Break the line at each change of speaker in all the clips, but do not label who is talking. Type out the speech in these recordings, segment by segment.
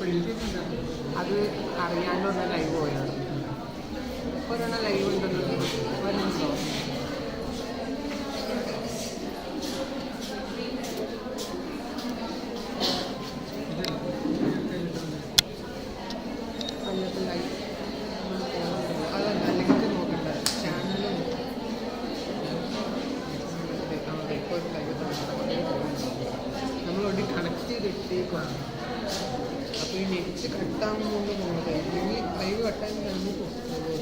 അത് അറിയാണ്ടൊന്ന് ലൈവ് പോയാണ്. ഒരെണ്ണം ലൈവ് ഉണ്ടല്ലോ, വരുന്നുണ്ടോ? അതിനകത്ത് ലൈവ് അതല്ല, ലിങ്ക് നോക്കണ്ട, ചാനലും ഇപ്പോൾ ലൈവ് നമ്മളോട് കണക്ട് ചെയ്തിട്ടേക്കാണ്. അപ്പോൾ ഈ നെറ്റ് കട്ടാകുമ്പോൾ പോകുന്നത്, ഇല്ലെങ്കിൽ ലൈവ് കട്ടാൻ കഴിഞ്ഞ് പോകുന്നത്.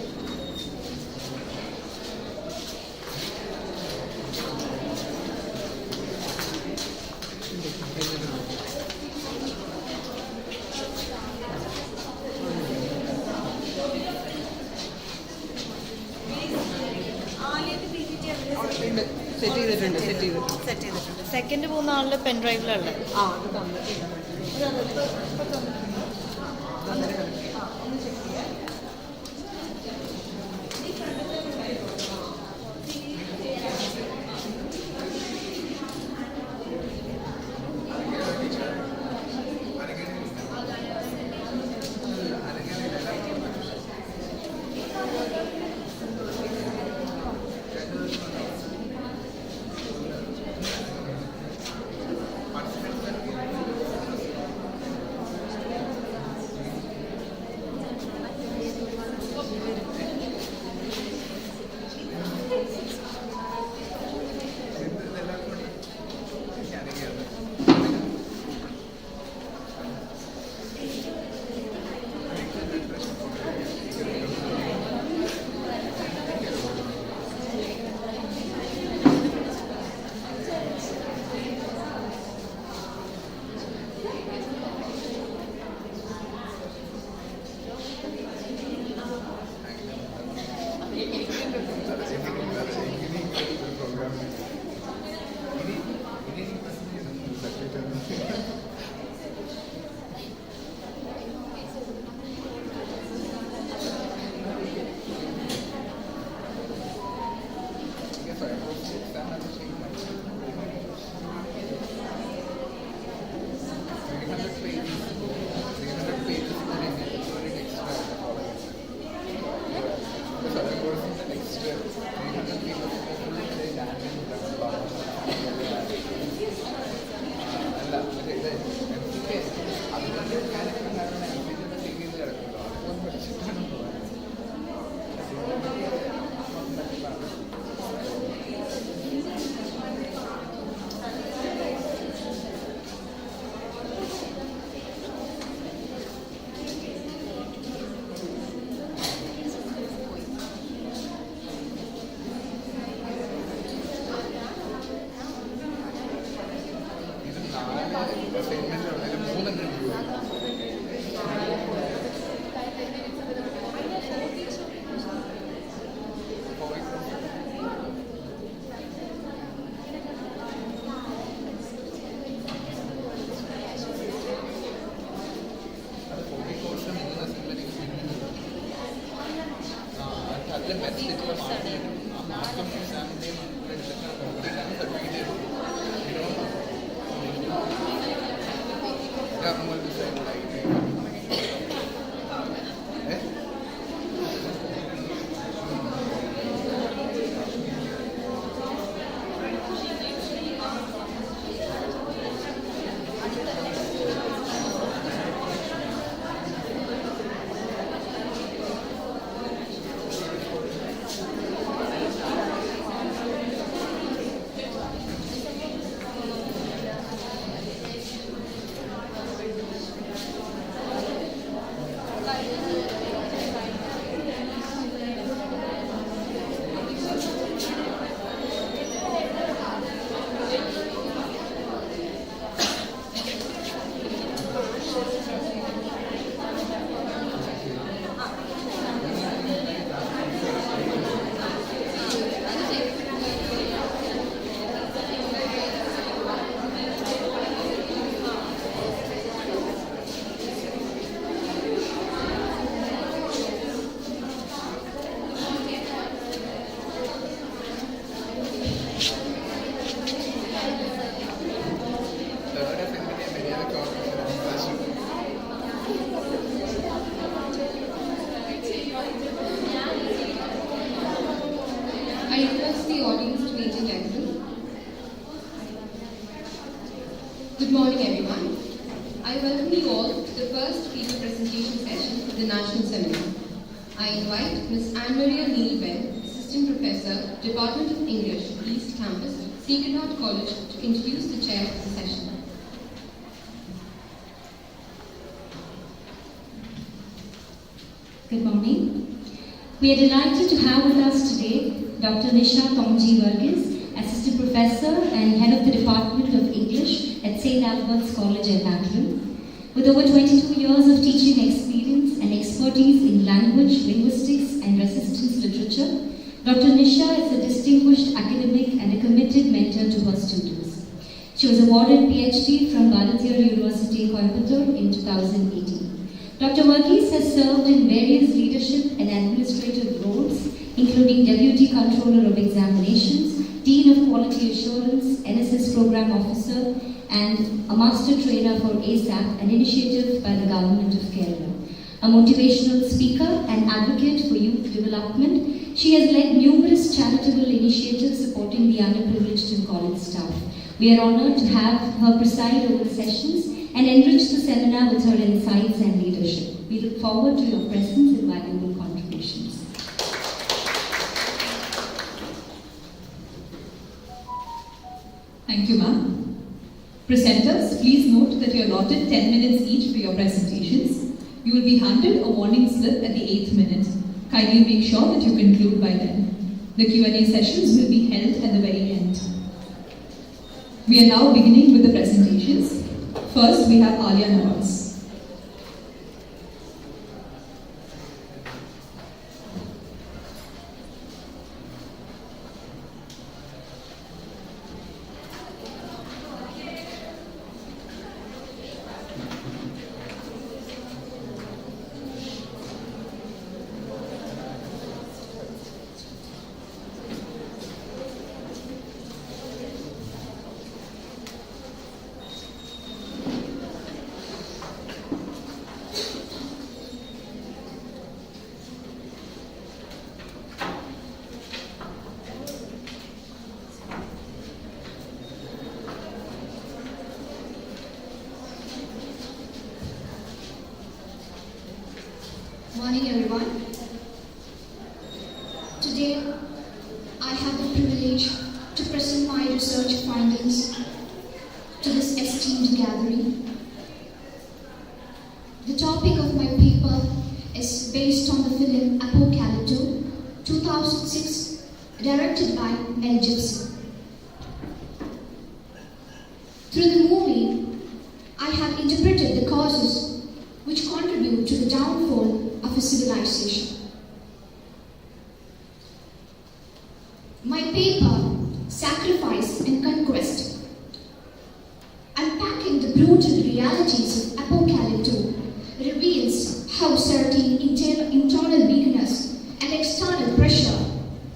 സെറ്റ് ചെയ്തിട്ടുണ്ട്.
സെക്കൻഡ് പോകുന്ന ആളുടെ പെൻ ഡ്രൈവിലുള്ള
അത് തന്നിട്ടില്ല.
the audience to meet and gentlemen. Good morning, everyone. I welcome you all to the first female presentation session of the National Seminar. I invite Ms. Anne-Maria Neil-Bell, Assistant Professor, Department of English, East Campus, Sacred Heart College, to introduce the chair of the session.
Good morning. We are delighted to have with us today Dr. Nisha Tongji Varghese, Assistant Professor and Head of the Department of English at St. Albert's College at Bangalore. With over 22 years of teaching experience and expertise in language, linguistics and resistance literature, Dr. Nisha is a distinguished academic and a committed mentor to her students. She was awarded PhD from Bharathiar University, Coimbatore in 2018. Dr. Varghese has served in various leadership and administrative roles, including Deputy Controller of Examinations, Dean of Quality Assurance, NSS Program Officer, and a Master Trainer for ASAP, an initiative by the Government of Kerala. A motivational speaker and advocate for youth development, she has led numerous charitable initiatives supporting the underprivileged and college staff. We are honoured to have her preside over the sessions and enrich the seminar with her insights and leadership. We look forward to your presence and valuable contributions.
Thank you, ma'am. Presenters, please note that you are allotted 10 minutes each for your presentations. You will be handed a warning slip at the 8th minute. Kindly make sure that you conclude by then. The Q&A sessions will be held at the very end. We are now beginning with the presentations. First, we have Alia Nawaz.
Morning, everyone. Today, I have the privilege to present my research findings to this esteemed gathering. The topic of my paper is based on the film Apocalypto, 2006, directed by Mel Gibson. Through the movie, I have interpreted the causes which contribute to the downfall of a civilization. My paper, Sacrifice and Conquest, unpacking the brutal realities of Apocalypto, reveals how certain internal weakness and external pressure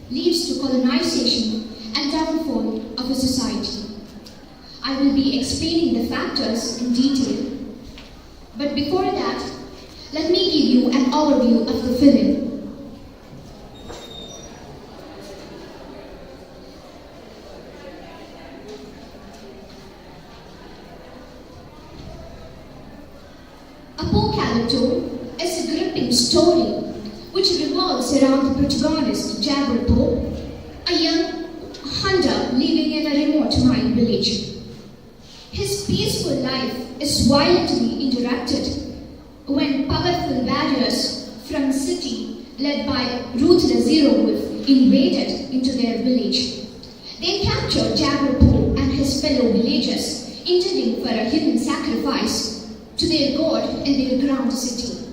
leads to colonization and downfall of a society. I will be explaining the factors in detail, but before that, let me give you an overview of the film. Apocalypto is a gripping story which revolves around the protagonist Jabber Poe, a young hunter living in a remote mine village. His peaceful life is violently interrupted when powerful warriors from the city, led by ruthless Zero Wolf, invaded into their village. They captured Jabber Poe and his fellow villagers, intending for a human sacrifice to their god in their ground city.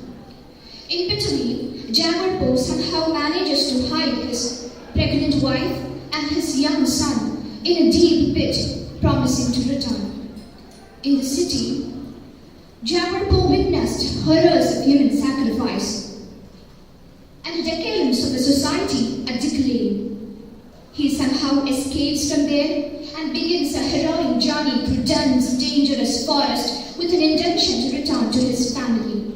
In Italy, Jabber Poe somehow manages to hide his pregnant wife and his young son in a deep pit, promising to return. In the city, Jabber Poe witnessed horrors of human sacrifice and the decadence of a society at decline. He somehow escapes from there and begins a heroic journey through dense, dangerous forest with an intention to return to his family.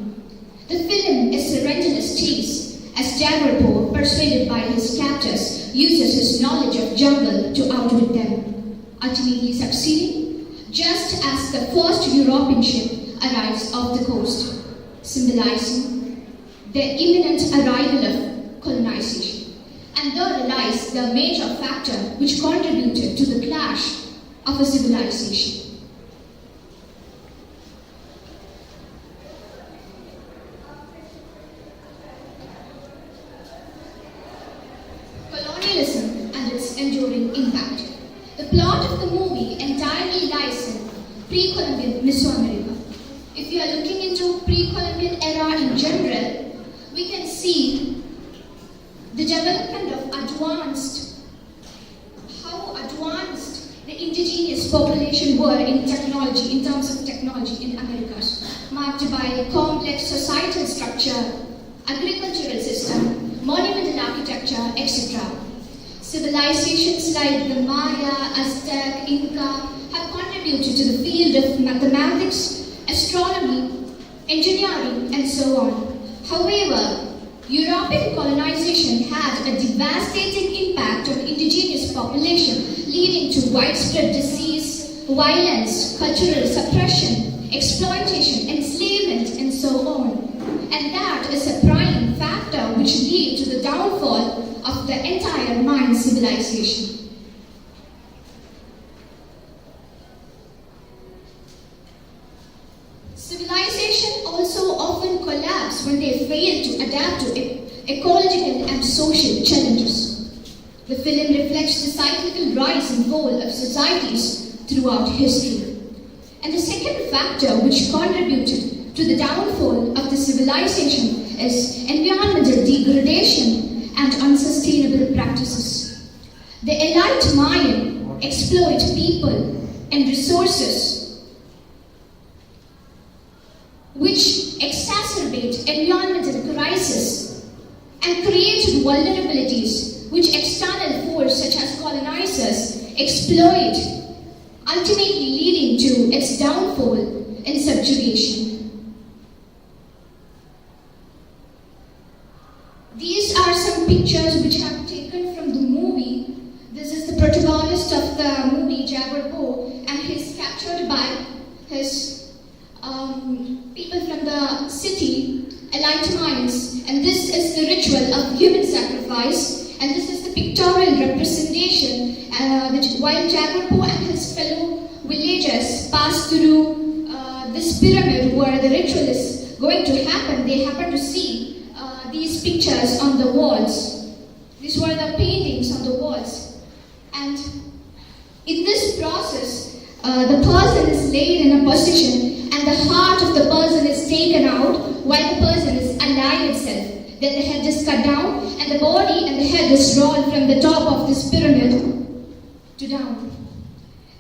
The film is a relentless chase as Jabber Poe, persuaded by his captors, uses his knowledge of jungle to outwit them, ultimately succeeding just as the first European ship arrives off the coast, symbolizing the imminent arrival of colonization. And there lies the major factor which contributed to the clash of a civilization. Colonialism and its enduring impact. The plot of the movie entirely lies in pre-Columbian Mesoamerica. If you are looking into pre-Columbian era in general, we can see the development of how advanced the indigenous population were in technology, in terms of technology in Americas, marked by complex societal structure, agricultural system, monumental architecture, etc. Civilizations like the Maya, Aztec, Inca have contributed to the field of mathematics, astronomy, engineering, and so on. However, European colonization had a devastating impact on indigenous population, leading to widespread disease, violence, cultural suppression, exploitation, enslavement, and so on. And that is a prime factor which led to the downfall of the entire Mayan civilization. Civilization also often collapse when they fail to adapt to ecological and social challenges. The film reflects the cyclical rise and fall of societies throughout history. And the second factor which contributed to the downfall of the civilization is environmental degradation and unsustainable practices. The elite Mayan exploit people and resources which exacerbate environmental crisis and create vulnerabilities which external force such as colonizers exploit, ultimately leading to its downfall and subjugation. These are some pictures which I have taken from the movie. This is the protagonist of the movie, Jaguar Poe, and he's captured by his people from the city, elite Mayans, and this is the ritual of human sacrifice, and this is the pictorial representation while Jaguar Poe and his fellow villagers pass through this pyramid where the ritual is going to happen. They happen to see these pictures on the walls. These were the paintings on the walls, and in this process, the person is laid in a position and the heart of the person is taken out while the person is alive itself. Then the head is cut down and the body and the head is rolled from the top of this pyramid to down.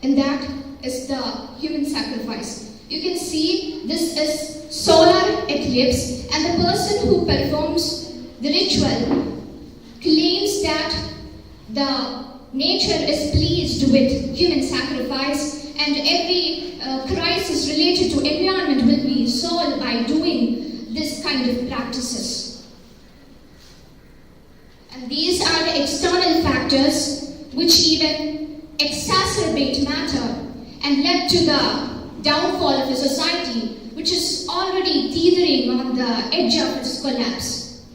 And that is the human sacrifice. You can see this is solar eclipse, and the person who performs the ritual claims that the nature is pleased with human sacrifice, and every crisis related to environment will be solved by doing this kind of practices. And these are the external factors which even exacerbate matter and led to the downfall of a society which is already teetering on the edge of its collapse.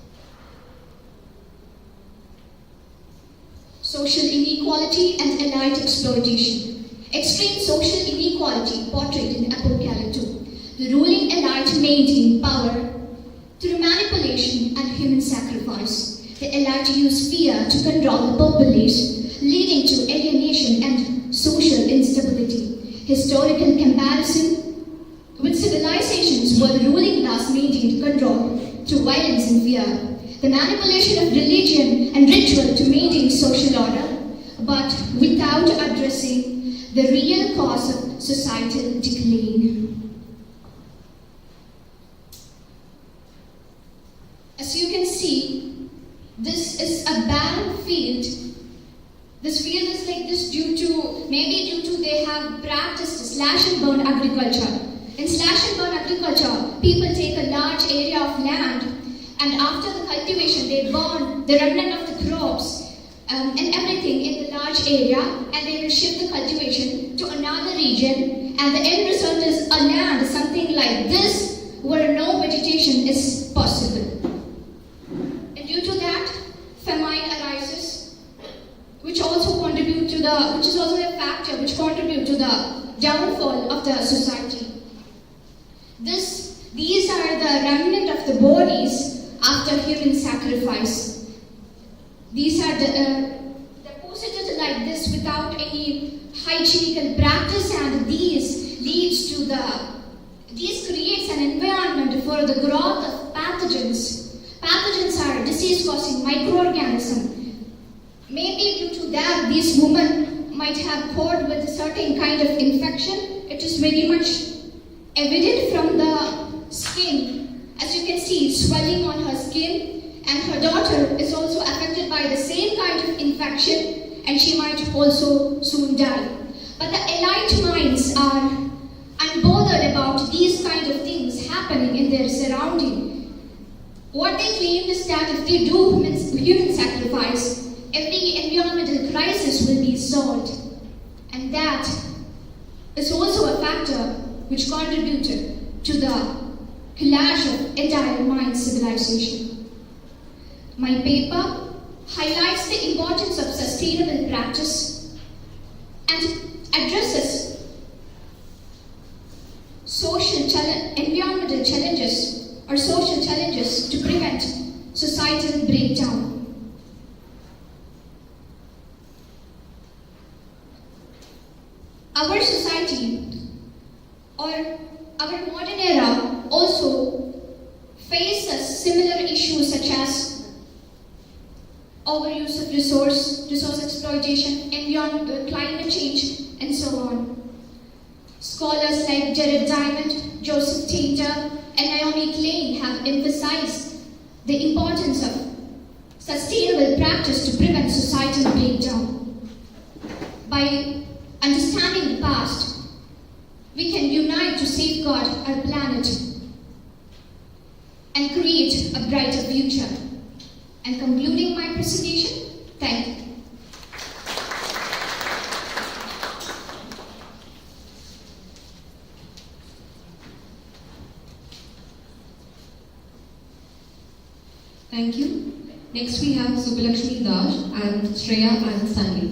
Social inequality and elite exploitation. Extreme social inequality portrayed in Apocalypse 2. The ruling elite maintain power through manipulation and human sacrifice. The elite use fear to control the populace, leading to alienation and social instability. Historical comparison with civilizations where the ruling class maintained control through violence and fear. The manipulation of religion and ritual to maintain social order, but without addressing the real cause of societal decline. As you can see, this is a barren field. This field is like this due to they have practiced slash and burn agriculture. In slash and burn agriculture, people take a large area of land, and after the cultivation, they burn the remnant of the crops and everything in the large area, and they will shift the cultivation to another region, and the end result is a land something like this where no vegetation is possible. And due to that, famine arises, which also contribute to which is also a factor which contribute to the downfall of the society. These are the remnant of the bodies after human sacrifice. These are deposited like this without any hygienical practice, and these creates an environment for the growth of pathogens. Pathogens are disease-causing microorganisms. Maybe due to that, these women might have caught with a certain kind of infection. It is very much evident from the skin. As you can see, swelling on her skin, and her daughter is also affected by the same kind of infection, and she might also soon die. But the elite minds are unbothered about these kind of things happening in their surrounding. What they claim is that if they do human sacrifice, every environmental crisis will be solved. And that is also a factor which contributed to the clash of entire Mayan civilization. My paper highlights the importance of sustainable practice and addresses environmental challenges or social challenges to prevent societal breakdown. Our society or our modern era also faces similar issues such as overuse of resource exploitation, environmental climate change, and so on. Scholars like Jared Diamond, Joseph Tainter, and Naomi Klein have emphasized the importance of sustainable practice to prevent societal breakdown. By understanding the past, we can unite to safeguard our planet and create a brighter future. And concluding my presentation, thank you.
Thank you. Next we have Subbalakshmi Dash and Shreya and Stanley.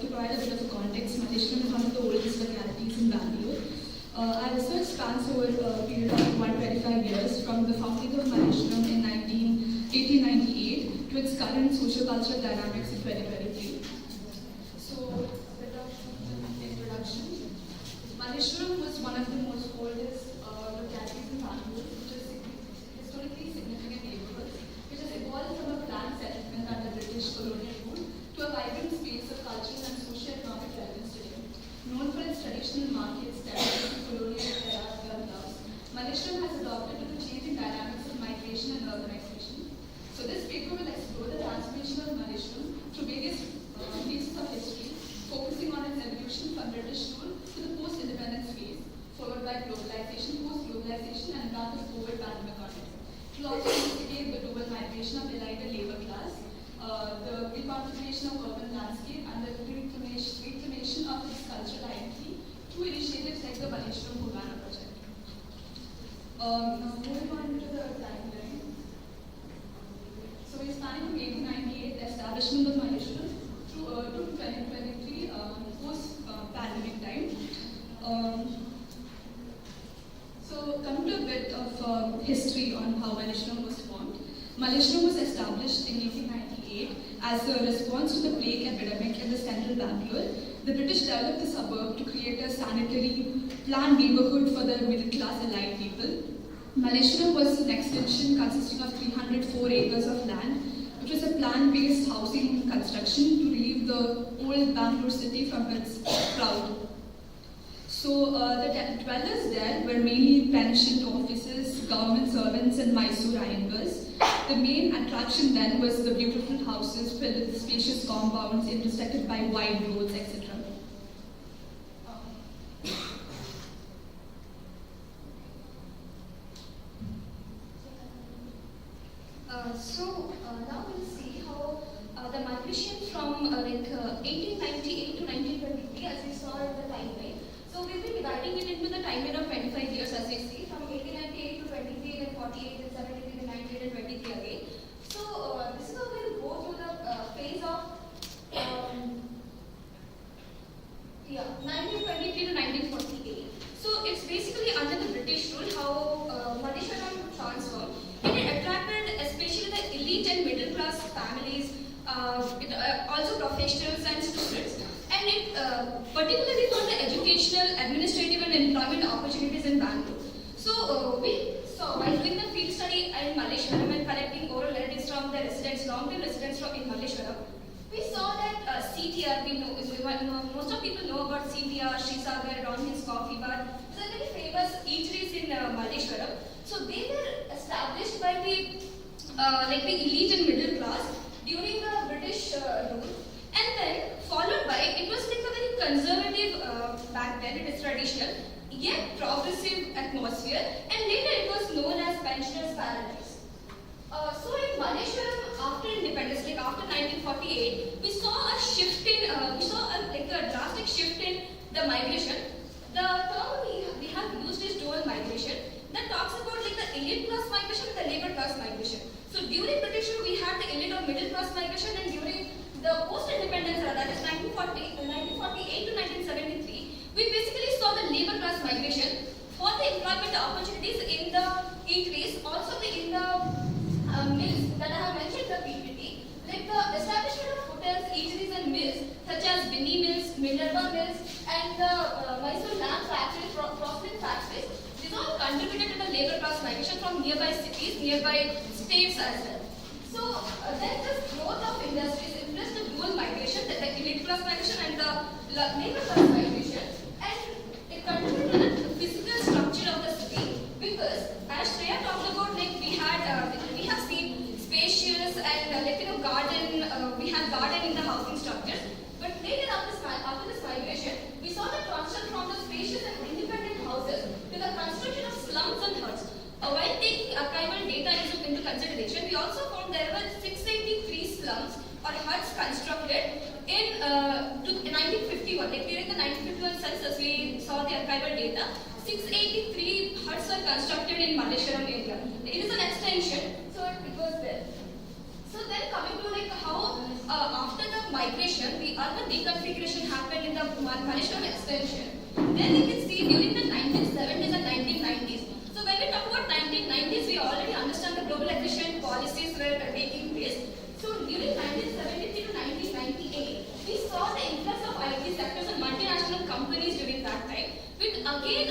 To provide a bit of a context, Malleshwaram is one of the oldest localities in Bangalore. Our research spans over a period of 125 years, from the founding of Malleshwaram in 1898 to its current social-cultural dynamics in 2023. So, a bit of introduction. Malleshwaram was one of the most oldest localities in Bangalore, which is historically significant neighborhood, which has evolved from a planned settlement under British colonial rule to a vibrant space of cultural and socio-economic relevance today. Known for its traditional markets, diverse colonial era clubs, Malleshwaram has adapted to the changing dynamics of migration and urbanization. So this paper will explore the transformation of Malleshwaram through various pieces of history, focusing on its
its evolution from British rule to the post-independence phase, followed by globalization, post-globalization, and that of COVID pandemic context. It will also investigate the global migration of elite labor class, the reconfiguration of urban landscape, and the reclamation of its cultural identity through initiatives like the Maleshwaram Bhogana project. Now moving on to the timeline. So we're spanning from 1898, the establishment of Maleshwaram, to 2023, post-pandemic time. So coming to a bit of history on how Maleshwaram was formed. Maleshwaram was established in 1898 as a response to the plague epidemic in the central Bangalore. The British developed the suburb to create a sanitary planned neighborhood for the middle class elite people. Maleshwaram was an extension consisting of 304 acres of land, which was a plan-based housing construction to relieve the old Bangalore city from its crowd. So the dwellers there were mainly pensioned officers, government servants, and Mysore Iyengars. The main attraction then was the beautiful houses filled with spacious compounds intersected by wide roads, etc.
Now we'll see how the migration from 1898 to 1923, as we saw in the timeline. So we've been dividing it into the timeline of 25 years, as we see, from 1898 to 23, then 48, then 73, then 98, and 23 again. So this is how we'll go through the phase of 1923 to 1948. So it's basically under the British rule how Maleshwaram transformed. It attracted especially the elite and middle class families, also professionals and students, and it particularly for the educational, administrative, and employment opportunities in Bangalore. So we saw while doing the field study in Maleshwaram and collecting oral narratives from the residents, long-term residents from in Maleshwaram, we saw that CTR, most of people know about CTR, Srisagar, Ron Hill's Coffee Bar. These are very famous eateries in Maleshwaram. So they were established by the the elite and middle class during the British rule, and then followed by, it was like a very conservative back then, it is traditional, yet progressive atmosphere, and later it was known as Pensioners' Paradise. So in Maleshwaram, after independence, like after 1948, we saw a shift in, a drastic shift in the migration. The term we have used is dual migration. That talks about like the elite class migration and the labor class migration. So during British rule, we had the elite or middle class migration, and during the post-independence era, that is 1948 to 1973, we basically saw the labor class migration for the employment opportunities in the eateries, also in the mills that I have mentioned the PPT, like the establishment of hotels, eateries, and mills such as Binny Mills, Minerva Mills, and the Mysore lamp factories, processing factories. These all contributed to the labor class migration from nearby cities, nearby states as well. So then this growth of industries influenced the dual migration, the elite class migration and the labor class migration, and it contributed to the physical structure of the city, because as Shreya talked about, like we have seen spacious and garden, we had garden in the housing structures. But later after this migration, we saw the transition from the spacious and independent houses to the construction of slums and huts. While taking archival data into consideration, we also found there were 683 slums or huts constructed in 1951. Like during the 1951 census, we saw the archival data. 683 huts were constructed in Maleshwaram area. It is an extension, so it was there. So then coming to like how after the migration, the urban deconfiguration happened in the Maleshwaram extension. Then we can see during the 1970s and 1990s. So when we talk about 1990s, we already understand the globalization policies were taking place. So during 1973 to 1998, we saw the influx of IT sectors and multinational companies during that time, which again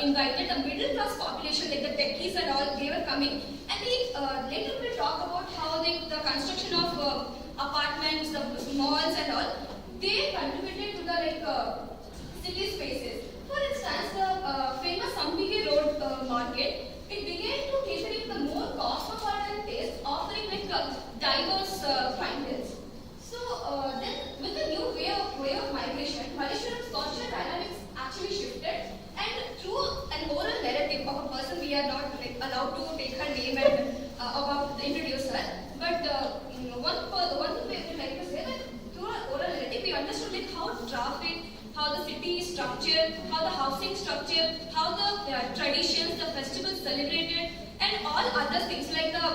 invited the middle class population, like the techies and all, they were coming. And we later we'll talk about how the construction of apartments, the malls and all, they contributed to the city spaces. For instance, the famous Sambige Road market, it began to cater to the more cosmopolitan taste, offering diverse clienteles. So then, with the new way of migration,
how the city is structured, how the housing structure, how the traditions, the festivals celebrated, and all other things like the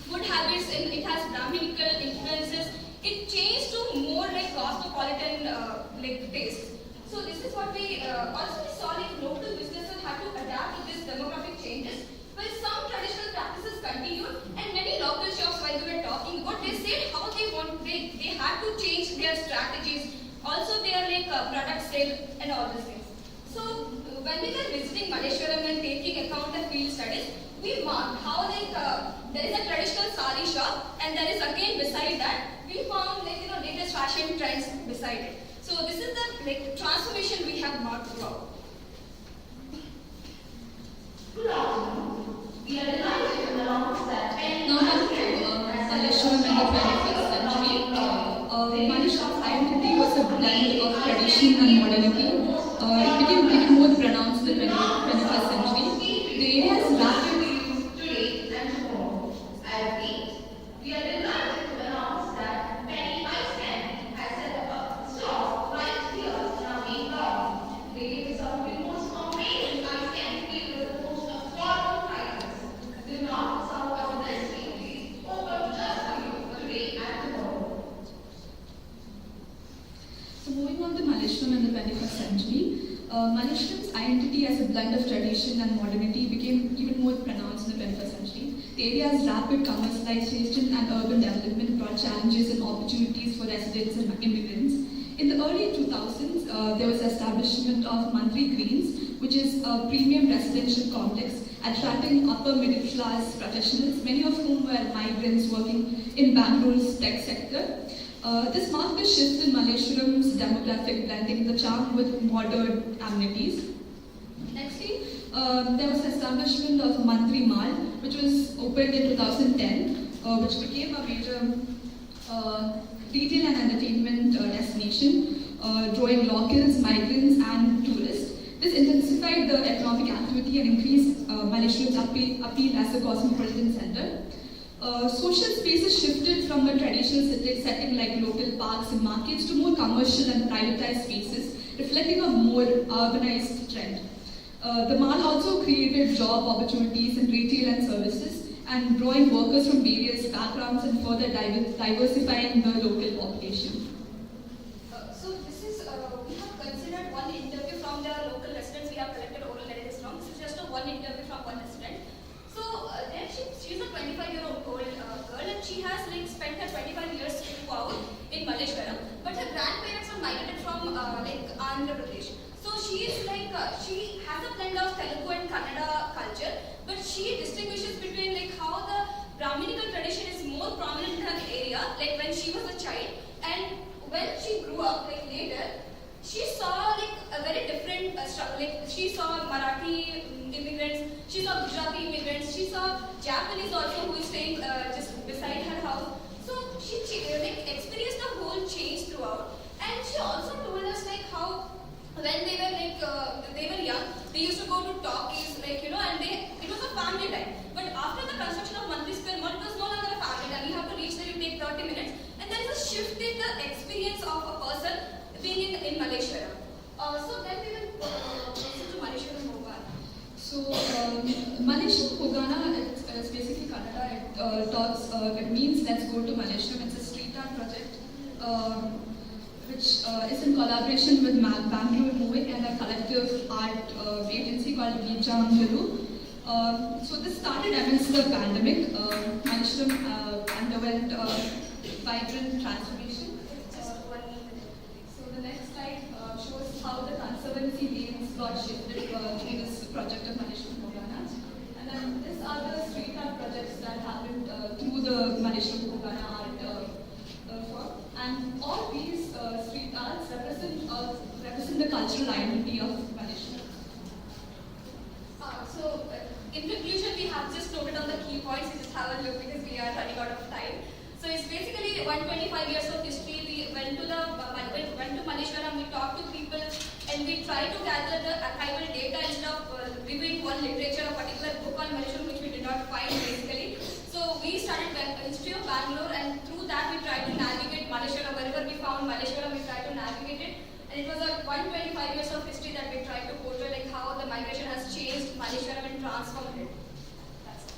food habits, and it has Brahminical influences. It changed to more like cosmopolitan like taste. So this is what we also saw, like local businesses had to adapt to these demographic changes. While some traditional practices continued, and many local shops, while we were talking about, they said how they had to change their strategies, also their like product sale and all these things. So when we were visiting Malleshwaram and taking account of field studies, we marked how like there is a traditional sari shop, and there is again beside that we found like latest fashion trends beside it. So this is the like transformation we have marked throughout.
We are delighted to announce that
Now coming to Malleshwaram in the 21st century, Malleshwaram's identity was a blend of tradition and modernity. It became even more pronounced in the 21st century. The area is rapid.
today and tomorrow. I repeat, we are delighted to announce that Penny Ice Candy has set up a stall right here in our main lobby. They give some of the most amazing ice candy flavors with the most affordable prices. Do not miss out on this activity open just for you today and tomorrow.
So moving on to Malleshwaram in the 21st century, Malleshwaram's identity as a blend of tradition and modernity became even more pronounced in the 21st century. The area's rapid commercialization and urban development brought challenges and opportunities for residents and immigrants. In the early 2000s, there was establishment of Mantri Greens, which is a premium residential complex attracting upper middle class professionals, many of whom were migrants working in Bangalore's tech sector. This marked a shift in Malleshwaram's demographic, blending the charm with modern amenities. Nextly, there was establishment of Mantri Mall, which was opened in 2010, which became a major retail and entertainment destination, drawing locals, migrants, and tourists. This intensified the economic activity and increased Malleshwaram's appeal as a cosmopolitan center. Social spaces shifted from a traditional setting like local parks and markets to more commercial and privatized spaces, reflecting a more urbanized trend. The mall also created job opportunities in retail and services, and drawing workers from various backgrounds and further diversifying the local population.
So this is, we have considered one interview from the local residents. We have collected oral letters from. This is just a one interview from one resident. So then she's a 25-year-old girl, and she has like spent her 25 years throughout in Malleshwaram. But her grandparents are migrated from like Andhra Pradesh. So she is like she has a blend of Telugu and Kannada culture, but she distinguishes between like how the Brahminical tradition is more prominent in her area, like when she was a child, and when she grew up, like later, she saw like a very different struggle. Like she saw Marathi immigrants, she saw Gujarati immigrants, she saw Japanese also who is staying just beside her house. So she like experienced the whole change throughout, and she also told us like how when they were like they were young, they used to go to talkies, like and it was a family time. But after the construction of Mantri Square Mall, it was no longer a family time. You have to reach there, you take 30 minutes, and there is a shift in the experience of a person being in Malleshwaram. So then we will proceed to Malleshwaram Hogana.
So Malleshwaram Hogana, it's basically Kannada. It means let's go to Malleshwaram. It's a street art project which is in collaboration with Bangalore Moving and a collective art agency called Vijangalu. So this started amidst the pandemic. Malleshwaram underwent vibrant transformation. So the next slide shows how the conservancy lanes got shifted through this project of Malleshwaram Hogana. And then these are the street art projects that happened through the Malleshwaram Hogana art form. And all these street arts represent the cultural identity of Malleshwaram.
So in conclusion, we have just noted on the key points. We just have a look because we are running out of time. So it's basically 125 years of history. We went to Malleshwaram, we talked to people, and we tried to gather the archival data instead of reviewing one literature, a particular book on Malleshwaram, which we did not find basically. So we started history of Bangalore, and through that we tried to navigate Malleshwaram. Wherever we found Malleshwaram, we tried to navigate it. And it was like 125 years of history that we tried to portray, like how the migration has changed Malleshwaram and transformed it. That's it.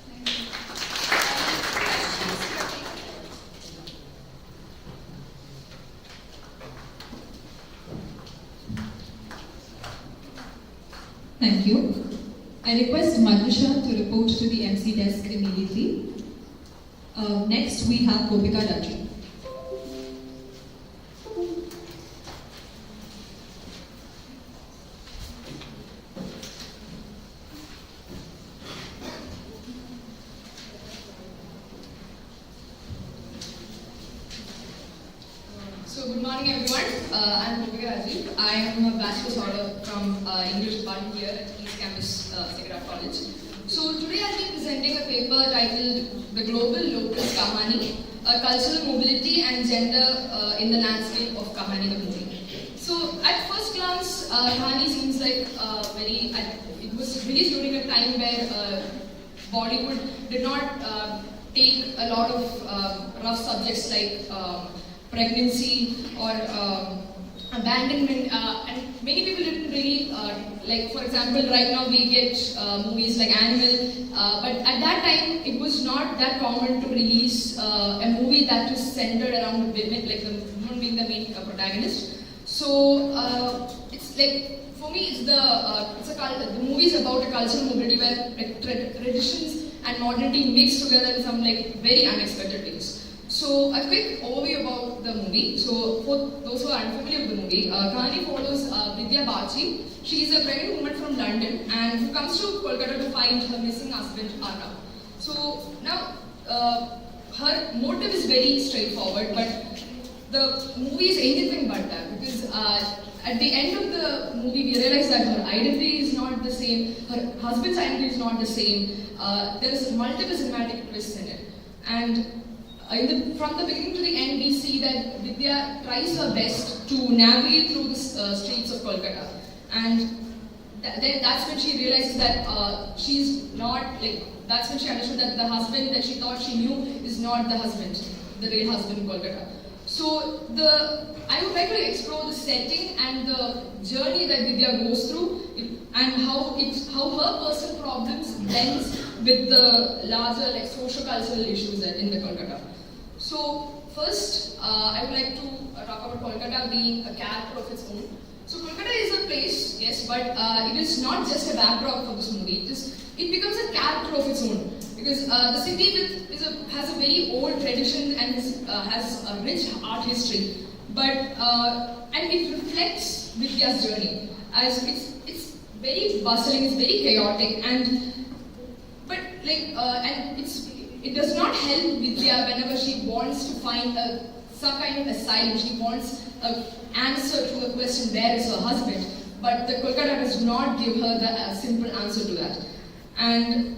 Thank you.
Thank you. I request Madhusha to report to the MC desk immediately. Next, we have Gopika Raji.
So good morning everyone, I'm Gopika Raji. I am a bachelor's order from English department here at East Campus, Sacred College. So today I'll be presenting a paper titled The Global Local Kahani, Cultural Mobility and Gender in the Landscape of Kahani the Movie. So at first glance, Kahani seems like it was released during a time where Bollywood did not take a lot of rough subjects like pregnancy or abandonment, and many people didn't really like. For example, right now we get movies like Animal, but at that time it was not that common to release a movie that was centered around women, like the woman being the main protagonist. So it's like, for me, the movie is about a cultural mobility where like traditions and modernity mix together in some like very unexpected ways. So a quick overview about the movie. So for those who are unfamiliar with the movie, Kahani follows Vidya Bachi. She is a pregnant woman from London and who comes to Kolkata to find her missing husband Arnab. So now her motive is very straightforward, but the movie is anything but that, because at the end of the movie we realize that her identity is not the same, her husband's identity is not the same. There is multiple cinematic twists in it, and from the beginning to the end, we see that Vidya tries her best to navigate through the streets of Kolkata, and then that's when she realizes that she's not like. That's when she understood that the husband that she thought she knew is not the husband, the real husband in Kolkata. So I would like to explore the setting and the journey that Vidya goes through, and how her personal problems blends with the larger like socio-cultural issues in the Kolkata. So first, I would like to talk about Kolkata being a character of its own. So Kolkata is a place, yes, but it is not just a backdrop for this movie. It becomes a character of its own, because the city has a very old tradition and has a rich art history, but and it reflects Vidya's journey, as it's very bustling, it's very chaotic, and it does not help Vidya whenever she wants to find some kind of asylum. She wants an answer to the question, where is her husband? But the Kolkata does not give her the simple answer to that. And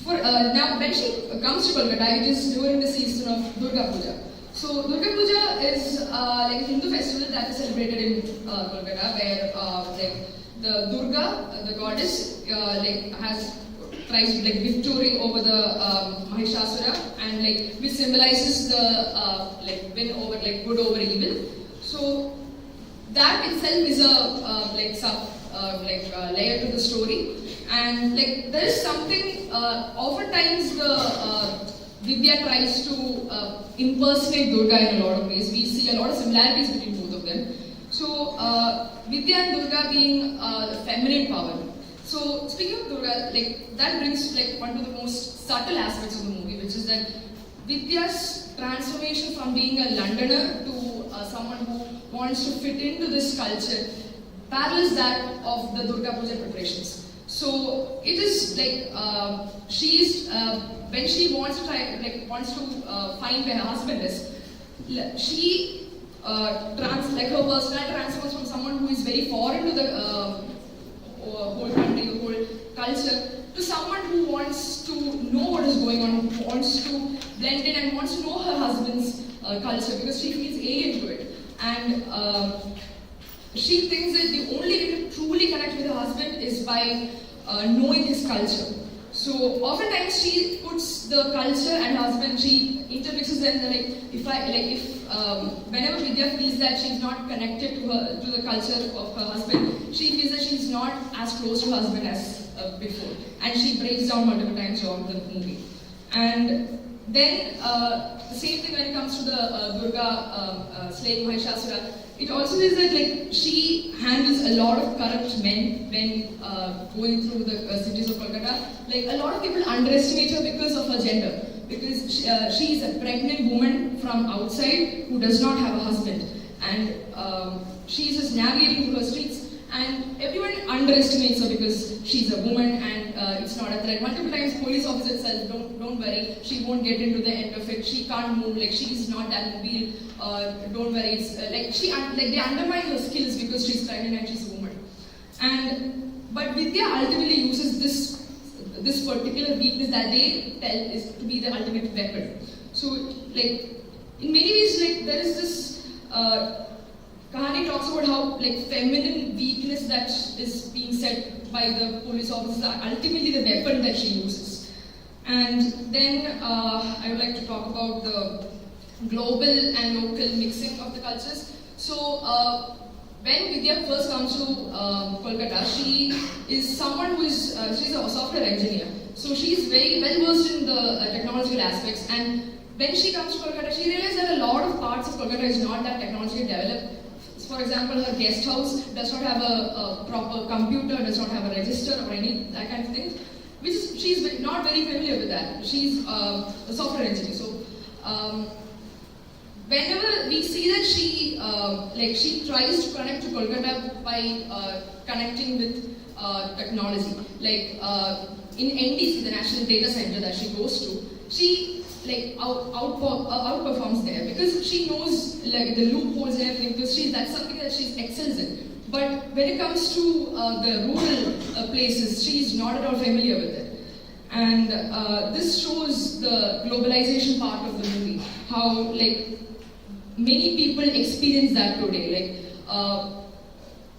now when she comes to Kolkata, it is during the season of Durga Puja. So Durga Puja is like a Hindu festival that is celebrated in Kolkata, where the Durga, the goddess, tries victory over the Mahishasura, and which symbolizes the win over good over evil. So that itself is a layer to the story, and there is something. Oftentimes the Vidya tries to impersonate Durga in a lot of ways. We see a lot of similarities between both of them. So Vidya and Durga being feminine power. So speaking of Durga, that brings one of the most subtle aspects of the movie, which is that Vidya's transformation from being a Londoner to someone who wants to fit into this culture parallels that of the Durga Puja preparations. So it is she's when she wants to find where her husband is, she her personality transforms from someone who is very foreign to the whole country, the whole culture, to someone who wants to know what is going on, who wants to blend in and wants to know her husband's culture, because she feels alien to it. And she thinks that the only way to truly connect with her husband is by knowing his culture. So oftentimes she puts the culture and husband, she intermixes them. If whenever Vidya feels that she's not connected to the culture of her husband, she feels that she's not as close to her husband as before, and she breaks down multiple times throughout the movie. And then the same thing when it comes to the Durga slaying Mahishasura. It also is that like she handles a lot of corrupt men when going through the cities of Kolkata. Like a lot of people underestimate her because of her gender, because she is a pregnant woman from outside who does not have a husband, and she is just navigating through her streets, and everyone underestimates her because she's a woman and it's not a threat. Multiple times police officers said, don't worry, she won't get into the end of it, she can't move, like she's not that mobile, don't worry. It's like they undermine her skills because she's pregnant and she's a woman. But Vidya ultimately uses this particular weakness that they tell is to be the ultimate weapon. So like in many ways, like there is this Kahani talks about how like feminine weakness that is being said by the police officers are ultimately the weapon that she uses. And then I would like to talk about the global and local mixing of the cultures. So when Vidya first comes to Kolkata, she is someone who is she's a software engineer. So she's very well versed in the technological aspects. And when she comes to Kolkata, she realized that a lot of parts of Kolkata is not that technologically developed. For example, her guest house does not have a proper computer, does not have a register or any that kind of thing, which is, she's not very familiar with that. She's a software engineer. So whenever we see that she tries to connect to Kolkata by connecting with technology, like in NDC, the National Data Center that she goes to, she like outperforms there because she knows like the loopholes and everything, because that's something that she's excels in. But when it comes to the rural places, she's not at all familiar with it. And this shows the globalization part of the movie, how like many people experience that today. Like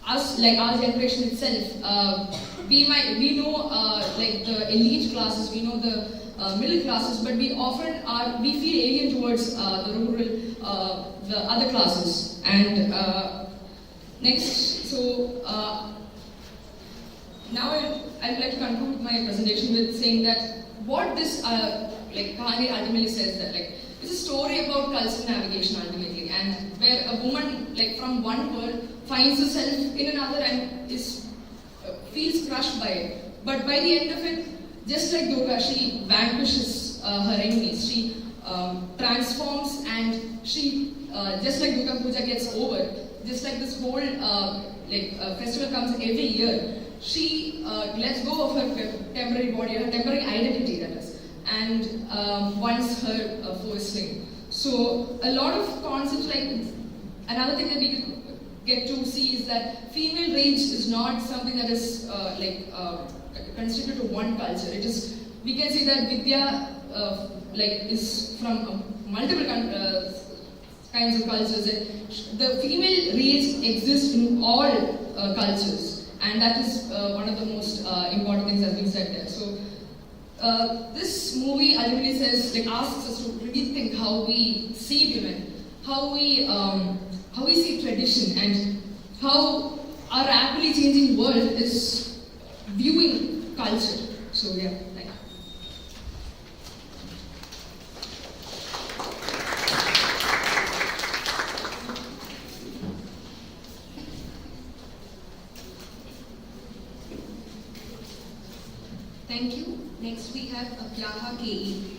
us, like our generation itself, we know like the elite classes, we know the middle classes, but we often feel alien towards the rural, the other classes. And next, so now I would like to conclude my presentation with saying that what this like Kahani ultimately says that like it's a story about cultural navigation ultimately, and where a woman like from one world finds herself in another and feels crushed by it. But by the end of it, just like Durga, she vanquishes her enemies. She transforms, and she just like Durga Puja gets over. Just like this whole festival comes every year, she lets go of her temporary body, her temporary identity, that is, and once her foe is slain. So a lot of concepts, like another thing that we get to see is that female rage is not something that is constricted to one culture. It is, we can see that Vidya is from multiple kinds of cultures. The female rage exists in all cultures, and that is one of the most important things that's been said there. So this movie ultimately says, asks us to rethink how we see women, how we see tradition, and how our rapidly changing world is viewing culture. So yeah, thank you.
Thank you. Next we have Abhyaha KE.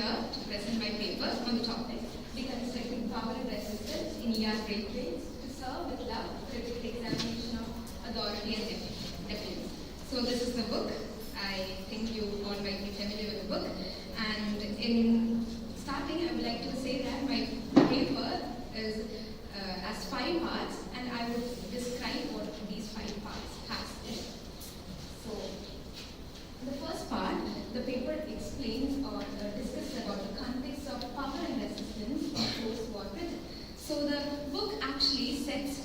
here to present my paper on the topic, Deconstructing Power and Resistance in ER Break Rates to Serve with Love, Critical Examination of Authority and Deference. So this is the book. I think you all might be familiar with the book. And in starting, I would like to say that my paper is as 5 parts, and I would describe what these 5 parts has in it. So, in the first part, the paper explains or discusses about the context of power and resistance in post-war Britain. So, the book actually sets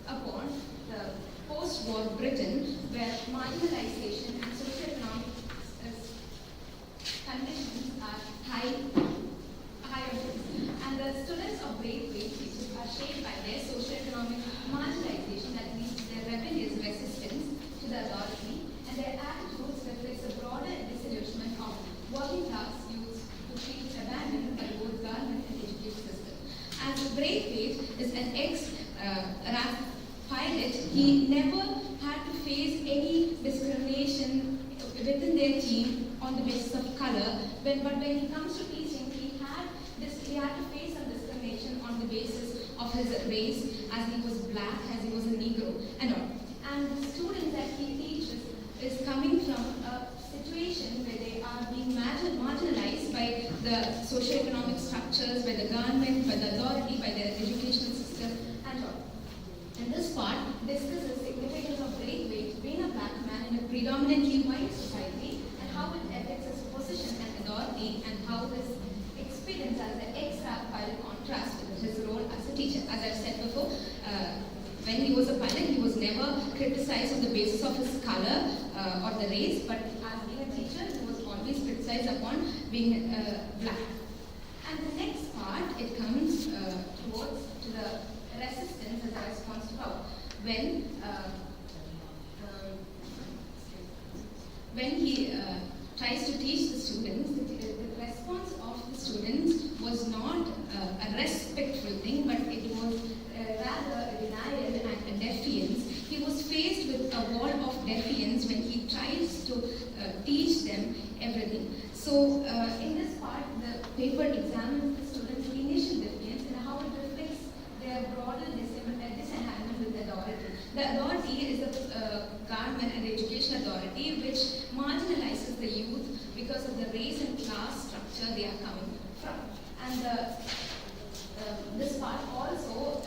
upon the post-war Britain, where marginalization and socioeconomic conditions are high on things. And the students of Braithwaite teachers are shaped by their socioeconomic marginalization, that means their rebellious resistance to the authority, and their attitudes reflects a broader disillusionment of working class youths who feel abandoned by both government and education system. As Braithwaite is an ex-RAF pilot, he never had to face any discrimination within their team on the basis of color, but when he comes to teaching, he had to face some discrimination on the basis of his race, as he was black, as he was a Negro, and all. And the students that he teaches is coming from a situation where they are being marginalized by the socio-economic structures, by the government, by the authority, by their educational system, and all. And this part discusses the significance of Braithwaite being a black man in a predominantly white society, and how it affects his position and authority, and how his experience as an ex-RAF pilot contrasts with his role as a teacher. As I've said before, when he was a pilot, he was never criticized on the basis of his color or the race, but as being a teacher, he was always criticized upon being black. And the next part, it comes towards to the resistance as a response to power. When he tries to teach the students, the response of the students was not a respectful thing, but it was rather a denial and a defiance. He was faced with a wall of defiance when he tries to teach them everything. So in this part, the paper examines the students' initial defiance and how it reflects their broader disenchantment with authority. The authority is the government and education authority which marginalizes the youth because of the race and class structure they are coming from. And this part also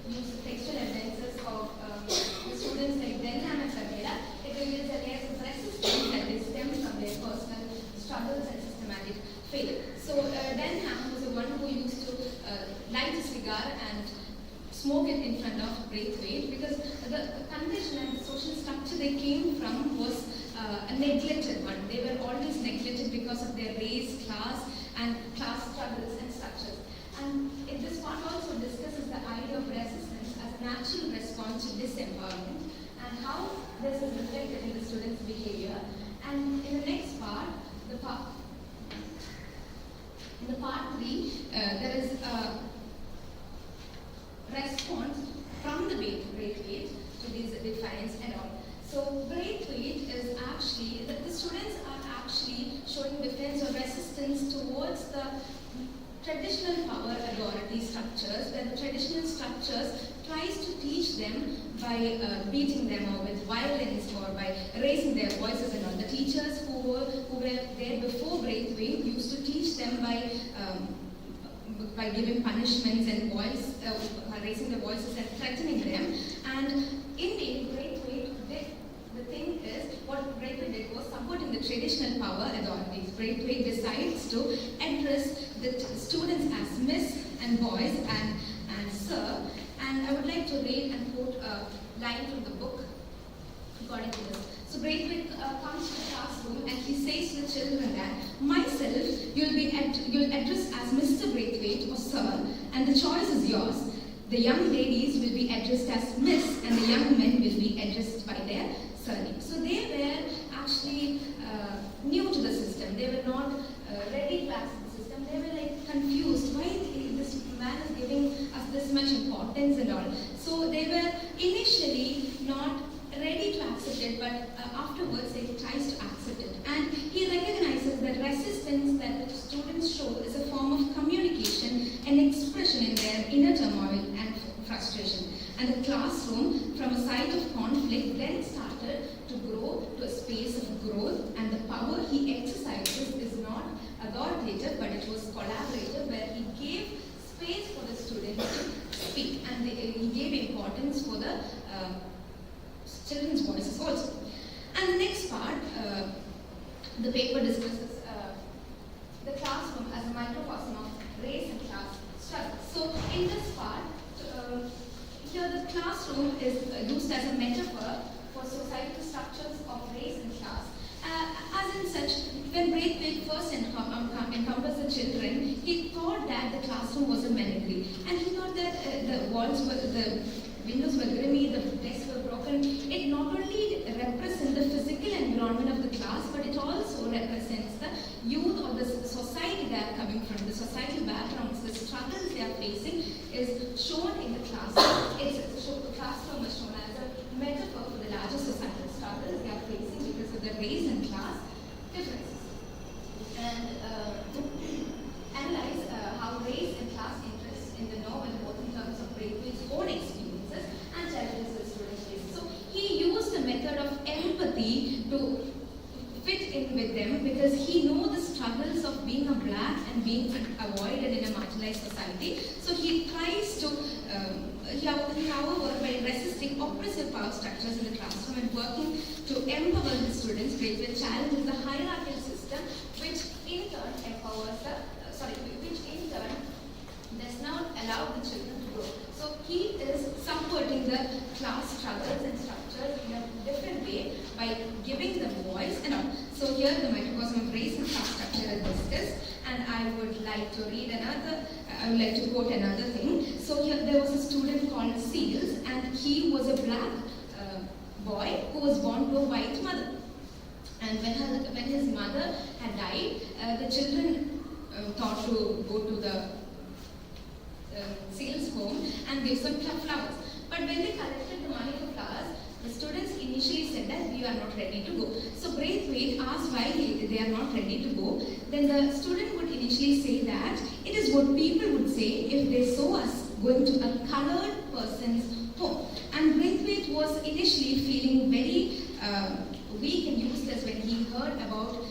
uses textual evidences of the students like Denham and Savera. It reveals the layers of resistance that they stem from their personal struggles and systematic failure. So Denham was the one who used to light a cigar and smoke it in front of Braithwaite, because the condition and the social structure they came from was a neglected one. They were always neglected because of their race, class, and class struggles and structures. And this part also discusses the idea of resistance as a natural response to disempowerment and how this is reflected in the students' behavior. And in the next part, in the part 3, there is a response from the Braithwaite to these defiance and all. So Braithwaite is actually, the students are actually showing defense or resistance towards the traditional power authority structures, where the traditional structures tries to teach them by beating them or with violence or by raising their voices and all. The teachers who were there before Braithwaite used to teach them by giving punishments and raising their voices and threatening them. And indeed, Braithwaite did. The thing is, what Braithwaite did was supporting the traditional power authorities. Braithwaite decides to address the students as Miss and boys and Sir. And I would like to read and quote a line from the book according to this. So Braithwaite comes to the classroom and he says to the children that, myself, you'll address as Mr. Braithwaite or Sir, and the choice is yours. The young ladies will be addressed as Miss, and the young men will be addressed by their surname. So they were actually new to the system. They were not ready to access the system. They were like confused. Why this man is giving us this much importance and all? So they were initially not ready to accept it, but afterwards he tries to accept it. And he recognizes that resistance that the students show is a form of communication and expression in their inner turmoil and frustration. And the classroom, from a site of conflict, then started to grow to a space of growth, and the power he exercises is not authoritative, but it was collaborative, where he gave space for the students to speak, and he gave importance for the children's voices also. And the next part, the paper discusses the classroom as a microcosm of race and class struggle. So in this part, here the classroom is used as a metaphor for societal structures of race and class. As in such, when Braithwaite first encounters the children, he thought that the classroom was a menagerie, and he thought that the windows were grimy, the desks were broken. It not only represents the physical environment of the class, but it also represents the youth or the society they are coming from, the societal backgrounds, the struggles they are facing is shown in the classroom. The classroom is shown as a metaphor for the larger societal struggles they are facing because of the race and class differences. And analyze how race and class interests in the novel, both in terms of Braithwaite's own experiences and challenges the students face. So he used the method of empathy to fit in with them, because he knows the struggles of being a black and being avoided in a marginalized society. So he tries to, however, by resisting oppressive power structures in the classroom and working to empower the students, Braithwaite challenges the hierarchical system, which in turn which in turn does not allow the children to grow. So he is subverting the class struggles and structures in a different way by giving them voice and all. So here the microcosm of race and class structure is discussed, and I would like to quote another thing. So here there was a student called Seals, and he was a black boy who was born to a white mother. And when his mother had died, the children thought to go to the Seals' home and give some flowers. But when they collected the money for flowers, the students initially said that we are not ready to go. So Braithwaite asked why they are not ready to go. Then the student would initially say that it is what people would say if they saw us going to a colored person's home. And Braithwaite was initially feeling very weak and useless when he heard about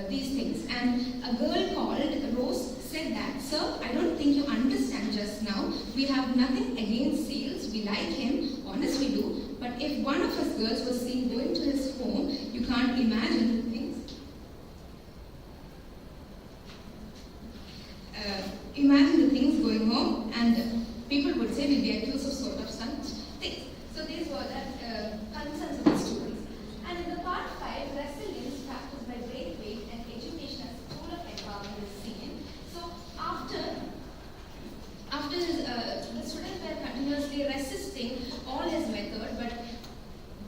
these things. And a girl called Rose said that, "Sir, I don't think you understand just now. We have nothing against Seals. We like him, honest we do. But if one of us girls was seen going to his home, you can't imagine the things. Imagine the things going on, and people would say we'll be accused of sort of such things." So these were the concerns of the students. And in the part 5, resilience practiced by Braithwaite and education as a tool of empowerment is seen. So after the students were continuously resisting all his method, but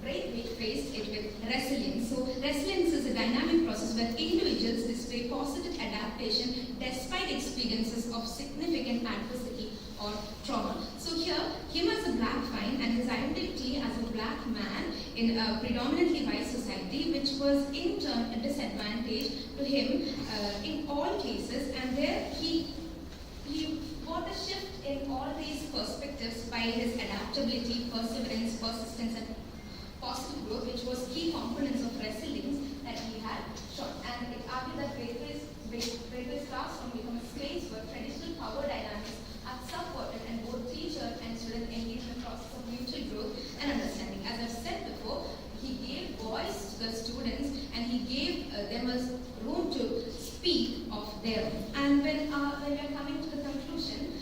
Braithwaite faced it with resilience. So resilience is a dynamic process where individuals display positive adaptation despite experiences of significant adversity or trauma. So here, him as a black fine and his identity as a black man in a predominantly white society, which was in turn a disadvantage to him in all cases, and there he got a shift in all these perspectives by his adaptability, perseverance, persistence, and positive growth, which was key components of resilience that he had shown. And it argued that Braithwaite's classroom became a space where traditional power dynamics are subverted and both teacher and student engage in the process of mutual growth and understanding. As I've said before, he gave voice to the students and he gave them a room to speak of their own. And when we are coming to the conclusion,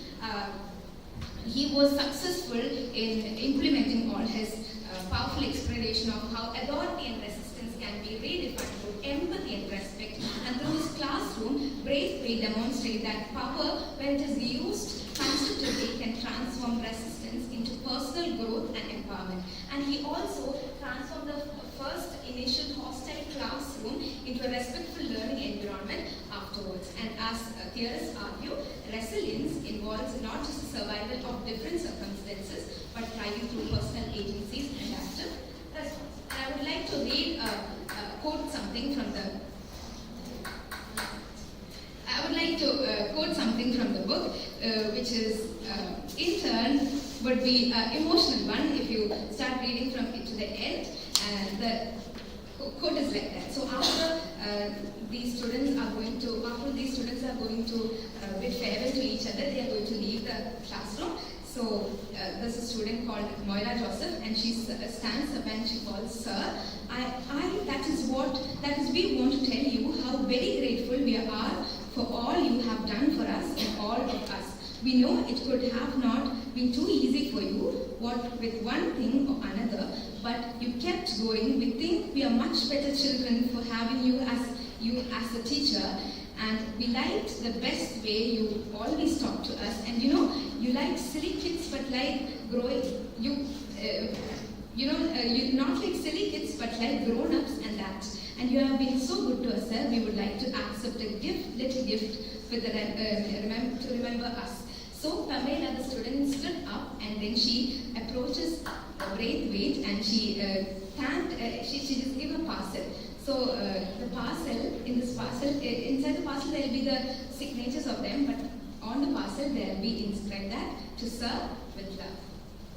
he was successful in implementing all his powerful exploration of how authority and resistance can be redefined through empathy and respect. And through his classroom, Braithwaite demonstrated that power, when it is used constructively, can transform resistance into personal growth and empowerment. And he also transformed the first initial hostile classroom into a respectful learning environment afterwards. And as theorists argue, resilience involves not just the survival of different circumstances, but thriving through personal agencies and active response. And I would like to quote something from the. I would like
like to quote something from the book, which is in turn would be an emotional one if you start reading from it to the end. The quote is like that. So after these students are going to bid farewell to each other, they are going to leave the classroom. So there's a student called Moira Joseph, and she stands up and she calls, "Sir, that is we want to tell you how very grateful we are for all you have done for us and all of us. We know it could have not been too easy for you, what with one thing or another, but you kept going. We think we are much better children for having you as a teacher, and we liked the best way you always talk to us. And you like silly kids, but like you're not like silly kids, but like grown-ups and that. And you have been so good to us, sir. We would like to accept a little gift with to remember us." So Pamela, the student, stood up, and then she approaches Braithwaite, and she just gave a parcel. So the parcel, inside the parcel there will be the signatures of them, but on the parcel there will be inscribed that, "To Sir with love."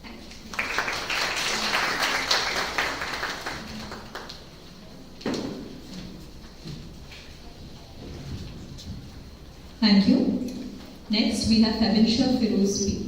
Thank you.
Thank you. Next, we have Fabinsha Firoz P.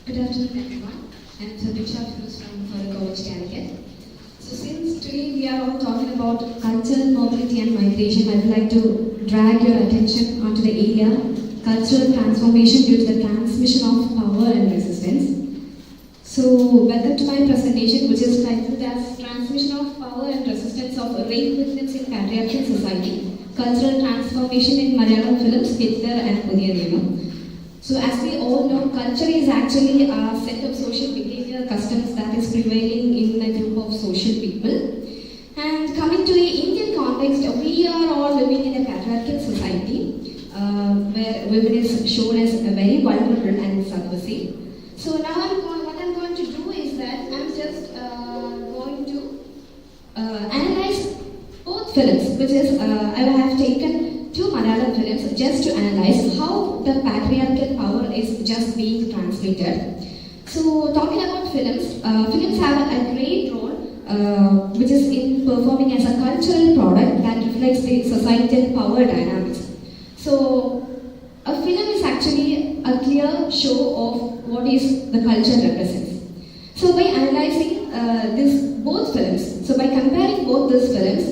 Good afternoon, everyone. I'm Fabinsha Firoz from College, Connecticut. So since today we are all talking about cultural mobility and migration, I would like to drag your attention onto the area cultural transformation due to the transmission of power and resistance. So welcome to my presentation, which is titled as Transmission of Power and Resistance of Rape Victims in Patriarchal Society, Cultural Transformation in Malayalam Films, Hitler and Pudhiya Niyamam. So as we all know, culture is actually a set of social behavior customs that is prevailing in a group of social people. And coming to the Indian context, we are all living in a patriarchal society where women is shown as very vulnerable and subversive. So now what I'm going to do is that I'm just going to analyze both films, which is I have taken two Malayalam films just to analyze how the patriarchal power is just being transmitted. So talking about films, films have a great role which is in performing as a cultural product that reflects the societal power dynamics. So a film is actually a clear show of what is the culture represents. So by analyzing both films, so by comparing both these films,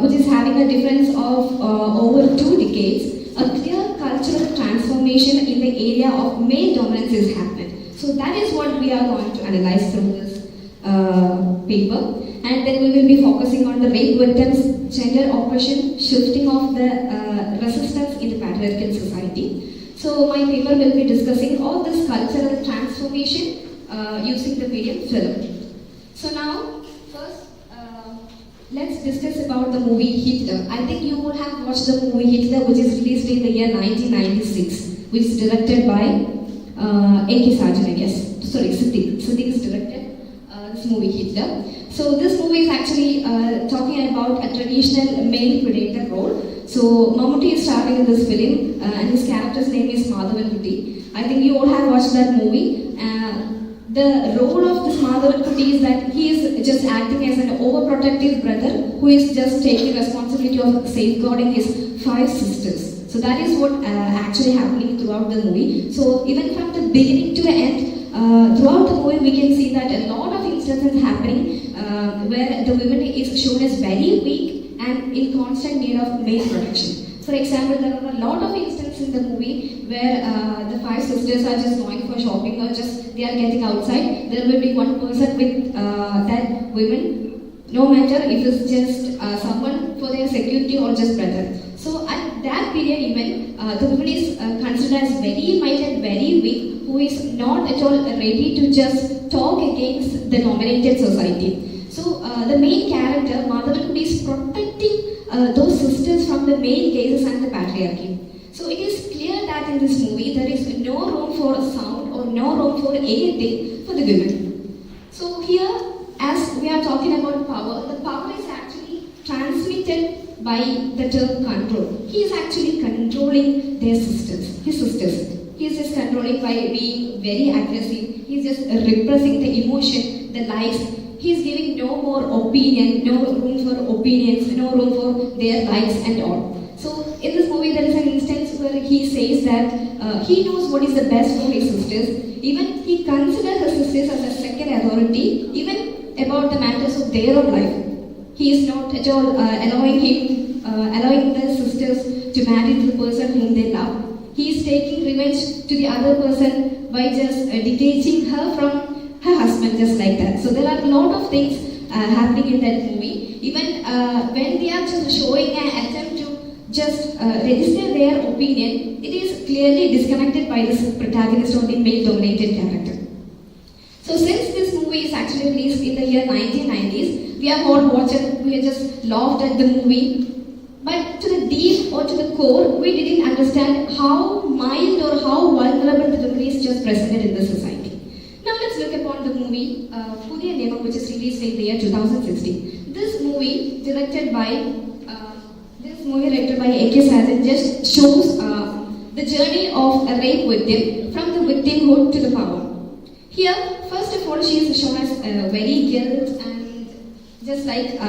which is having a difference of over 2 decades, a clear cultural transformation in the area of male dominance is happening. So that is what we are going to analyze through this paper. And then we will be focusing on the rape victims, gender oppression, shifting of the resistance in the patriarchal society. So my paper will be discussing all this cultural transformation using the medium film. So now, first, let's discuss about the movie Hitler. I think you would have watched the movie Hitler, which is released in the year 1996, which is directed by A.K. Sarjan, I guess. Sorry, Siddiq. Siddiq is directed this movie Hitler. So this movie is actually talking about a traditional male predator role. So Mammootty is starring in this film, and his character's name is Madhavan Kutti. I think you all have watched that movie. The role of this Madhavan Kutti is that he is just acting as an overprotective brother who is just taking responsibility of safeguarding his 5 sisters.
So that is what actually happening throughout the movie. So even from the beginning to the end, throughout the movie we can see that a lot of instances happening where the women is shown as very weak and in constant need of male protection. For example, there are a lot of instances in the movie where the five sisters are just going for shopping or just they are getting outside. There will be one person with that women, no matter if it's just someone for their security or just brother. So at that period even, the woman is considered as very mild and very weak, who is not at all ready to just talk against the dominated society. So the main character, motherhood, is protecting those sisters from the male gazes and the patriarchy. So it is clear that in this movie there is no room for sound or no room for anything for the women. So here, as we are talking about power, the power is actually transmitted by the term control. He is actually controlling their sisters, his sisters. He is just controlling by being very aggressive. He is just repressing the emotion, the likes. He is giving no more opinion, no room for opinions, no room for their likes and all. So in this movie there is an instance where he says that he knows what is the best for his sisters. Even he considers his sisters as a second authority, even about the matters of their own life. He is not at all allowing the sisters to marry the person whom they love. He is taking revenge to the other person by just detaching her from her husband, just like that. So there are a lot of things happening in that movie. Even when they are just showing an attempt to just register their opinion, it is clearly disconnected by this protagonist or the male-dominated character. So since this movie is actually released in the year 1990s, we have all watched it, we have just laughed at the movie. But to the deep or to the core, we didn't understand how mild or how vulnerable the woman is just presented in the society. Now let's look upon the movie Pudhiya Niyamam, which is released in the year 2016. This movie directed by A.K. Sajan just shows the journey of a rape victim from the victimhood to the power. Here, first of all, she is shown as very guilt and just like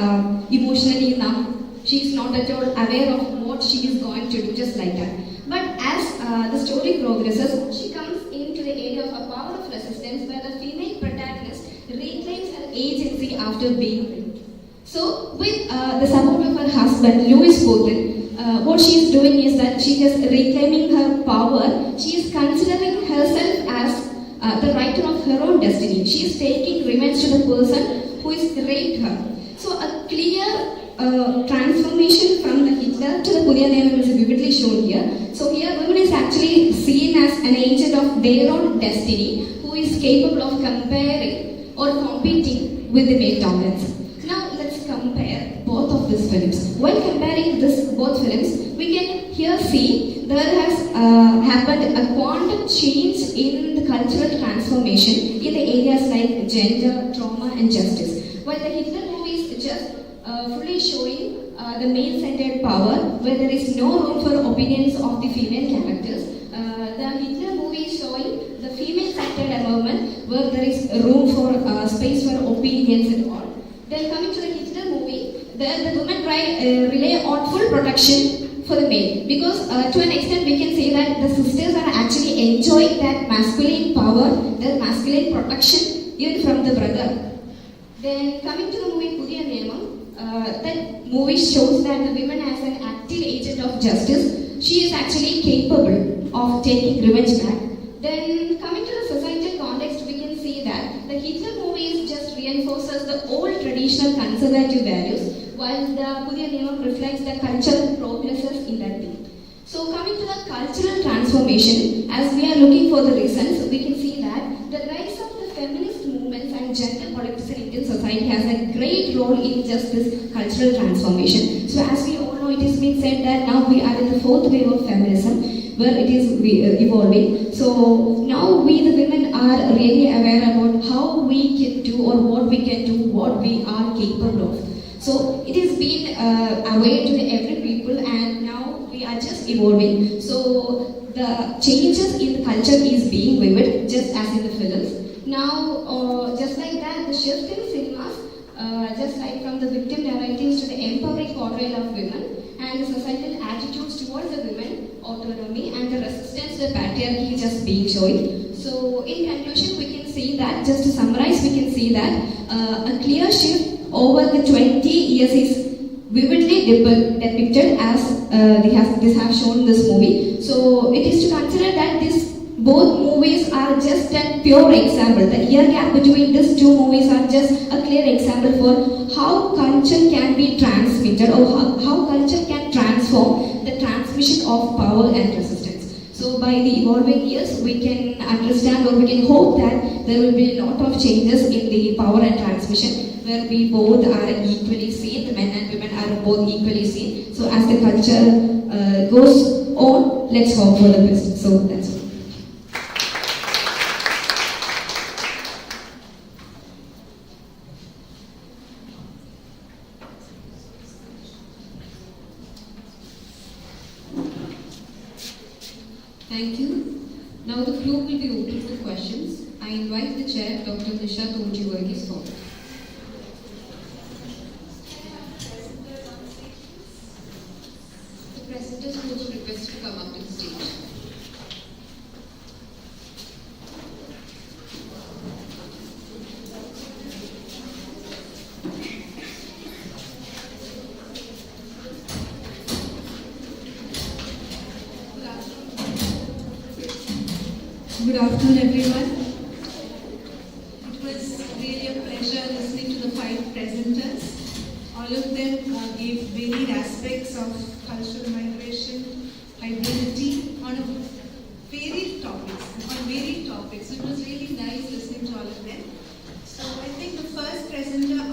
emotionally numb. She is not at all aware of what she is going to do, just like that. But as the story progresses, she comes into the area of a power of resistance where the female protagonist reclaims her agency after being raped. So, with the support of her husband, Louis Bothan, what she is doing is that she is reclaiming her power. She is considering herself as the writer of her own destiny. She is taking revenge to the person who has raped her. So, a clear transformation from the Hitler to the Pudhiya Niyamam is vividly shown here. So here women is actually seen as an agent of their own destiny who is capable of comparing or competing with the male dominance. Now let's compare both of these films. While comparing both films, we can here see there has happened a quantum change in the cultural transformation in the areas like gender, trauma and justice. While the Hitler movie is just fully showing the male-centered power where there is no room for opinions of the female characters. The Hitler movie is showing the female-centered environment where there is room for space for opinions and all. Then coming to the Hitler movie, the women rely on full protection for the male because to an extent we can say that the sisters are actually enjoying that masculine power, that masculine protection even from the brother. Then coming to the movie Pudhiya Niyamam, that movie shows that the woman as an active agent of justice, she is actually capable of taking revenge back. Then coming to the societal context, we can see that the Hitler movie just reinforces the old traditional conservative values, while the Pudhiya Niyamam reflects the cultural progresses in that thing. So coming to the cultural transformation, as we are looking for the reasons, we can see that the rise of the feminist movements and gender politics in Indian society has a great role in just this cultural transformation. So as we all know, it has been said that now we are in the fourth wave of feminism where it is evolving. So now we the women are really aware about how we can do or what we can do, what we are capable of. So it has been aware to every people and now we are just evolving. So the changes in the culture is being vivid just as in the films. Now just like that, the shift in cinemas, just like from the victim narratives to the empowering portrayal of women and the societal attitudes towards the women autonomy and the resistance to the patriarchy just being shown. So in conclusion, we can see that, just to summarize, we can see that a clear shift over the 20 years is vividly depicted as this have shown in this movie. So it is to consider that both movies are just a pure example. The year gap between these two movies are just a clear example for how culture can be transmitted, or how culture can transform the transmission of power and resistance. So by the evolving years, we can understand, or we can hope that there will be a lot of changes in the power and transmission, where we both are equally seen, the men and women are both equally seen. So as the culture goes on, let's hope for the best. So that's all.
Thank you. Now the floor will be open for questions. I invite the chair, Dr. Nisha Tonji forward. The presenters are also requested to come up to the stage.
Good afternoon, everyone. It was really a pleasure listening to the 5 presenters. All of them gave varied aspects of cultural migration, hybridity on varied topics. It was really nice listening to all of them. So I think the first presenter,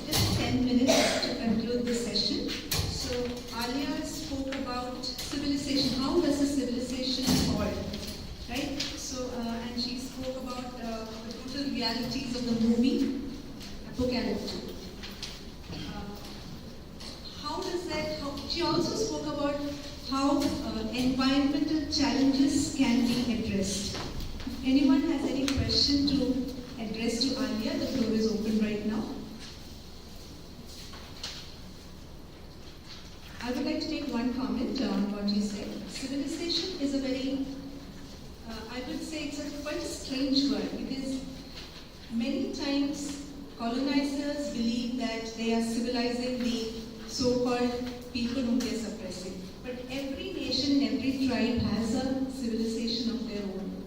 just 10 minutes to conclude this session. So Alia spoke about civilization. How does a civilization fall? Right? So, and she spoke about the brutal realities of the movie Apocalypse. She also spoke about how environmental challenges can be addressed. If anyone has any question to address to Alia, the floor is open right now. I would like to take one comment on what you said. Civilization is a very I would say it's quite a strange word, because many times colonizers believe that they are civilizing the so-called people whom they are suppressing. But every nation, every tribe has a civilization of their own.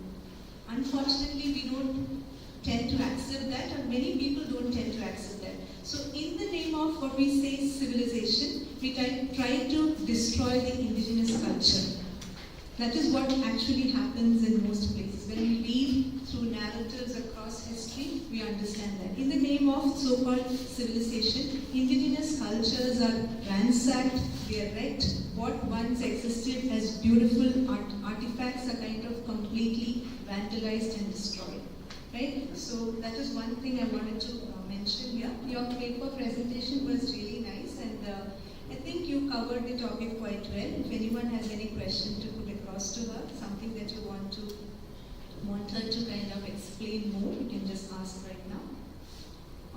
Unfortunately, we don't tend to accept that, and many people don't tend to accept that. So in the name of what we say civilization, we try to destroy the indigenous culture. That is what actually happens in most places. When we read through narratives across history, we understand that. In the name of so-called civilization, indigenous cultures are ransacked, they are wrecked. What once existed as beautiful artifacts are kind of completely vandalized and destroyed. Right? So that is one thing I wanted to mention here. Your paper presentation was really nice, and I think you covered the topic quite well. If anyone has any question to put across to her, something that you want her to kind of explain more, you can just ask right now.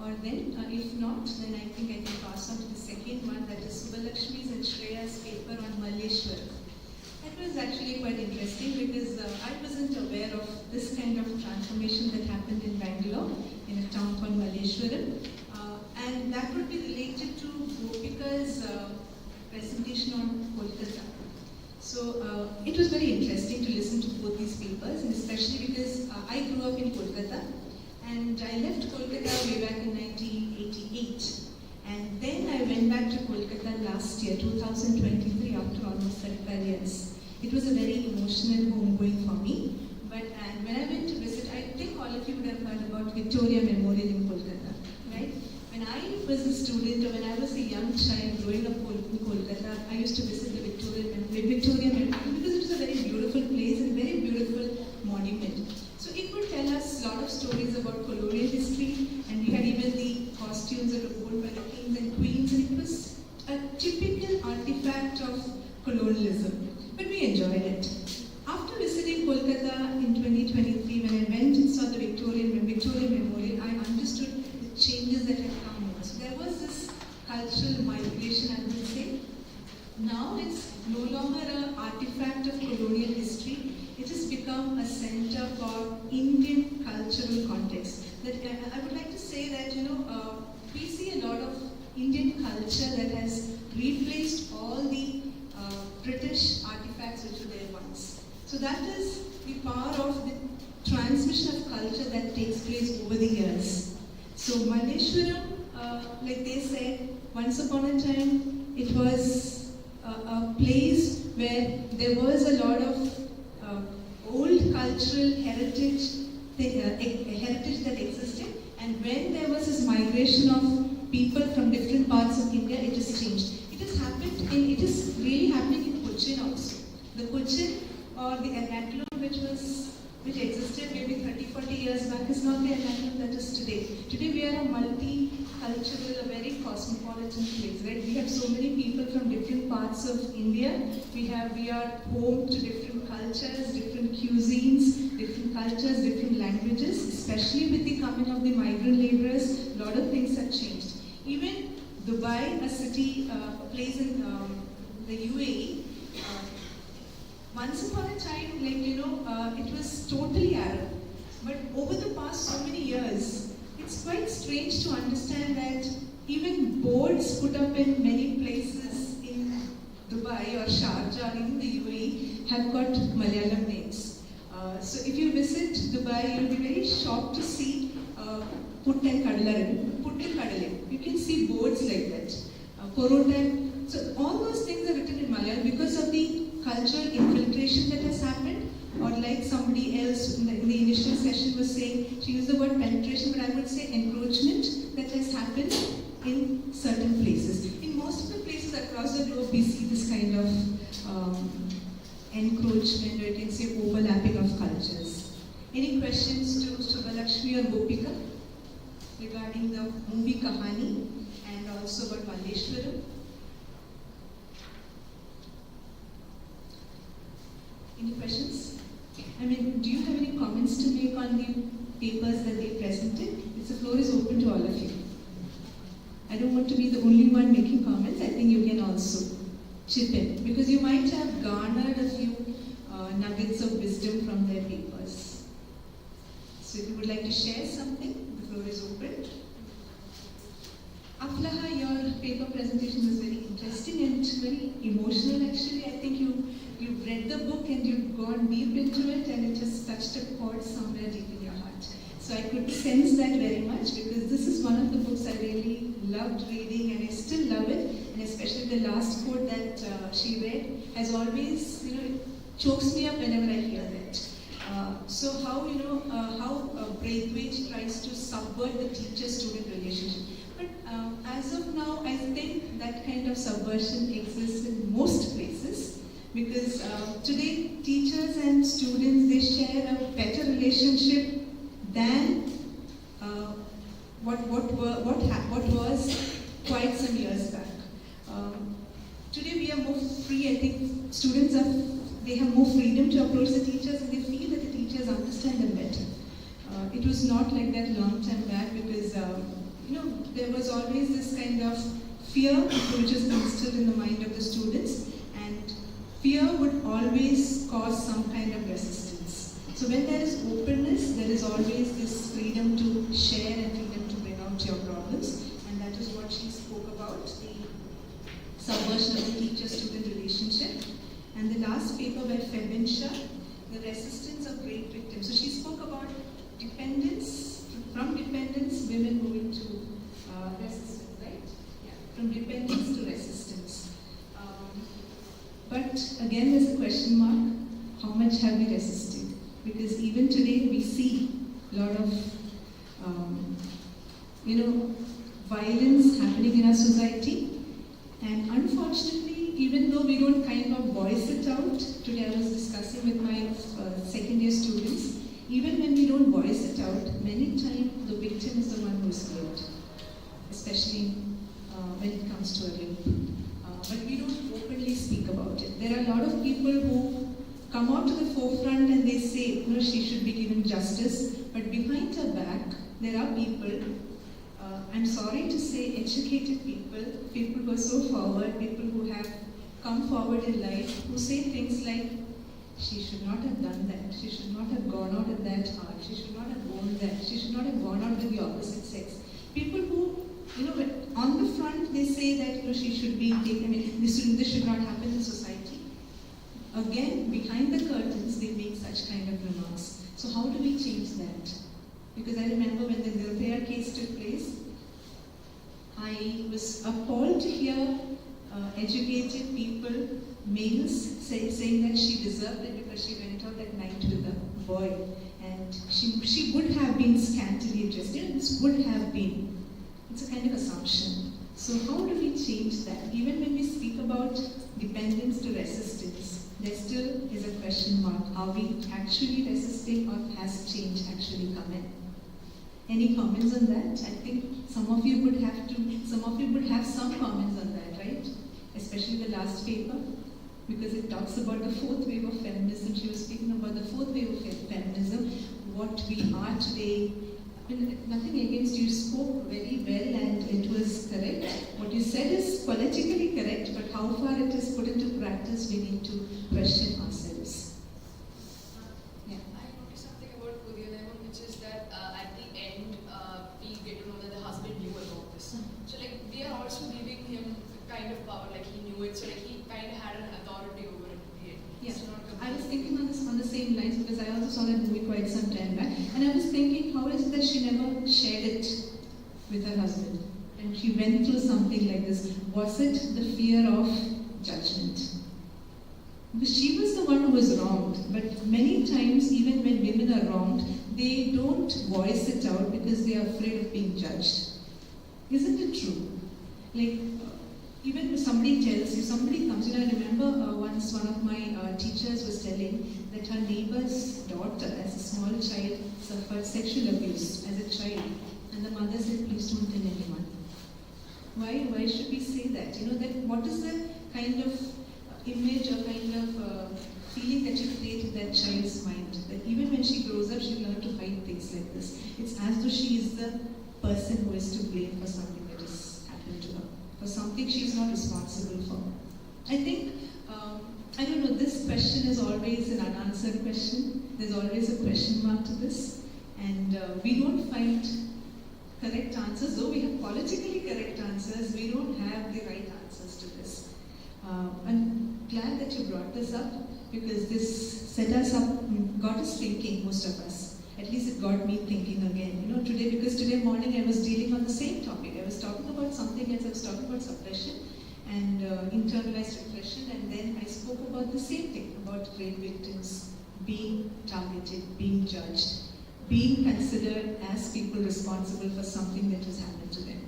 Or then, if not, then I think I can pass on to the second one, that is Subhalakshmi's and Shreya's paper on Malleshwar. That was actually quite interesting, because I wasn't aware of this kind of transformation that happened in Bangalore, in a town called Malleshwaram. And that would be related to Gopika's presentation on Kolkata. So it was very interesting to listen to both these papers, and especially because I grew up in Kolkata, and I left Kolkata way back in 1988. And then I went back to Kolkata last year, 2023, after almost 35 years. It was a very emotional homegoing for me. And when I went to visit, I think all of you would have heard about Victoria Memorial in Kolkata, right? When I was a student, or when I was a young child growing up in Kolkata, I used to visit the Victoria Memorial because it is a very beautiful place and very beautiful monument. So it would tell us a lot of stories about colonial history, and we had even the costumes that were worn by the kings and queens, and it was a typical artifact of colonialism. But we enjoyed it. After visiting Kolkata in 2023, when I went and saw the Victoria Memorial, I understood the changes that had come over. So there was this cultural migration, I would say. Now it's no longer an artifact become a center for Indian cultural context. That I would like to say that we see a lot of Indian culture that has replaced all the British artifacts which were there once. So that is the power of the transmission of culture that takes place over the years. So Malleshwaram, like they said, once upon a time, it was a place where there was a lot of old cultural heritage that existed, and when there was this migration of people from different parts of India, it has changed. It is really happening in Cochin also. The Cochin or the Ernakulam which existed maybe 30-40 years back is not the Ernakulam that is today. Today we are a multicultural, a very cosmopolitan place, right? We have so many people from different parts of India. We are home to different cultures, different cuisines, different cultures, different languages. Especially with the coming of the migrant laborers, a lot of things have changed. Even Dubai, a place in the UAE, once upon a time, it was totally Arab. But over the past so many years, it's quite strange to understand that even boards put up in many places in Dubai or Sharjah, or even the UAE, have got Malayalam names. So if you visit Dubai, you'll be very shocked to see Puttan Kadalaril. You can see boards like that. Porotan. So all those things are written in Malayalam because of the cultural infiltration that has happened, or like somebody else in the initial session was saying, she used the word penetration, but I would say encroachment that has happened in certain places. In most of the places across the globe, we see this kind of encroachment, or you can say overlapping of cultures. Any questions to Subhalakshmi or Gopika regarding the movie Kahani and also about Malleshwaram? Any questions? I mean, do you have any comments to make on the papers that they presented? The floor is open to all of you. I don't want to be the only one making comments. I think you can also chip in, because you might have garnered a few nuggets of wisdom from their papers. So if you would like to share something, the floor is open. Aflaha, your paper presentation was very interesting and very emotional actually. I think you've read the book and you've gone deep into it, and it has touched a chord somewhere deep in your heart. So I could sense that very much, because this is one of the books I really loved reading, and I still love it. And especially the last quote that she read has always, it chokes me up whenever I hear that. So how Braithwaite tries to subvert the teacher-student relationship. But as of now, I think that kind of subversion exists in most places, because today teachers and students, they share a better relationship than what was quite some years back. Today we are more free. I think students they have more freedom to approach the teachers, and they feel that the teachers understand them better. It was not like that long time back, because there was always this kind of fear which is instilled in the mind of the students, and fear would always cause some kind of resistance. So when there is openness, there is always this freedom to share and freedom to bring out your problems, and that is what she spoke about, the subversion of the teacher-student relationship. And the last paper by Febinsha, the resistance of great victims. So she spoke about dependence, from dependence, women moving to resistance, right? Yeah, from dependence to resistance. But again, there's a question mark. How much have we resisted? Because even today, we see a lot of, violence happening in our society. And unfortunately, even though we don't kind of voice it out, today I was discussing with my second year students, even when we don't voice it out, many times the victim is the one who is killed, especially when it comes to a rape. But we don't openly speak about it. There are a lot of people who come out to the forefront and they say, she should be given justice, but behind her back, there are people, I'm sorry to say, educated people who are so forward, people who have come forward in life, who say things like, She should not have done that. She should not have gone out at that hour. She should not have worn that. She should not have gone out with the opposite sex. People who, on the front they say that she should be taken. This should not happen in society. Again, behind the curtains, they make such kind of remarks. So how do we change that? Because I remember when the Nirbhaya case took place, I was appalled to hear educated people, males, saying that she deserved it because she went out that night with a boy. And she would have been scantily dressed. This would have been. It's a kind of assumption. So how do we change that? Even when we speak about dependence to resistance, there still is a question mark. Are we actually resisting, or has change actually come in? Any comments on that? I think some of you would have some comments on that, right? Especially the last paper, because it talks about the fourth wave of feminism. She was speaking about the fourth wave of feminism, what we are today. Nothing against you, spoke very well and it was correct. What you said is politically correct, but how far it is put into practice, we need to question ourselves.
Yeah. I noticed something about Pudyanam, which is that at the end, we get to know that the husband knew about this. So we are also giving him kind of power, he knew it, so he kind of had an authority over it.
Yeah, I was thinking on the same lines, because I also saw that movie quite some time back, and I was thinking, how is it that she never shared it with her husband? And she went through something like this. Was it the fear of judgment? Because she was the one who was wronged, but many times, even when women are wronged, they don't voice it out because they are afraid of being judged. Isn't it true? Even if somebody tells you, somebody comes, I remember once one of my teachers was telling that her neighbor's daughter, as a small child, suffered sexual abuse as a child. And the mother said, please don't tell anyone. Why should we say that? That what is the kind of image or kind of feeling that you create in that child's mind? That even when she grows up, she'll learn to hide things like this. It's as though she is the person who is to blame for something that has happened to her. For something she is not responsible for. I think, I don't know, this question is always an unanswered question. There's always a question mark to this. And we don't find correct answers. Though we have politically correct answers, we don't have the right answers to this. I'm glad that you brought this up, because this set us up, got us thinking, most of us. At least it got me thinking again. Today, because today morning I was dealing on the same topic. I was talking about something else. I was talking about suppression and internalized repression, and then I spoke about the same thing, about rape victims being targeted, being judged, being considered as people responsible for something that has happened to them.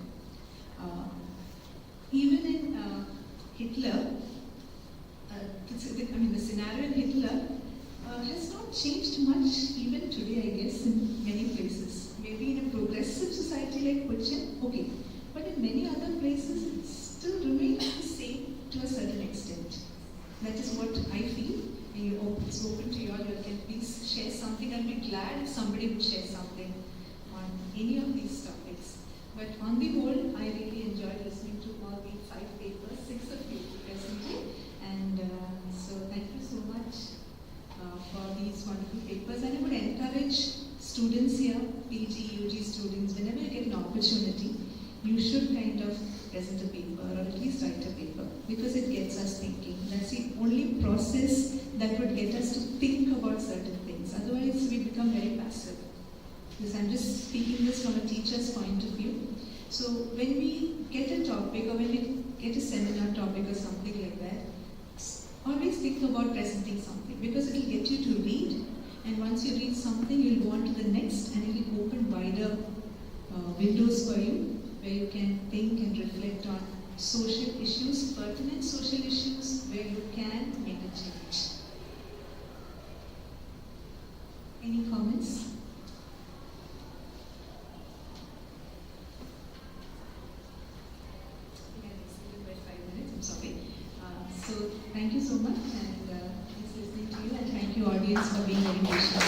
Even in Hitler, the scenario in Hitler has not changed much even today, I guess, in many places. Maybe in a progressive society like Cochin, okay. But in many other places, it still remains the same to a certain extent. That is what I feel. And it's open to you all. You can please share something. I'll be glad if somebody would share something on any of these topics. But on the whole, I really enjoyed listening to all the 5 papers, 6 of you presently. And so thank you so much for these wonderful papers. And I would encourage students here, PG, UG students, whenever you get an opportunity, you should kind of present a paper, or at least write a paper, because it gets us thinking. That's the only process that would get us to think about certain things. Otherwise, we become very passive. Because I'm just speaking this from a teacher's point of view. So when we get a topic, or when we get a seminar topic or something like that, always think about presenting something, because it will get you to read, and once you read something, you'll go on to the next, and it will open wider windows for you, where you can think and reflect on social issues, pertinent social issues, where you can make a change. Any comments? I'm sorry. So thank you so much, and nice listening to you, and thank you audience for being very patient.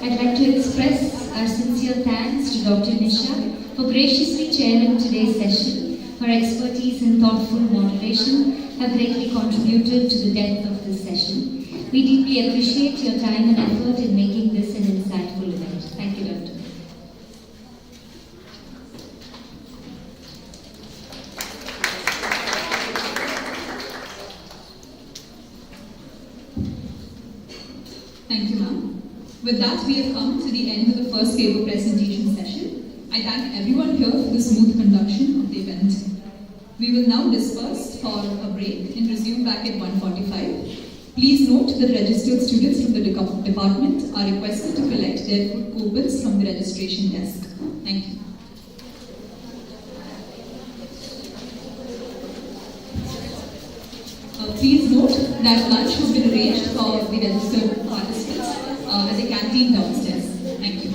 I'd like to express our sincere thanks to Dr. Nisha for graciously chairing today's session. Her expertise and thoughtful moderation have greatly contributed to the depth of this session. We deeply appreciate your time and effort in making this an insightful event. Thank you, Doctor.
Thank you, ma'am. With that, we have come to the end of the first paper presentation session. I thank everyone here for the smooth conduction of the event. We will now disperse for a break and resume back at 1:45. Please note that registered students from the department are requested to collect their food coupons from the registration desk. Thank you. Please note that lunch has been arranged for the registered participants at the canteen downstairs. Thank you.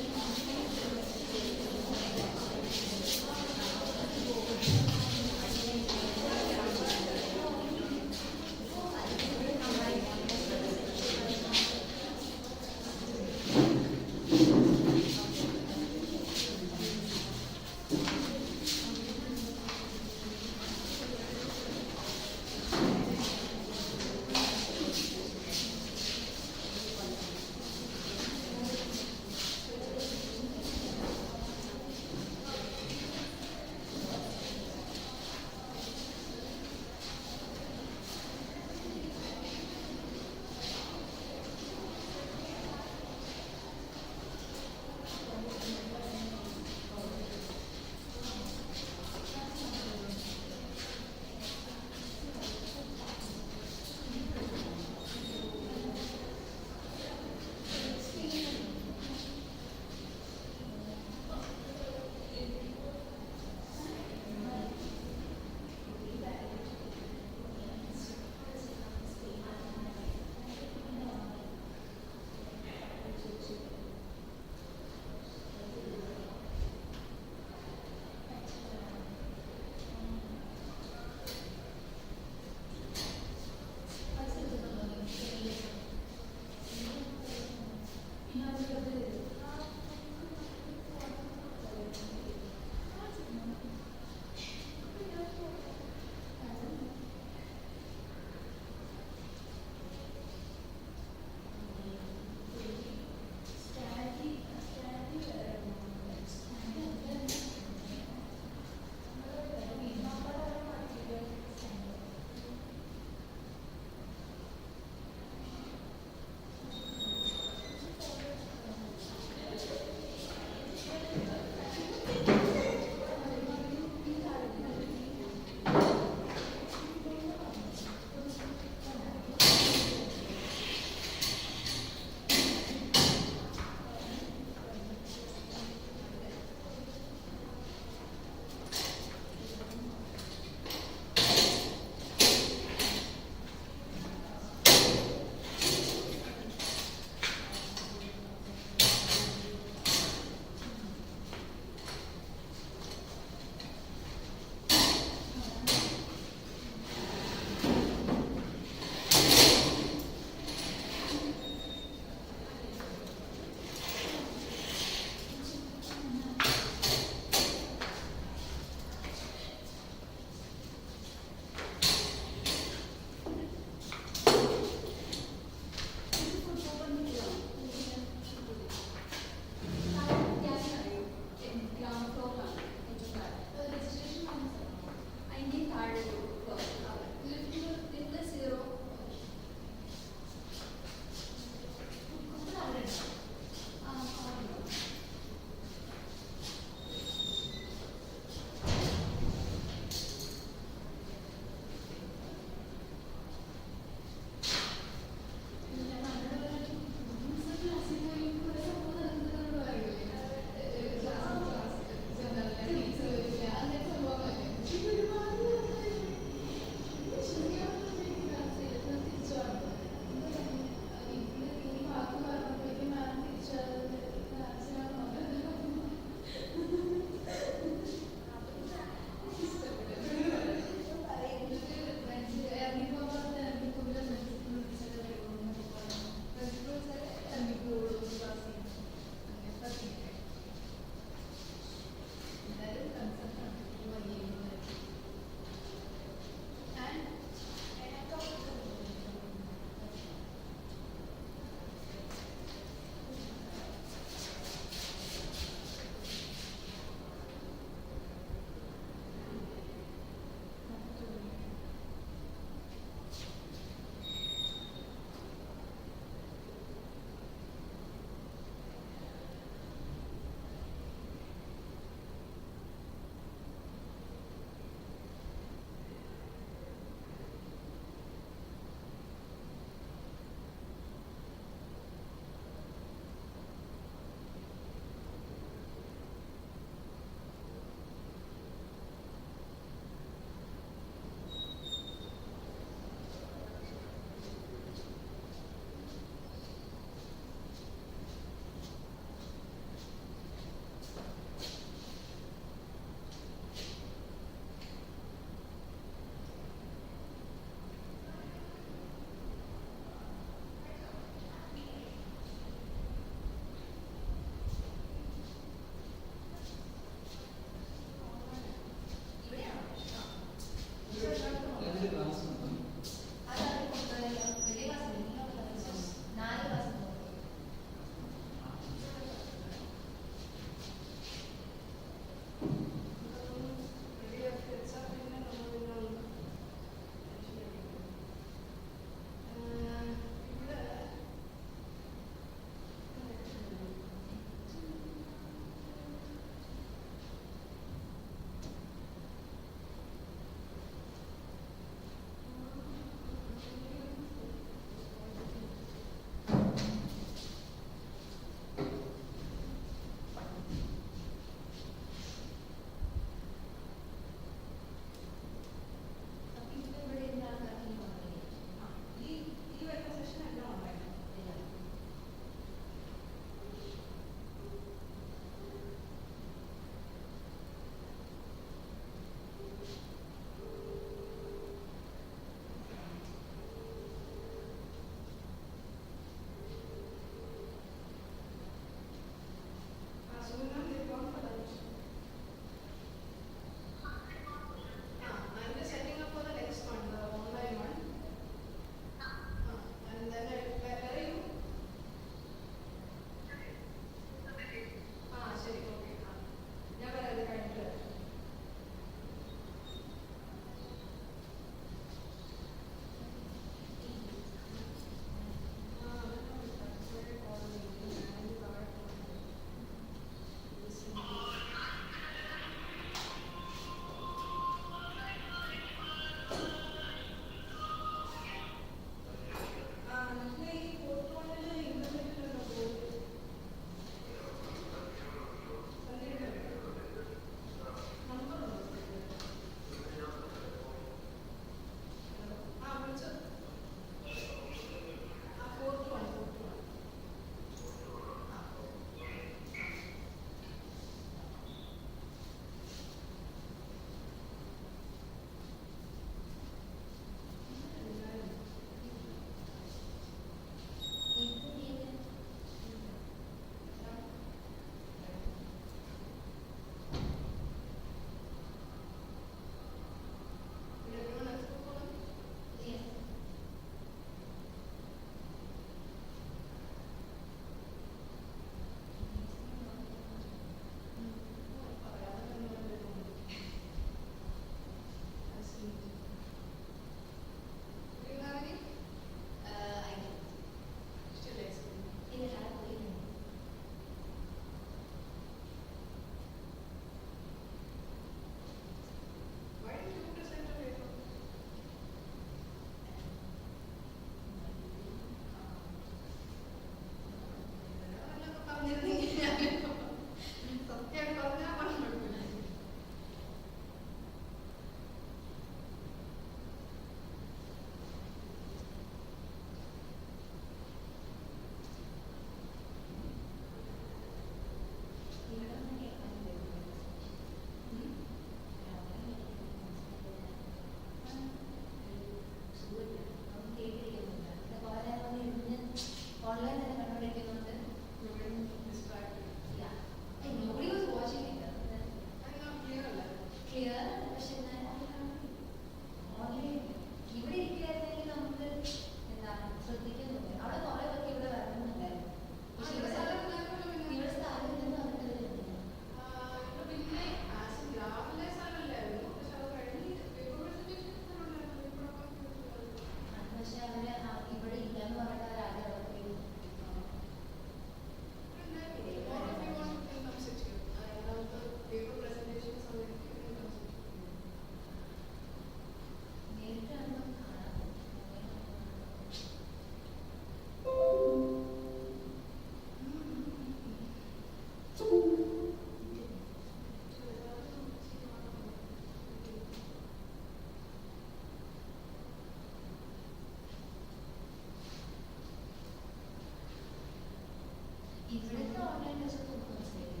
ഇവിടുത്തെ online വെച്ചപ്പോൾ മനസ്സിലായി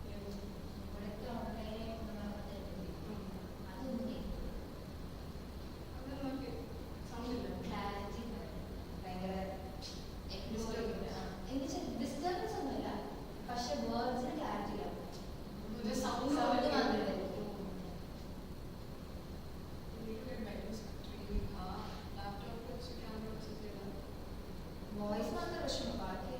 ഇവിടുത്തെ online അതൊന്നും clarity ഭയങ്കര disturbance ഒന്നുമില്ല പക്ഷെ വേർഡ്സിന് clarity ഇല്ല sound മാത്രമേ വോയിസ് മാത്രമേ പ്രശ്നം ബാക്കി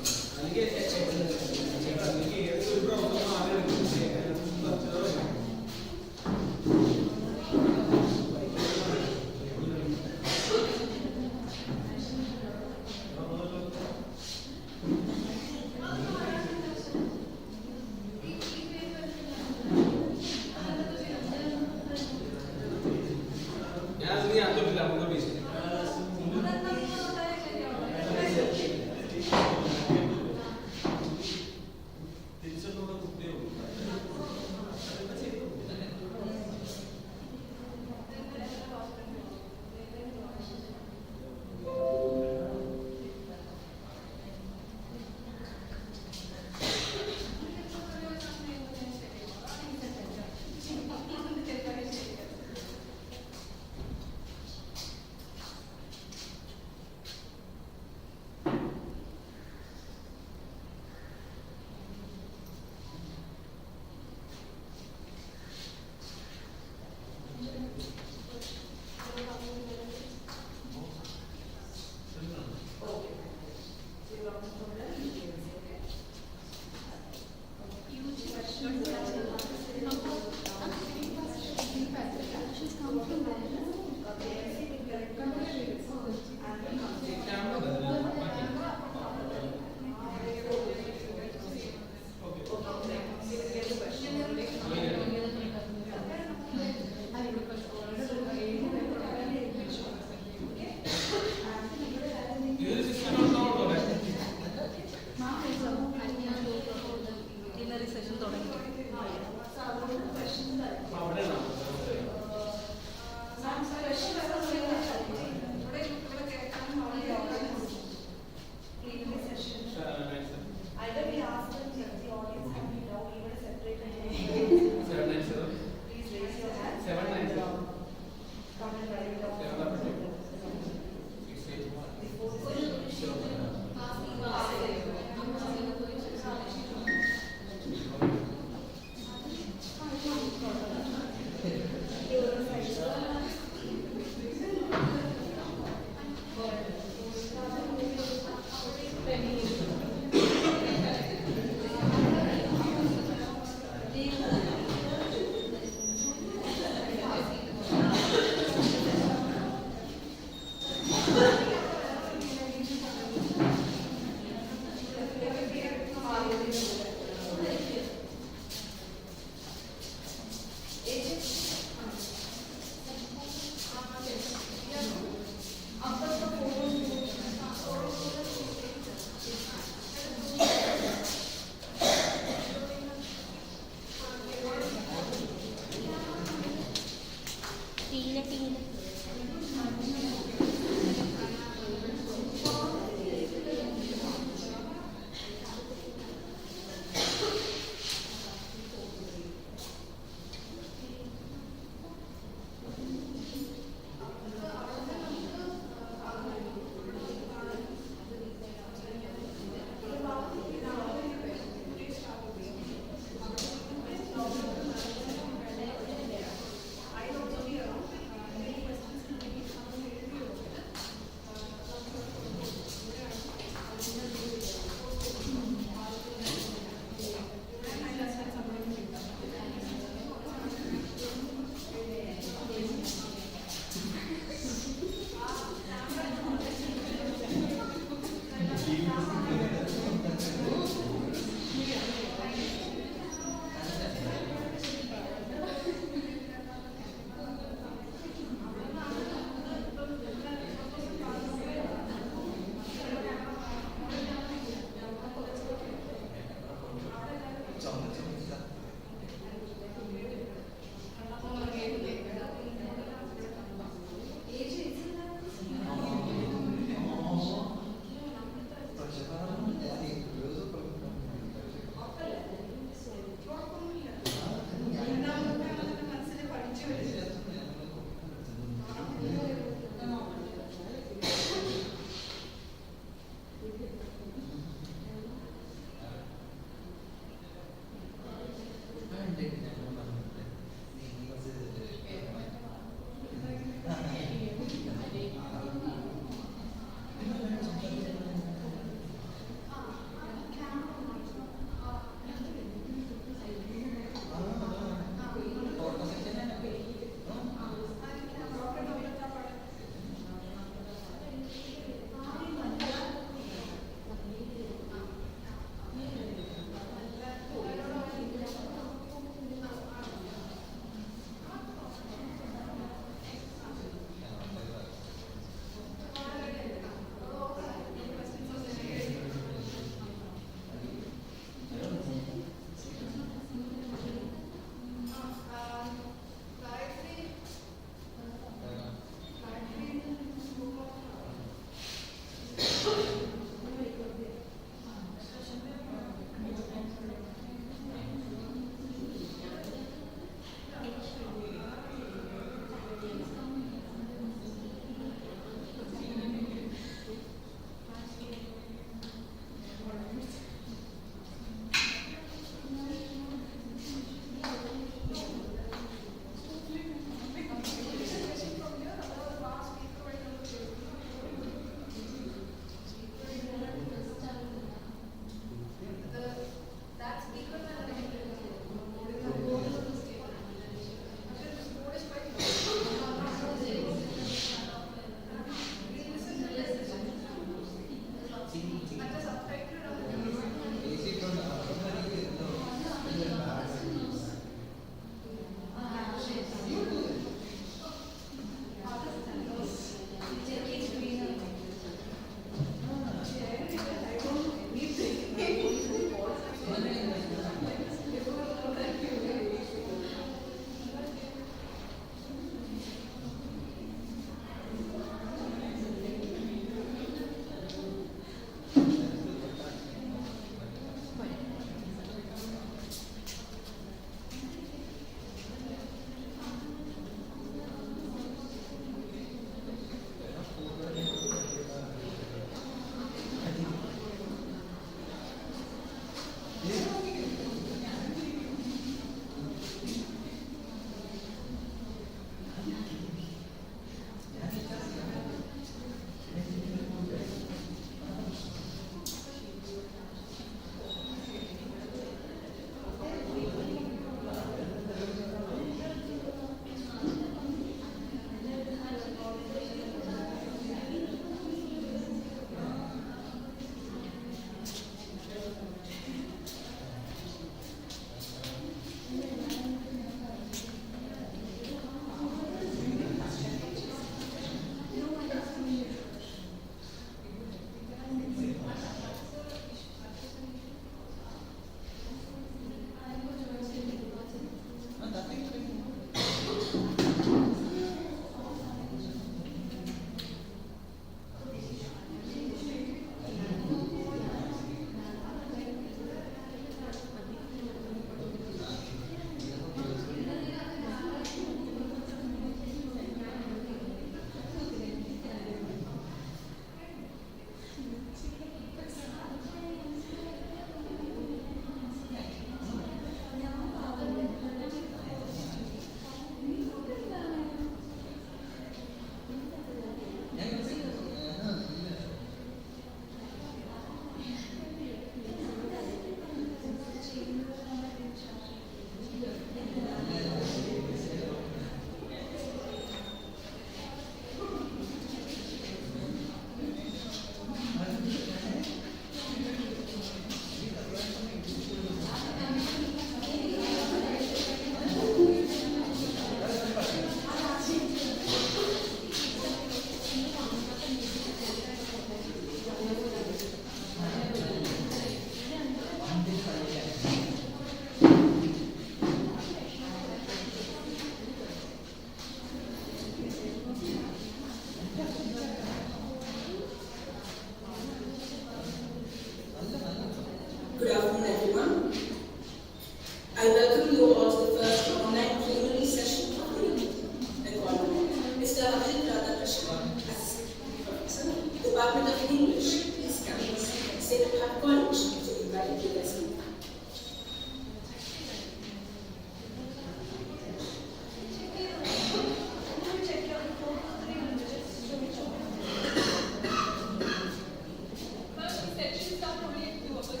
start only at 2 o'clock.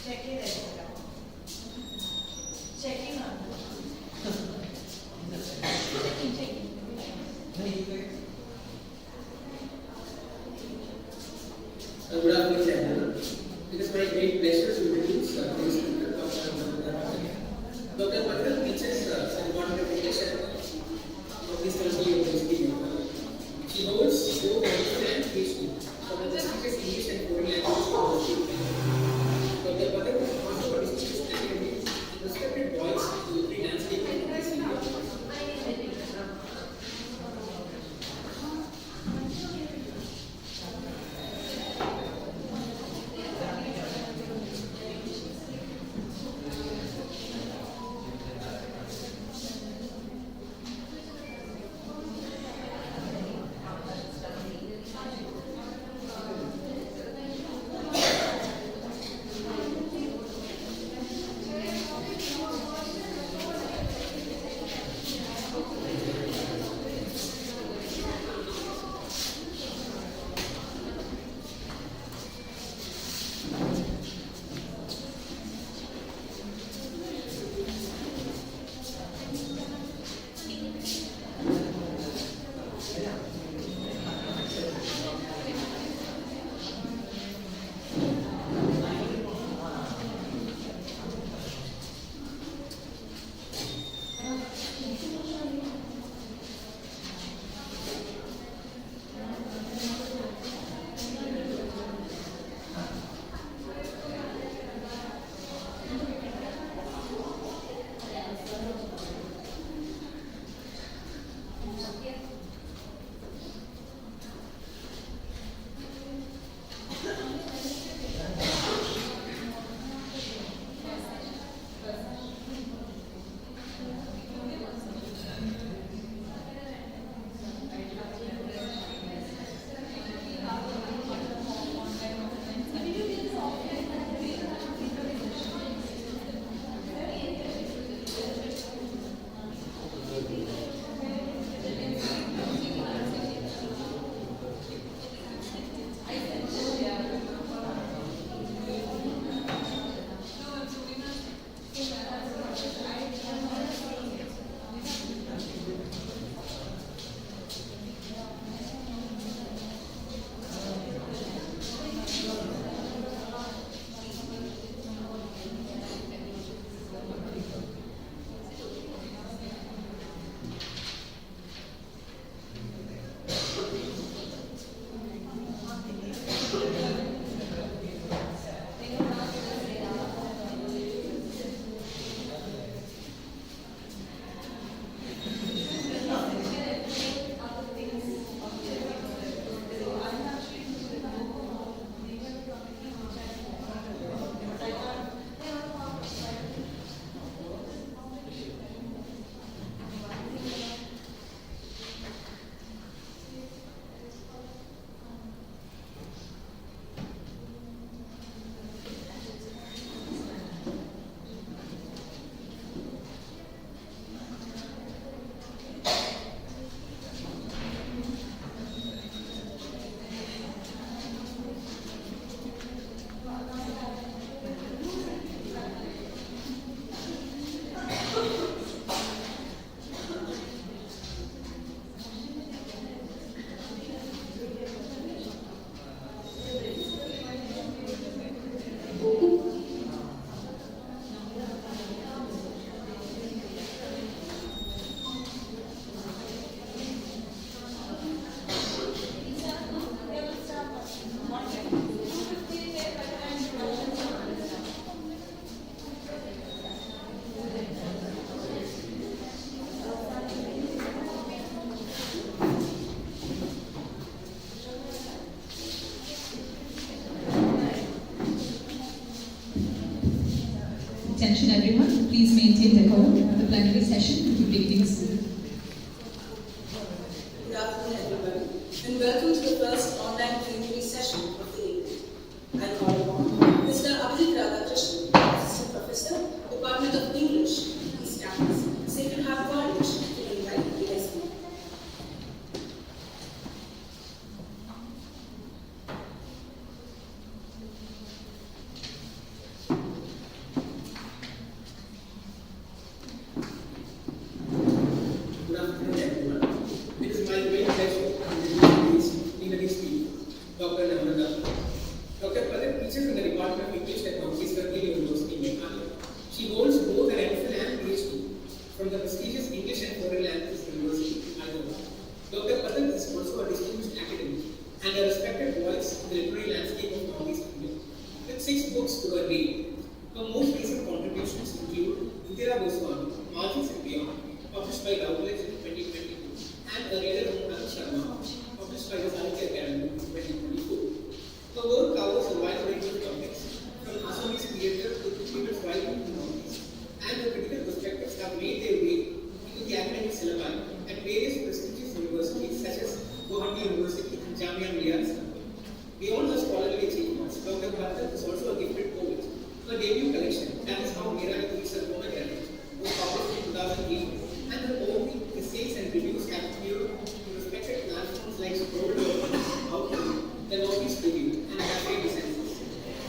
Checking
Good afternoon, everyone. It is my great pleasure to introduce today's speaker, Dr. Patel teaches important education of this country of history. She holds 4 PhD from the prestigious English and foreign language. Dr. Patel is also a distinguished academic, respected voice to the free landscape of this India.
Attention everyone, please maintain decorum. The plenary session will be beginning soon.
Good afternoon everyone, and welcome to the first online plenary session of the evening. I call upon Mr. Abhijit Radhakrishnan, Assistant Professor, Department of English, East Campus, Sacred Heart College, to invite the guest.
teaches in the Department of English at University in Meghalaya. She holds both an MPhil and PhD from the prestigious English and Foreign Languages University in Hyderabad. Dr. Patel is also a distinguished academic and a respected voice in the literary landscape of Northeast India, with 6 books to her name. Her most recent contributions include Indira Goswami, Margins and Beyond, published by Routledge in 2022, and a reader Anand Sharma, published by the Sahitya Academy in 2024. Her work covers a wide range of topics, from Assamese theatre to female writing in the Northeast, and her critical perspectives have made their way into the academic syllabi at various prestigious universities such as Guwahati University and Jamia Millia Islamabad. Beyond her scholarly achievements, Dr. Patel is also a gifted poet. Her debut collection, That Is How Mera Is Her Pomegranate, was published in 2008, and her own essays and reviews have appeared in respected platforms like Scroll, Outlook, the Northeast Review, and Cafe Dissensus.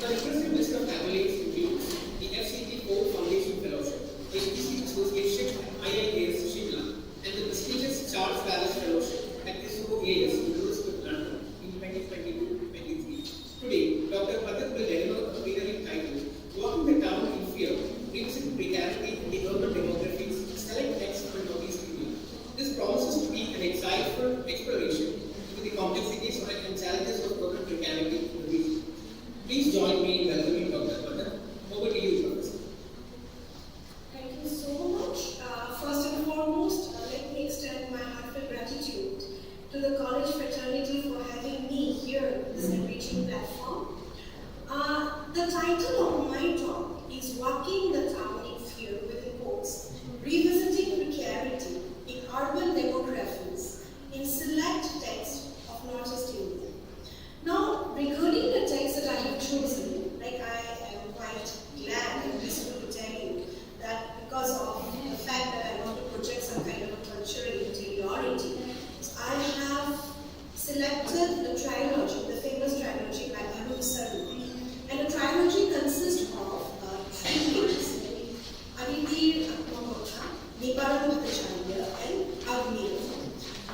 The impressive list of accolades includes the FCT Core Foundation Fellowship, HPC Association at IIAS Shimla, and the prestigious Charles Palace Fellowship at SOAS University of London in 2022-23. Today, Dr. Patel will deliver a plenary titled Walking the Town in Fear, Reducing Precarity in the Urban Demographies, Select Text from Northeast India. This promises to be an insightful exploration into the complexities and challenges of urban precarity in the region. Please join me in welcoming Dr. Patel. Over to you, Professor.
Thank you so much. First and foremost, let me extend my heartfelt gratitude to the college fraternity for having me here in this enriching platform. The title of my talk is Walking the Town in Fear, within quotes, Revisiting Precarity in Urban Demographies in Select Text of Northeast India. Now, regarding the text that I have chosen, like I am quite glad and blissful to tell you that because of the fact that I want to project some kind of a cultural interiority, I have selected the trilogy, the famous trilogy by Arun Saru. And the trilogy consists of 3 books, Aditi Atmamota, Nibaran Bhattacharya, and Agni.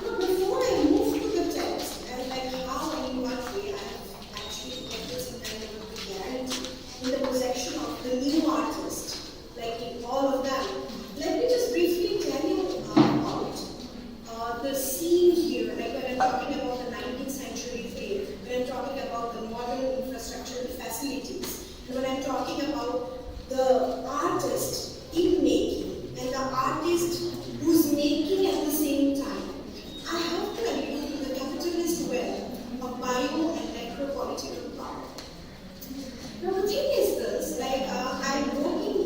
Now, before I move to the text, and like how and in what way I have actually created some kind of a guarantee in the possession of the new artist, like in all of them, let me just briefly tell you about the scene here, like when I'm talking about the 19th century feel, when I'm talking about the modern infrastructure facilities, and when I'm talking about the artist in making and the artist who's making at the same time, I have to allude to the capitalist web of bio and necropolitical power. Now the thing is this, like I'm working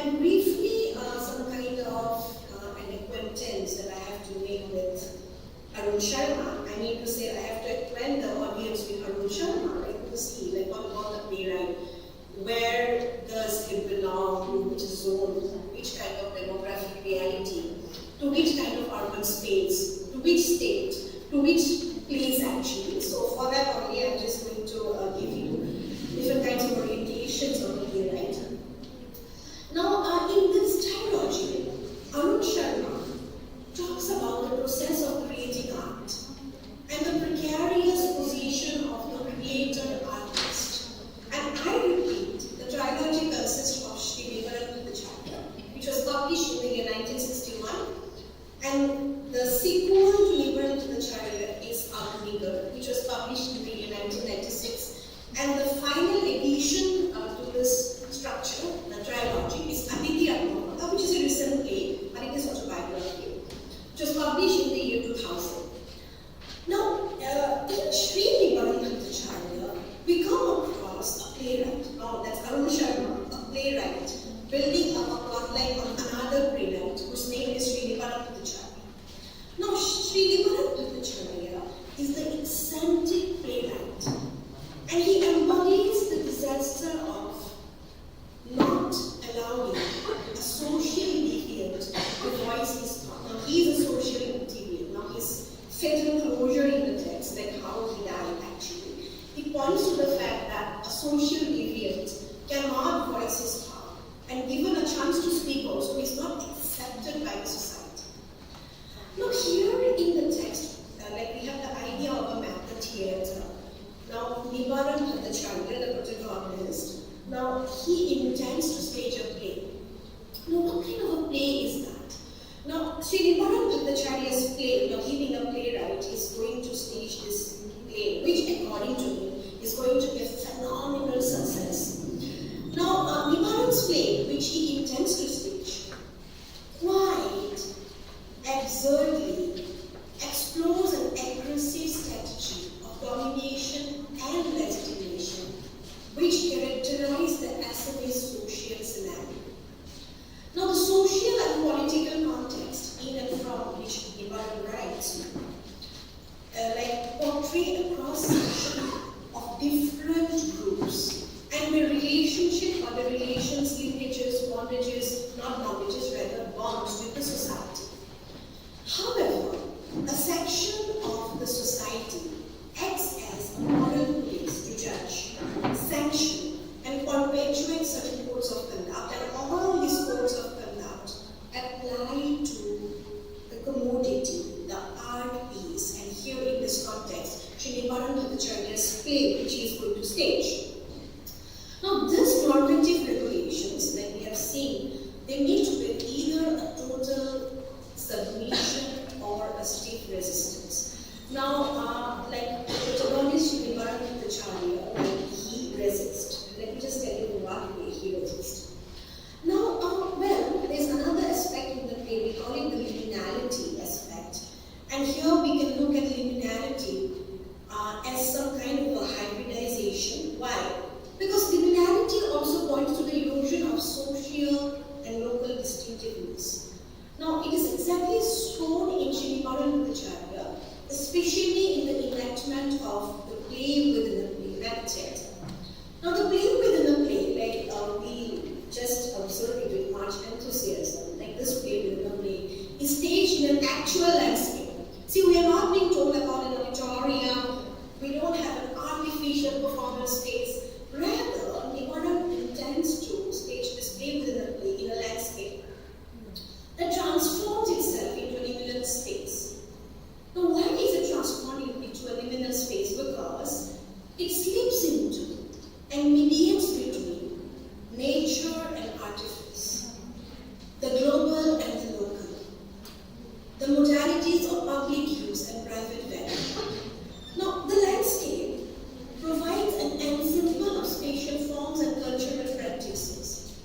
And briefly, some kind of an acquaintance that I have to make with Arun Sharma. I need to say I have to acquaint the audience with Arun Sharma, like to see, like what about the playwright? Where does it belong, to which zone, which kind of demographic reality, to which kind of urban space, to which state, to which place actually. So for that only, I'm just going to give you different kinds of orientations of the playwright. Now, in this trilogy, Arun Sharma talks about the process of creating art and the precarious position of the creator artist. And I repeat, the trilogy consists of Srinivasan Bhattacharya, which was published in the year 1961, and the sequel to Nivaran Bhattacharya is Agnigar, which was published in the year 1996, and the final edition to this structure, the trilogy, is Aditya Agnigar, which is a recent play, but it is autobiography, which was published in the year 2000. Now, in Srinivasan Bhattacharya, we come across a playwright, that's Arun Sharma, a playwright, building up a plotline on another playwright whose name is Redefining. Now, Srinivasan Bhattacharya is the eccentric playwright, and he embodies the disaster of not allowing a social deviant to voice his thought. Now, he is a social deviant. Now, his fatal closure in the text, like how he died actually, he points to the fact that a social deviant cannot voice his thought, and given a chance to speak also, is not accepted by the society. Now here in the text, like we have the idea of a method theatre. Now Nivaran Bhattacharya, the protagonist, now he intends to stage a play. Now what kind of a play is that? Now Srinivasan Bhattacharya's play, now he being a playwright, is going to stage this play, which according to him is going to be a phenomenal success. Now Nivaran's play, which he intends to stage, quite absurdly explores an aggressive strategy of domination and legitimation, which characterize the Assamese social scenario. Now, the social and political context in and from which Nivaran writes, like portray a cross-section of different groups and the relationship or the relations, linkages, bondages, not bondages, rather bonds with the society. However, a section of the society acts as a moral police to judge, sanction, and perpetuate certain codes of conduct, and all these codes of conduct apply to the commodity, the art piece, and here in this context, Srinivasan Bhattacharya's play, which he is going to stage. Now, these normative regulations, like we have seen, they meet with either a total submission or a stiff resistance. Now, like the protagonist Srinivasan Bhattacharya, he resists. Let me just tell you what way he resists. Now, well, there's another aspect in the play, we call it the liminality aspect. And here we can look at liminality as some kind of a hybridization. Why? Because liminality also points to the illusion of social and local distinctiveness. Now, it is exactly shown in Srinivasan Bhattacharya, especially in the enactment of the play within a play, method. Now, the play within a play, like we just observed it with much enthusiasm, like this play within a play, is staged in an actual landscape. See, we are not being told about an auditorium, we don't have an artificial performance space. Rather, Nivaran intends to stage this play within a play in a landscape that transforms itself into a liminal space. Now, why is it transformed into a liminal space? Because it slips into and mediates between nature and artifice, the global and the local, the modalities of public use and private value. Now, the landscape provides an ensemble of spatial forms and cultural practices.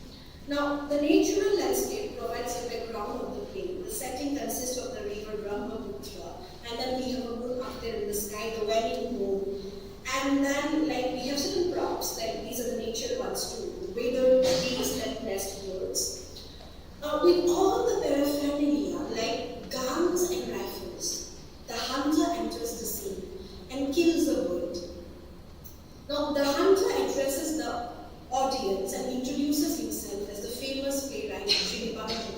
Now, the natural landscape provides a background of the play. The setting consists of the river Brahmaputra, and then we have a moon up there in the sky, the waning moon. And then, like, we have certain props, like these are the nature ones too. The withered trees that nest birds. with all the paraphernalia like guns and rifles, the hunter enters the scene and kills the bird. Now, the hunter addresses the audience and introduces himself as the famous playwright Srinivasa.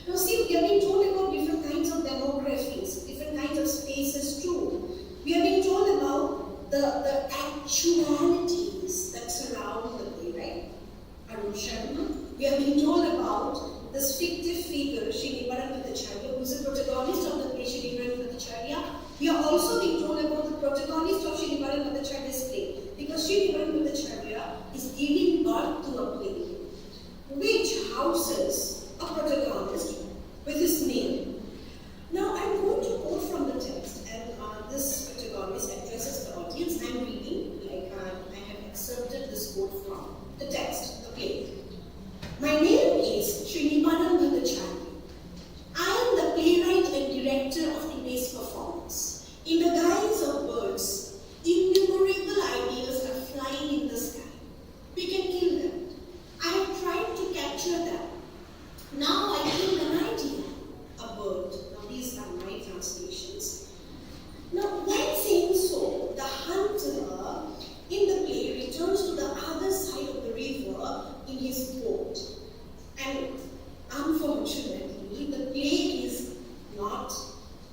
Now, see, we are being told about different kinds of demographies, different kinds of spaces too. We are being told about the actualities that surround the play, right? Arun Sharma. We are being told about this fictive figure, Srinivasa, who is the protagonist of the play Srinivasa. We are also being told about the protagonist of Srinivasa play, because Srinivasa is giving birth to a play which houses a protagonist with his name. Now, I'm going to quote from the text, and this protagonist addresses the audience. I'm reading, like I have excerpted this quote from the text, the play. My name is Srinivasan Bhattacharya. I am the playwright and director of today's performance. In the guise of birds, innumerable ideas are flying in the sky. We can kill them. I have tried to capture them. Now I kill an idea, a bird. Now these are my translations. Now while saying so, the hunter in the play returns to the other side of the river in his boat. And unfortunately, the play is not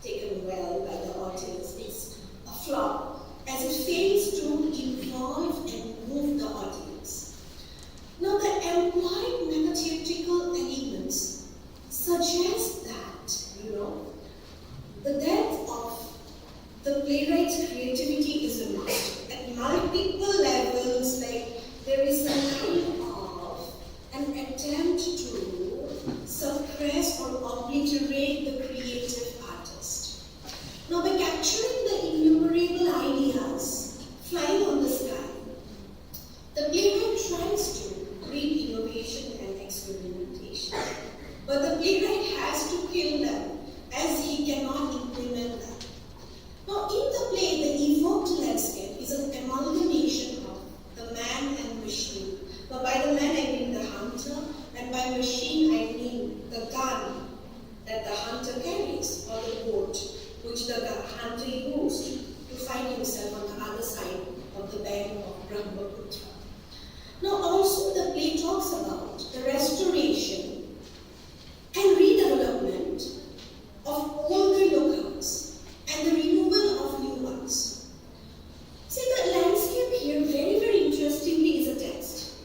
taken well by the audience. It's a flop, as it fails to involve and move the audience. Now, the employed metatheatrical elements suggest that, the depth of the playwright's creativity is a must. At multiple levels, like there is a kind of an attempt to suppress or obliterate the creative artist. Now, by capturing the innumerable ideas flying on the sky, the playwright tries to create innovation and experimentation. But the playwright has to kill them, as he cannot implement them. Now, in the play, the evoked landscape is an amalgamation of the man and machine. Now, by the man, I mean the hunter, and by machine, I mean the gun that the hunter carries, or the boat which the hunter used to find himself on the other side of the bank of Brahmaputra. Now, also, the play talks about the restoration and redevelopment of older locales and the renewal of new ones. See, the landscape here, very, very interestingly, is a text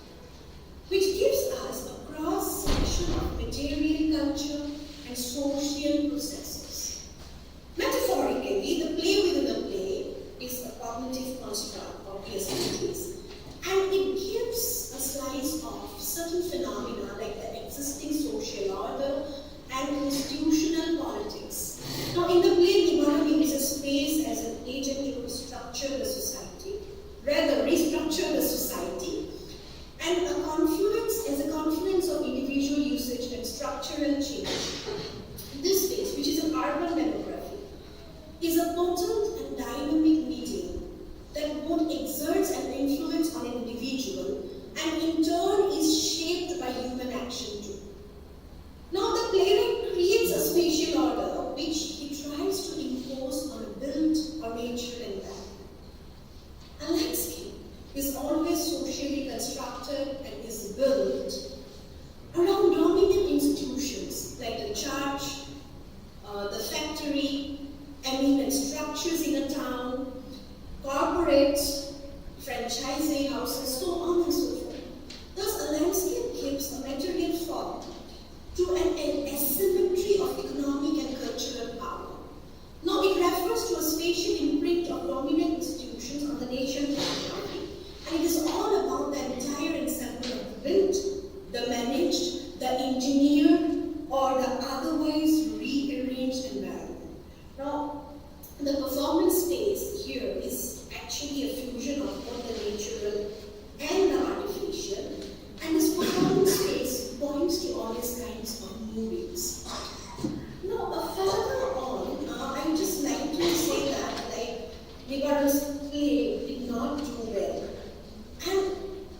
which gives us a cross-section of material culture and social processes. Metaphorically, the play within the play is a cognitive construct, obviously it is, and it gives a slice of certain phenomena like the existing social order and institutional politics. Now, in the play, Nibbana means a space as an agent to restructure the society, and a confluence as a confluence of individual usage and structural change. This space, which is an urban demography, is a potent and dynamic medium that both exerts an influence on an individual and in turn is shaped by human action too. Now, the playwright creates a spatial order which he tries to impose on a built or natural environment. A landscape is always socially constructed and is built around dominant institutions like the church, the factory, eminent structures in a town, corporates, franchisee houses, so on and so forth. Thus, a landscape gives a material form to an asymmetry of economic and cultural power. Now, it refers to a spatial imprint of dominant institutions on the nation of the economy, and it is all about the entire ensemble of the built, the managed, the engineered, or the otherwise rearranged environment. Now, the performance space here is actually a fusion of both the natural and the artificial, and this performance space points to all these kinds of movings. Now, further on, I would just like to say that, Nibbana's play did not do well, and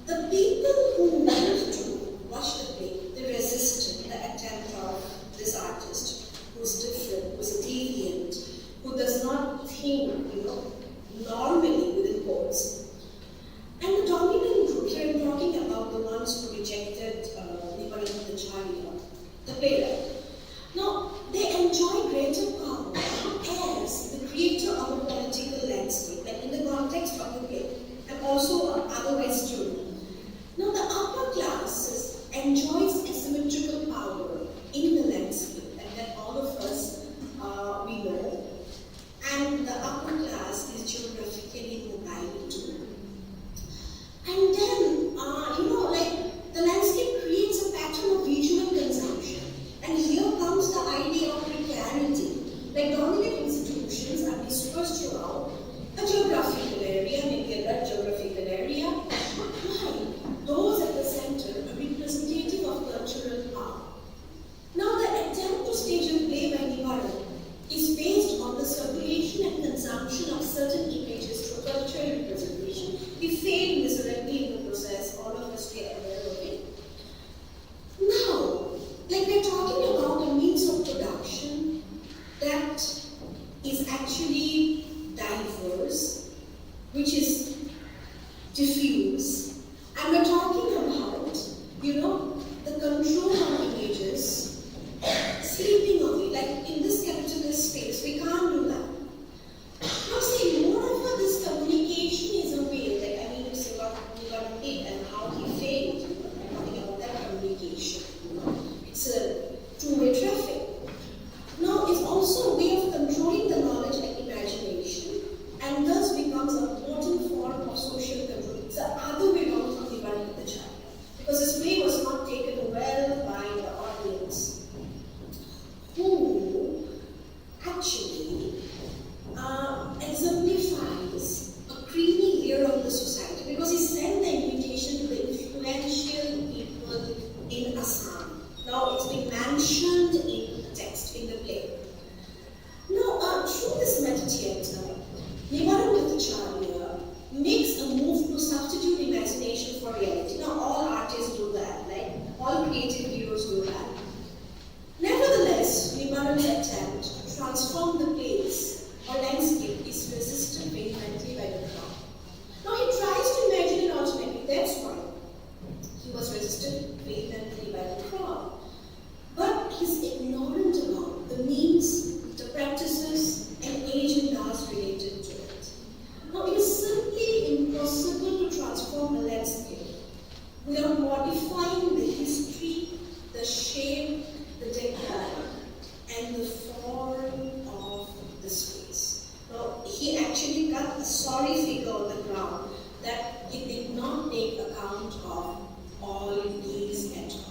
the people who wanted to watch the play, they resisted. The Now it's been mentioned in the text, in the play. Now, through this meta-theatre, Nivaran Bhattacharya makes a move to substitute imagination for reality. Now, all artists do that, like all creative heroes do that. Nevertheless, Nivaran's attempt to transform the place or landscape is resisted vehemently by the crowd. Now, he tries to imagine an alternative, that's why he was resisted vehemently by the crowd. But he's ignorant about the means, the practices, and agendas related to it. Now, it is simply impossible to transform a landscape without modifying the history, the shape, the decor, and the form of the space. Now, he actually cut a sorry figure on the ground that he did not take account of all these at all.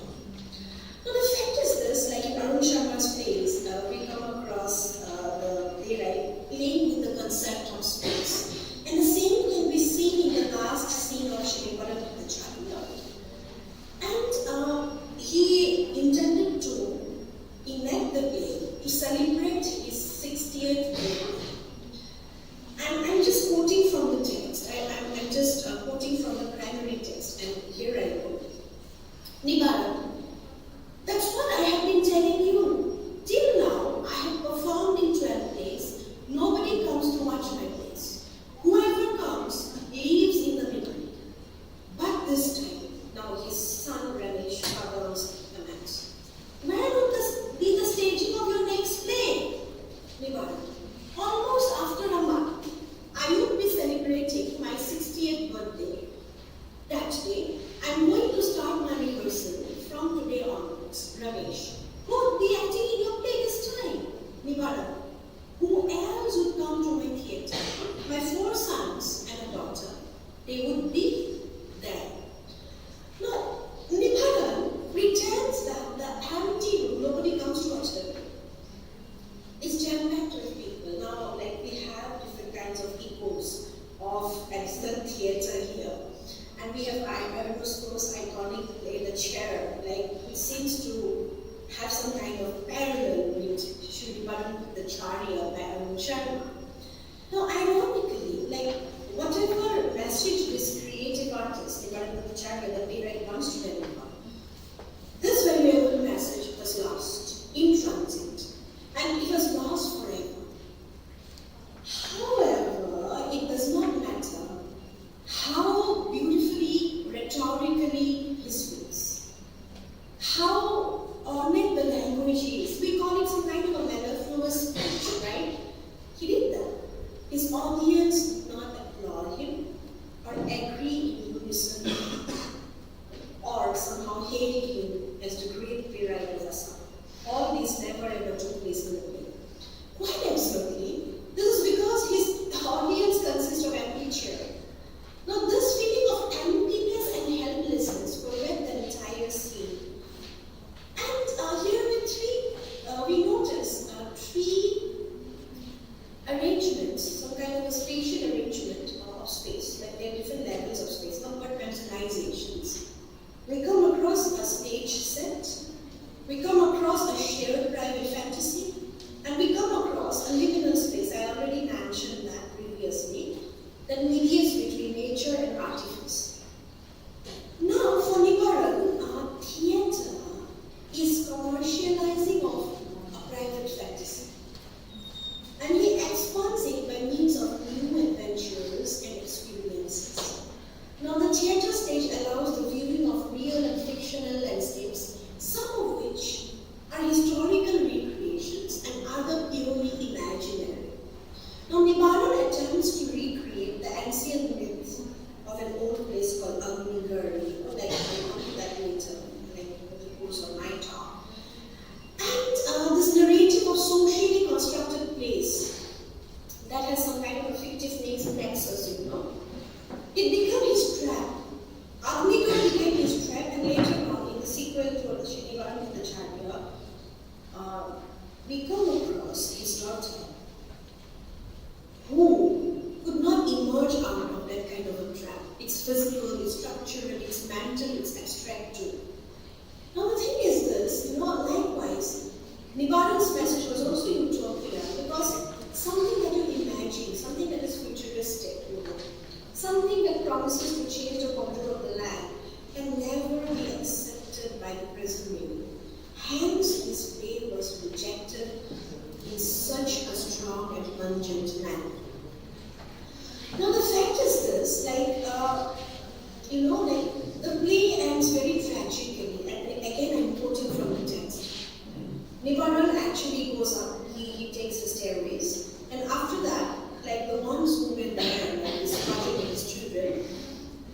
Now, the fact is this, like in Arun Sharma's plays, we come across the playwright playing with the concept of space. And the same can be seen in the last scene of Shri Nivaran Bhattacharya. And he intended to enact the play to celebrate his 60th birthday. And I'm just quoting from the text. I'm just quoting from the primary text. And here I go. Nivaran, that's what I have been telling you. Till now, I have performed in 12 plays. Nobody comes to watch my plays. Whoever comes leaves in the middle. But this time, now his son Ramesh governs the match. Where would this be the staging of your next play? Nivaran, almost after a month, I would be celebrating my 60th birthday. That day, I'm going to start my rehearsal from today onwards. Ramesh, who would be acting in your play this time? Nivaran, who else would come to my theatre? My 4 sons and a daughter. They would be there. Now, Nivaran pretends that the empty room, nobody comes to watch the play, is jam-packed with people. Now, like we have different kinds of echoes of excellent theatre here. And we have most iconic play, The Chair, like it seems to have some kind of parallel with Shri Nivaran Bhattacharya by Arun Sharma. Now, ironically, like whatever message this creative artist, Nivaran Bhattacharya, the playwright, wants to deliver, this valuable message was lost in transit, and it was lost forever. However, it does not matter how beautifully, rhetorically he speaks, how ornate the language is. We call it some kind of a mellifluous speech, right? He did that. His audience did not applaud him or agree in unison or somehow hated him as the great playwright of the son. All these never ever took place in the play. Quite absurdly, this is because his audience consists of empty chairs. Now, this feeling of emptiness and helplessness pervades the entire scene. And here we notice 3 arrangements, some kind of a spatial arrangement of space, like there are different levels of space, compartmentalizations. We come across a stage set, we come across a shared private fantasy, and we come across a liminal space. I already mentioned that previously, that mediates between nature and artifice. Now, for Nivaran, theatre is commercializing of a private fantasy. And he expands it by means of new adventures and experiences. Now, the theatre stage allows the viewing of real and fictional landscapes, some of which are historical recreations and other purely imaginary. Now, Nivaran attempts to recreate the ancient myth of an old place called Agnigarh, like I'll come to that later, like in the course of my talk. And this narrative of socially constructed place that has some kind of a fictive nexus, it became his trap. Agnigarh became his trap, and later on, in the sequel to Shri Nivaran Bhattacharya, we come across his daughter, who could not emerge out of that kind of a trap. It's physical, it's structural, it's mental, it's abstract too. Now the thing is this, meaning. Hence, his play was rejected in such a strong and pungent manner. Now, the fact is this, the play ends very tragically, and again I'm quoting from the text. Nivaran actually goes up, he takes the stairways, and after that, like the ones who were there, like his father and his children,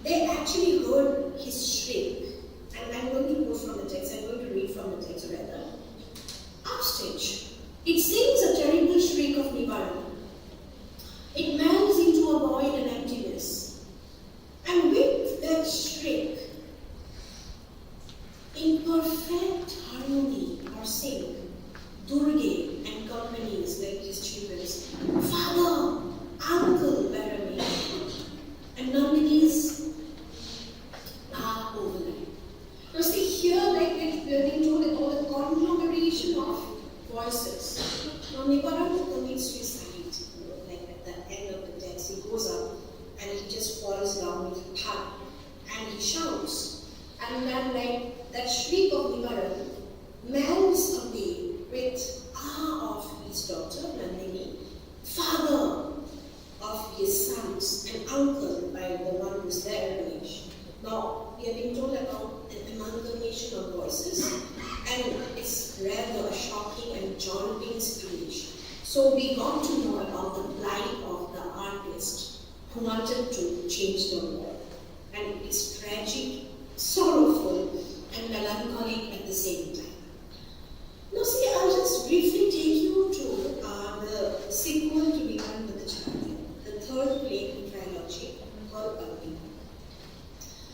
they actually heard his shriek. And I'm going to quote from the text, I'm going to read from the text rather. Upstage, it seems a terrible shriek of Nivaran. It melts into a void and emptiness. And with that shriek, in perfect harmony or sync, Durge and companies like his children's father, uncle, Barami, and Nandini's overlap. Now see here, like we're being told about the conglomeration of voices. Now Nivaran commits suicide, like at the end of the text, he goes up and he just falls down with a thud and he shouts. And then like that shriek of Nivaran melts away with of his daughter Nandini, father of his sons, and uncle by the one who's there in age. Now, we have been told about an amalgamation of voices, and it's rather a shocking and jolting speech. So we got to know about the plight of the artist who wanted to change the world. And it's tragic, sorrowful, and melancholic at the same time. Now see, I'll just briefly take you to the sequel to Nivaran with the Child, the third play in trilogy called Agni.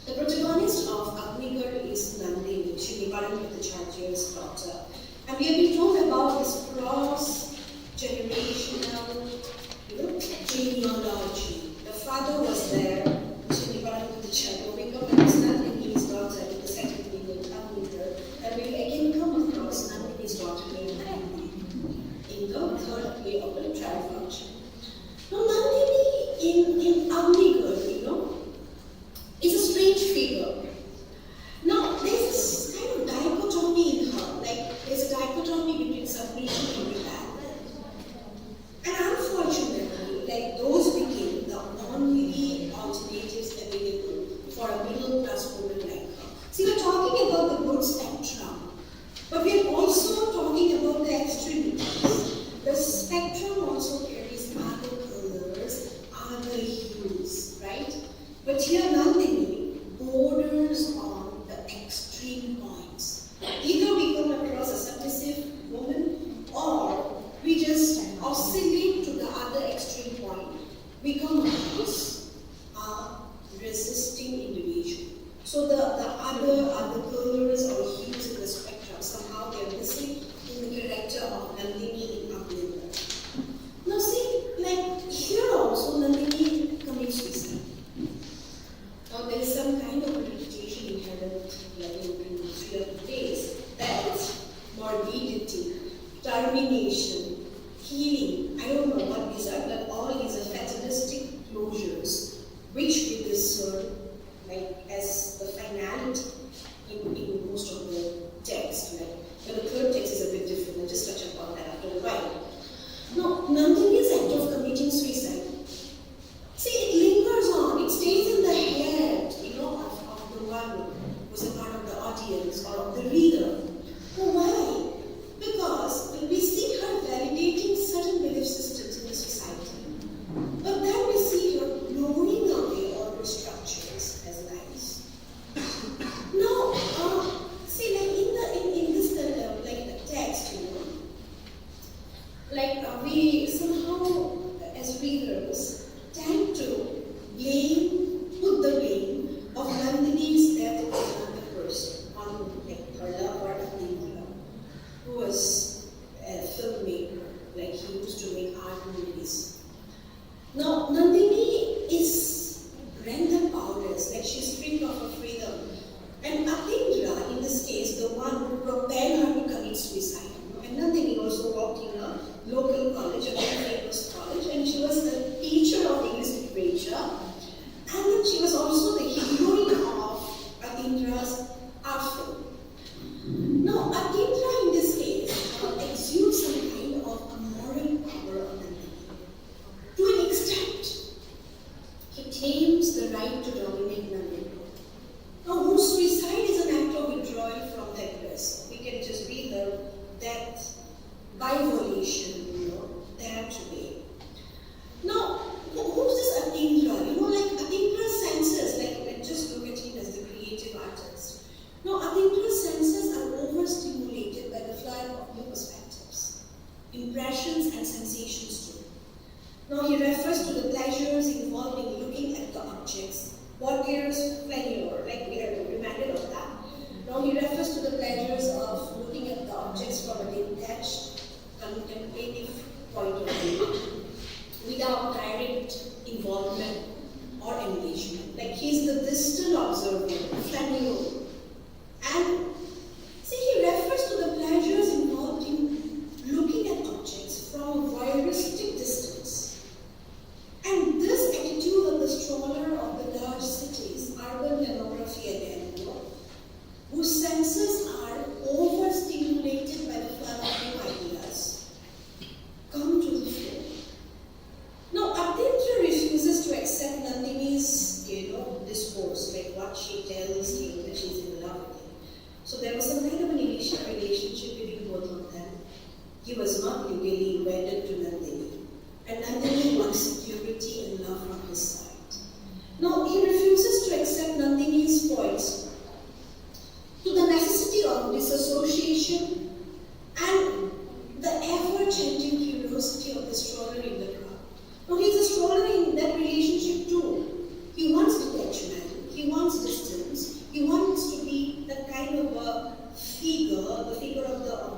The protagonist of Agnigar is Nandini, Nivaran with the Child's daughter. And we have been told about this cross-generational genealogy. The father was there, Nivaran with the Child. We come across Nandini's daughter in the second play in Agnigar, and we again come across Nandini's daughter named Nandini in the third play of the trilogy. Now Nandini in Agnigar, is a strange figure. Now, there's this kind of dichotomy in her, like there's a dichotomy between submission and rebellion. And unfortunately, like those became the only alternatives available for a middle class woman like her. See, we're talking about the good spectrum, but we're also talking about the extremities. The spectrum also carries other colors, other hues, right? But here Nandini borders on the extreme points. Either we come across a submissive woman, or we just oscillate to the other extreme point. We come across a resisting individual. So the other colors or hues in the spectrum, somehow they are missing in the character of Nandini in Agnigar. Now see, like here also Nandini commits suicide. Now there is some kind of reputation inherent in the three of the plays, that morbidity, termination, healing, I don't know what these are, but all these are fatalistic closures which we discern like as the finality in most of the text. Like, but the third text is a bit different. I'll just touch upon that after a while. Now, Nandini's act of committing suicide, see, it lingers on, it stays in the head, of the one who's a part of the audience or of the reader. Why? Because we see her validating certain belief systems in the society, but then we see her blowing away all those structures as lies.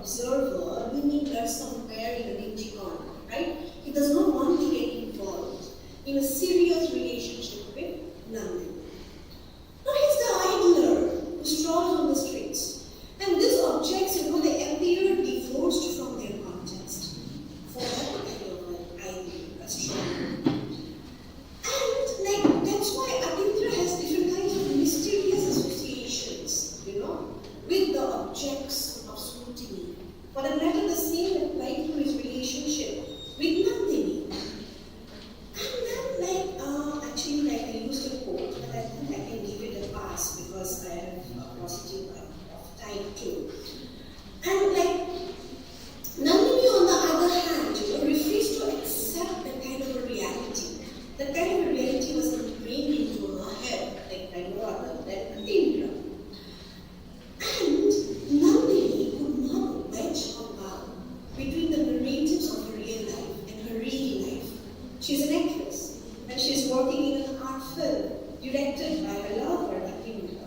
observer leaning there somewhere in a dingy corner, right? He does not want to get involved in a serious relationship with Nandini. Now he's the idler who strolls on the streets. And these objects, they appear divorced from their context. For that kind of an idea, a stroll. And that's why Atindra has different kinds of mysterious associations, with the objects of scrutiny. For that matter, the same applied to his relationship with Nandini. And then, actually, I used a quote, but I think I can give it a pass because I have a positive of time too. And Nandini, on the other hand, refused to accept that kind of a reality. That kind of a reality was ingrained into her head, by no other than Atindra. And Nandini could not wedge her bound between the narratives of her real life and her real life. She's an actress, and she's working in an art film directed by her lover, Atindra.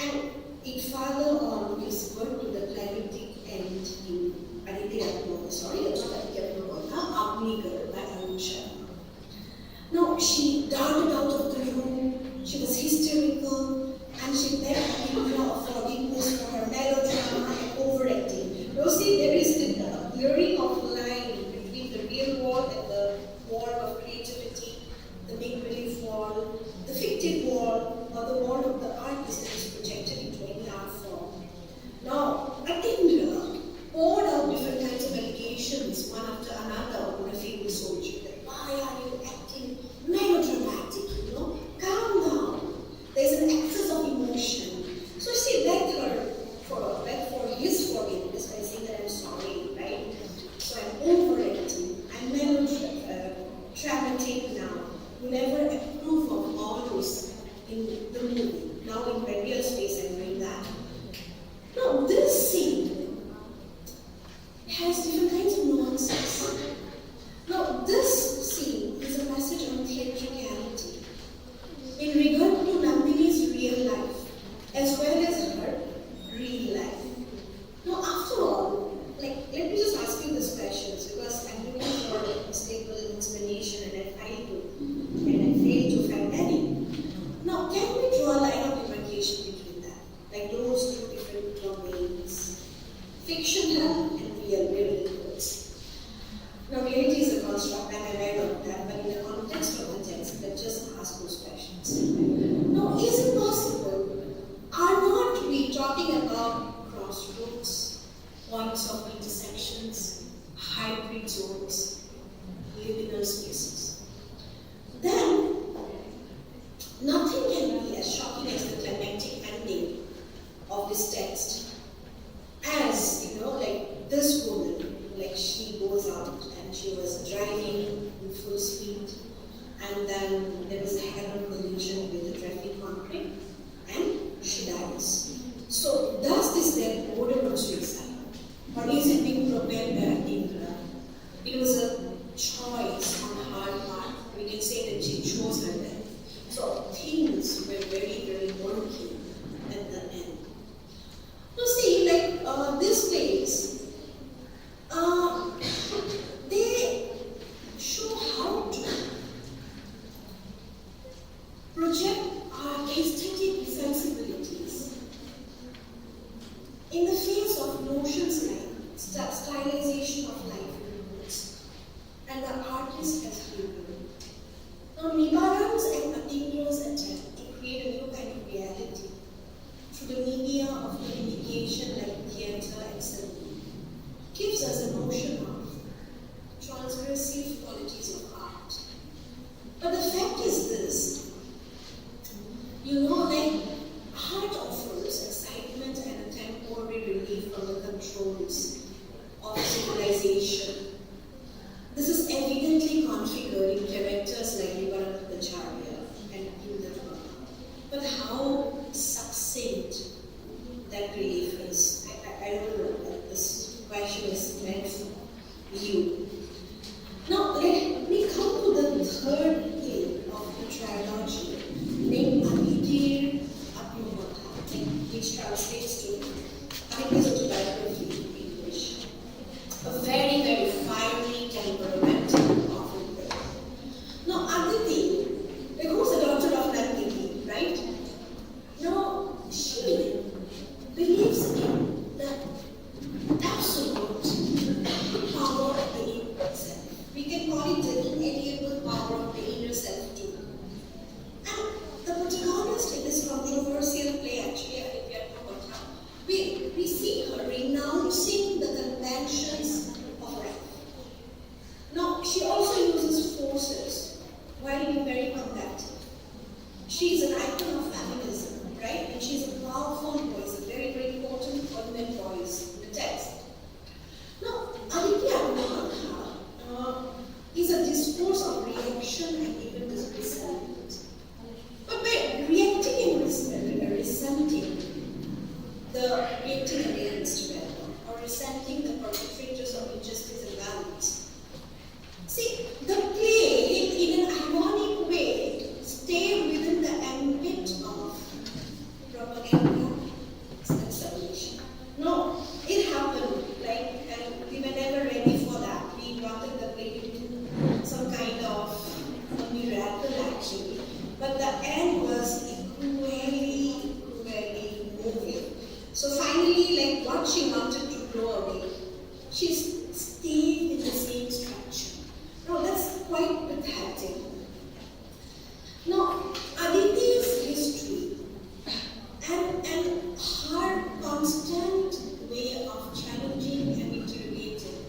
And it further on gives birth to the climactic end in Agni Girl by Arun Sharma. Now, she darted out of the room, she was hysterical, and she begged Atindra of forgiveness for her melodrama and overacting. You see, there is the blurring of line between the real world and the world of creativity, the make-believe world, the fictive world, or the world of the artist that is projected into any art form. Now, Atindra poured out different kinds of allegations, one after another, on a famous soldier. That why are you acting melodramatic? Calm down. There's an excess of emotion. So she begged her for his forgiveness by saying that I'm sorry, right? So I'm overacting. I'm melodramatic now. You never approve of all this in the movie. Now in my real space I'm doing that. Now this scene has different kinds of nuances. Now this scene is a message on theatricality in regard to Nandini's real life as well as her real life. Now after all, let me just ask you this question because I'm looking for a stable explanation and I fail to find any. Now can we draw a line of demarcation between that? Like those two different domains, fictional and real words. Now reality is a construct, I'm aware of that, but in the context of the text, let's just ask those questions. Now, is it possible? Are not we talking about crossroads, points of intersections, hybrid zones, liminal spaces? Then, nothing can be as shocking as the climactic ending of this text. As, this woman, she goes out and she was driving in full speed and then there was a head-on collision with the traffic concrete and she dies. So does this then border on suicide? Or is it being propelled by Atindra? It was a choice on her part. We can say that she chose her death. So things were very, very murky at the end. Now see, this place, they show how to project our aesthetic sensibilities in the face of notions like stylization of livelihoods and the artist as human. Now, Nibaran's and Atindra's attempt to create a new kind of reality through the media of communication like theatre and cinema gives us a notion of transgressive qualities of art. But the fact is this, art offers excitement and a temporary relief from the controls of civilization. This is evidently configured in characters like Nibaranacharya and Indra. But how succinct that relief is, I don't know that this question is meant for you. Now, let me come to the third thing of the trilogy, named Anidir Apnumata, which translates to Anita's autobiography. She's stayed in the same structure. Now that's quite pathetic. Now, Aditi's history and her constant way of challenging and interrogating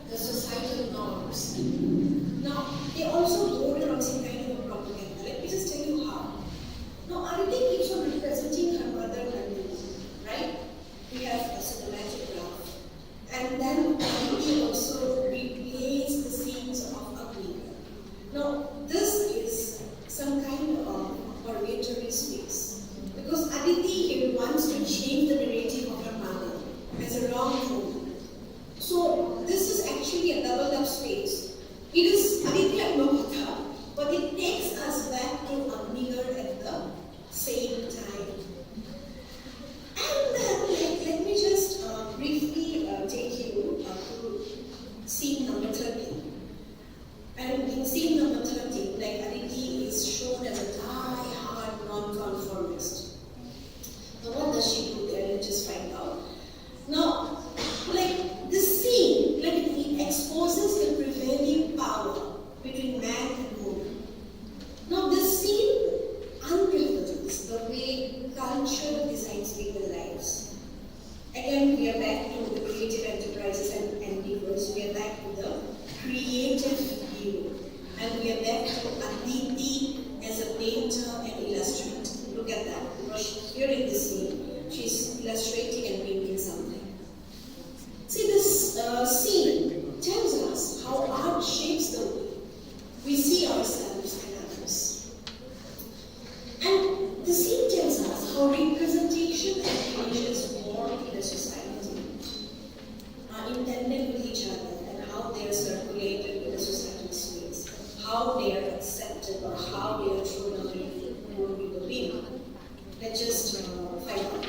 the societal norms. Now, they also border on some kind of a propaganda. Let me just tell you how. Now, Aditi keeps on representing her mother Nandini, right? We have a cinematic graph. And then Aditi also replays the scenes of Agni. Now, this is some kind of oratory space. Because Aditi here wants to change the narrative of her mother as a wrong woman. So, this is actually a doubled up space. It is Aditi Agnohata, but it takes us back to Agnigar at the same time. And then, let me just briefly take you to scene number 30. And in scene number 30, like Aditi is shown as a die-hard non-conformist. Now, what does she do there? Let's just find out. Now, like this scene, like it exposes the prevailing power between man and woman. Now, this scene unravels the way culture designs people's lives. Again, we are back to the creative enterprises and endeavors. We are back to the creative hero. And we are back to Aditi as a painter and illustrator. Look at that. Because here in this scene, she's illustrating and painting something. See, this scene tells us how art shapes the way we see ourselves and others. And the scene tells us how representation and images work in a society are intended with each other and how they are circulated in a societal space, how they are accepted or how they are thrown away from the being. Let's just find out.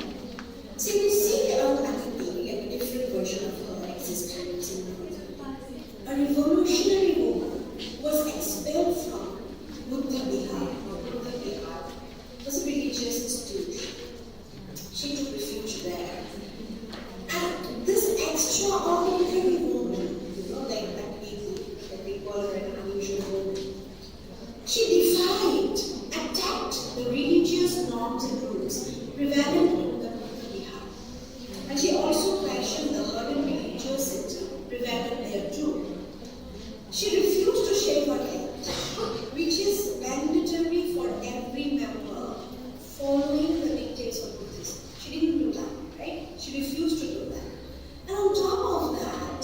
See, we see Aditi, like a different version of her existence in the world. A revolutionary woman was expelled from Buddha Bihar, was a religious institution. She took refuge there. And this extraordinary woman, like Aditi, that we call her an unusual woman, she defied, attacked the religious norms and rules prevalent in the Buddha Bihar. And she also questioned the urban religiosity prevalent there too. She refused to shave her head, which is mandatory for every member following the dictates of Buddhism. She didn't do that, right? She refused to do that. And on top of that,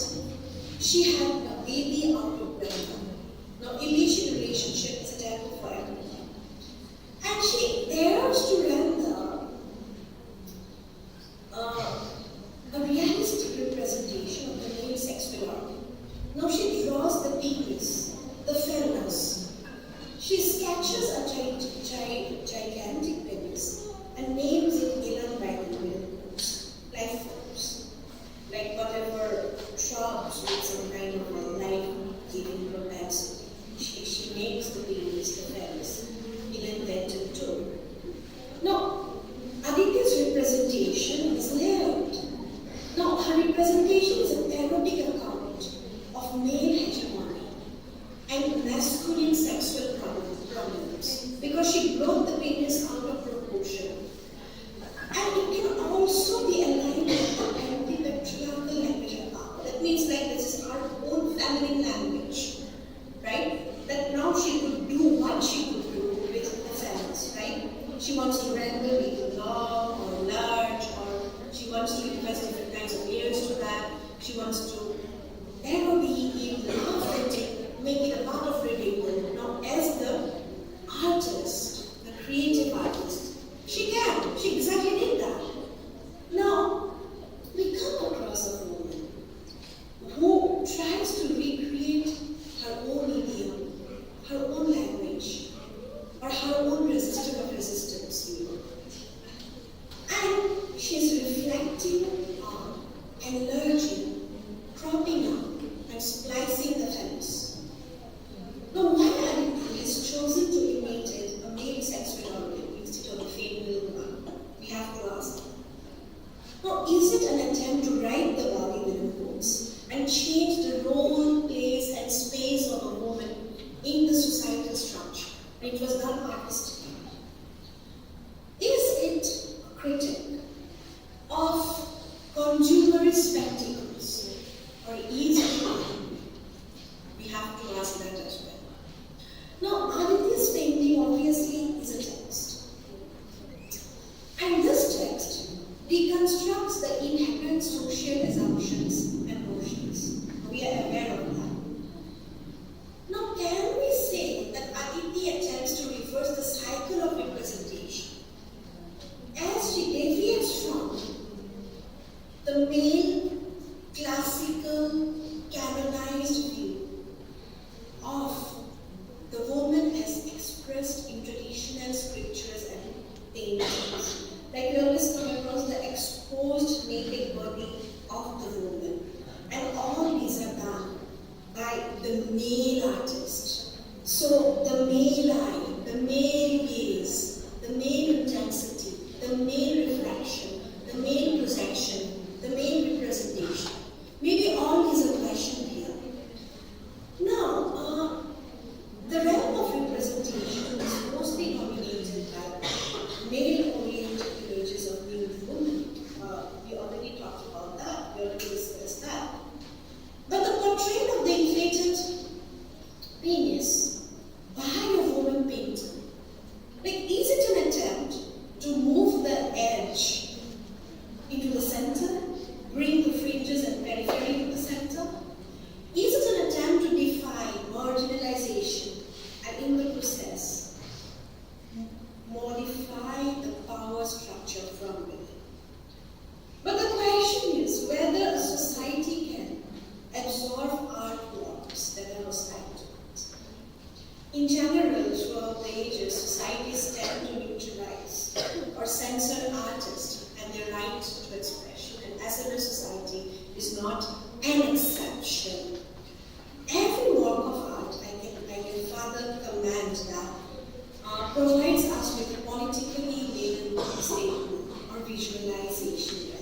she had a baby out of wedlock. Now, illicit relationship is a taboo for everyone. And she dares to render a realistic representation of the male sex belonging. Now she draws the penis, the phallus. She sketches a gigantic penis and names it Ilan Dragon with life forms, like whatever shrubs with some kind of a life-giving propensity. She names the penis, the phallus, Ilan Dragon too. Now, Aditi's representation is layered. Now, her representation is an erotic account of male hegemony and masculine sexual prominence because she brought the penis out of proportion. And it can also be aligned with the anti-patriarchal language of power. That means like this is our own feminine language, right? That now she could do what she could do with the phallus, right? She wants to render it long or large, or she wants to request different kinds of ears to that. She wants to narrow the authentic, make it a part of ridicule. Now, as the artist, the creative artist, she exactly did that. Now, we come across a woman who tries to recreate her own idiom, her own language, or her own resistance of resistance, and she's reflecting on, enlarging classical, canonized view of the woman as expressed in traditional scriptures and paintings. Like we always come across the exposed naked body of the woman. And all these are done by the male artist. So the male eye, the male gaze, the male intensity, the male reflection, the male projection, the male representation. Maybe all these are questioned here. Now, the realm of representation is mostly dominated by male-oriented images of nude women. We already talked about that, we already discussed that. But the portrayal of the inflated penis by a woman painter, like, is it an attempt to move the edge into the center, bring the fringes and periphery to the center? Is it an attempt to defy marginalization and in the process modify the power structure from within? But the question is whether a society can absorb artworks that are hostile to it. In general, throughout the ages, societies tend to neutralize or censor artists and their right to expression, and as a society is not an exception. Every work of art, I can further command that, provides us with a politically laden statement or visualization.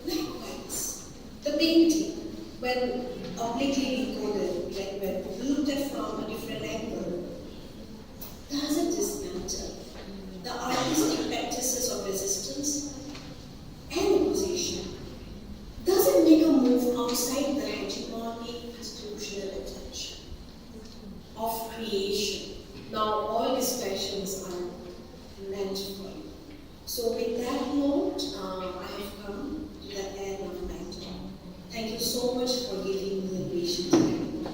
Likewise, the painting, when obliquely decoded, like when looked at from a different angle, doesn't dismantle the artistic practices of resistance and opposition. Doesn't make a move outside the hegemonic institutional attention of creation. Now, all these questions are meant for you. So, with that note, I have come to the end of my talk. Thank you so much for giving me the patient time.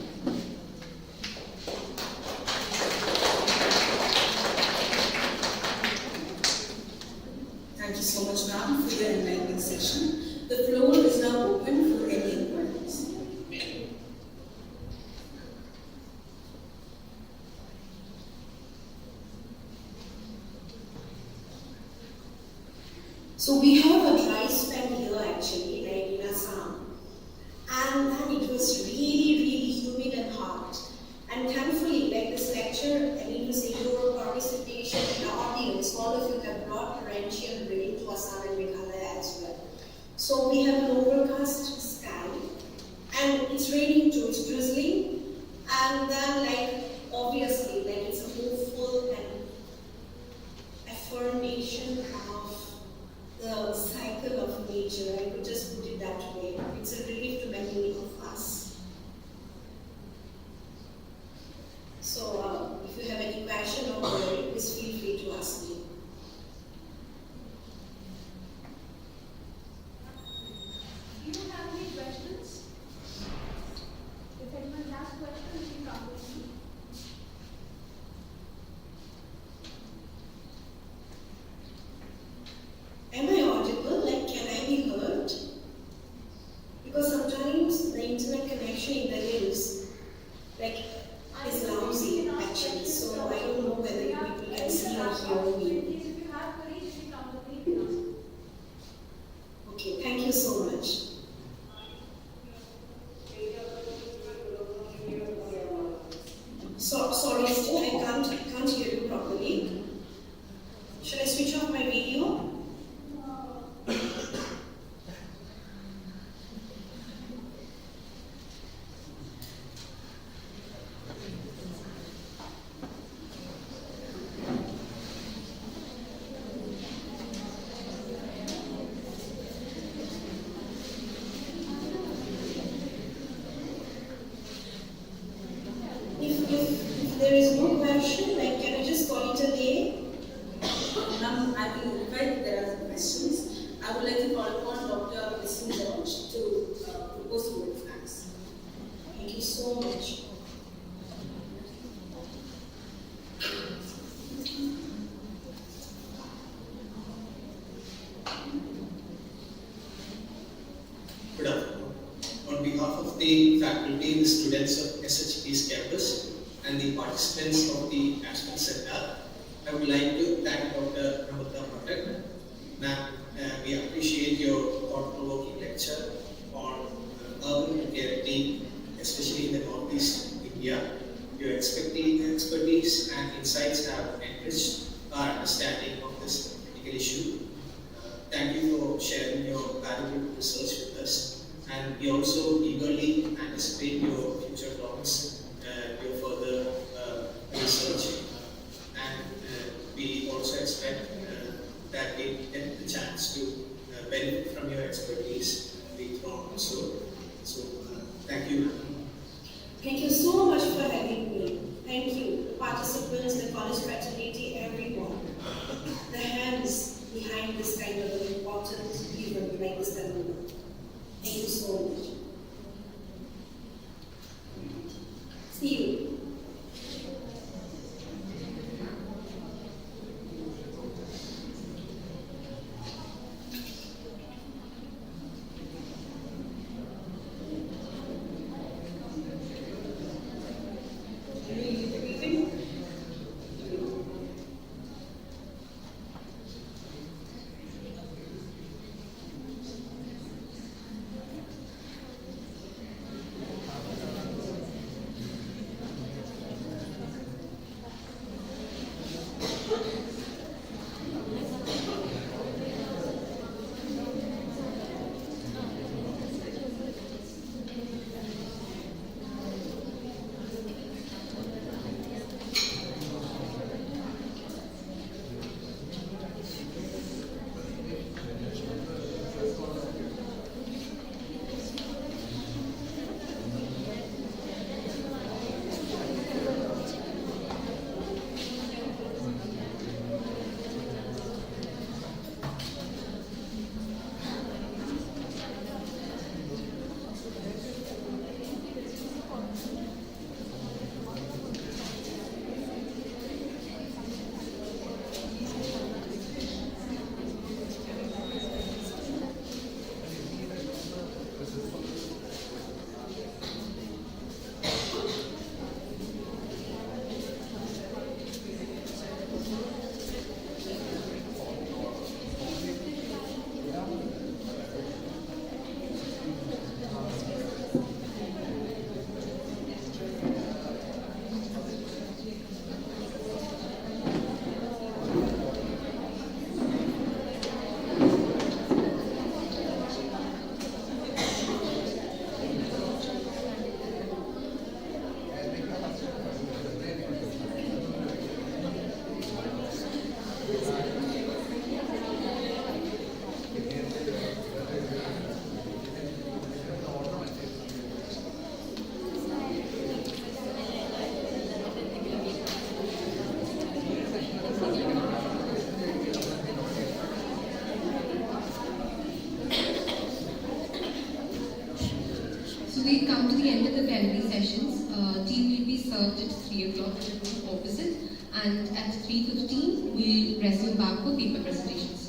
Thank you so much, ma'am, for your enlightening session. The floor is now open for any inquiries.
So we have a dry spell here actually, like in Assam. And then it was really, really humid and hot. And thankfully, like this lecture, I need to say your participation in the audience, all of you have brought torrential rain to Assam and Meghalaya as well. So we have an overcast sky, and it's raining too, it's drizzling. And then like, obviously, like it's a hopeful and affirmation of the cycle of nature. I could just put it that way. It's a relief to many of us. So if you have any question or query, please feel free to ask me.
Do you have any questions? If anyone has questions, you can come with me.
Am I audible? Like, can I be heard? Because sometimes the internet connection in the hills, like, is lousy actually. So I don't know whether you people can see or hear me.
If you have queries, you can come with me and ask.
Okay, thank you so much. Sorry, I can't hear you properly. Should I switch off my video?
the faculty, the students of SH East Campus, and the participants of the national seminar. I would like to thank Dr. Ramata Patak. Ma'am, we appreciate your thought-provoking lecture on urban precarity, especially in the Northeast India. Your expertise and insights have enriched our understanding of this critical issue. Thank you for sharing your valuable research with us, and we also eagerly anticipate your future talks, your further research, and we also expect that we get the chance to benefit from your expertise later on. So thank you.
Thank you so much for having me. Thank you, the participants, the college fraternity, everyone. The hands behind this kind of an important event like this seminar. Thank you so much. See you.
So we've come to the end of the plenary sessions. Tea will be served at 3 o'clock at the room opposite, and at 3:15 we'll resume back for paper presentations.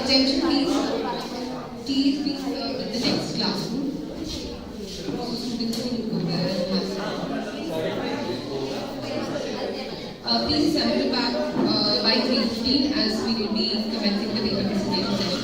Attention please. Tea is being served in the next classroom. Students can go there and have some. Please assemble back by 3:15 as we will be commencing the paper presentation session.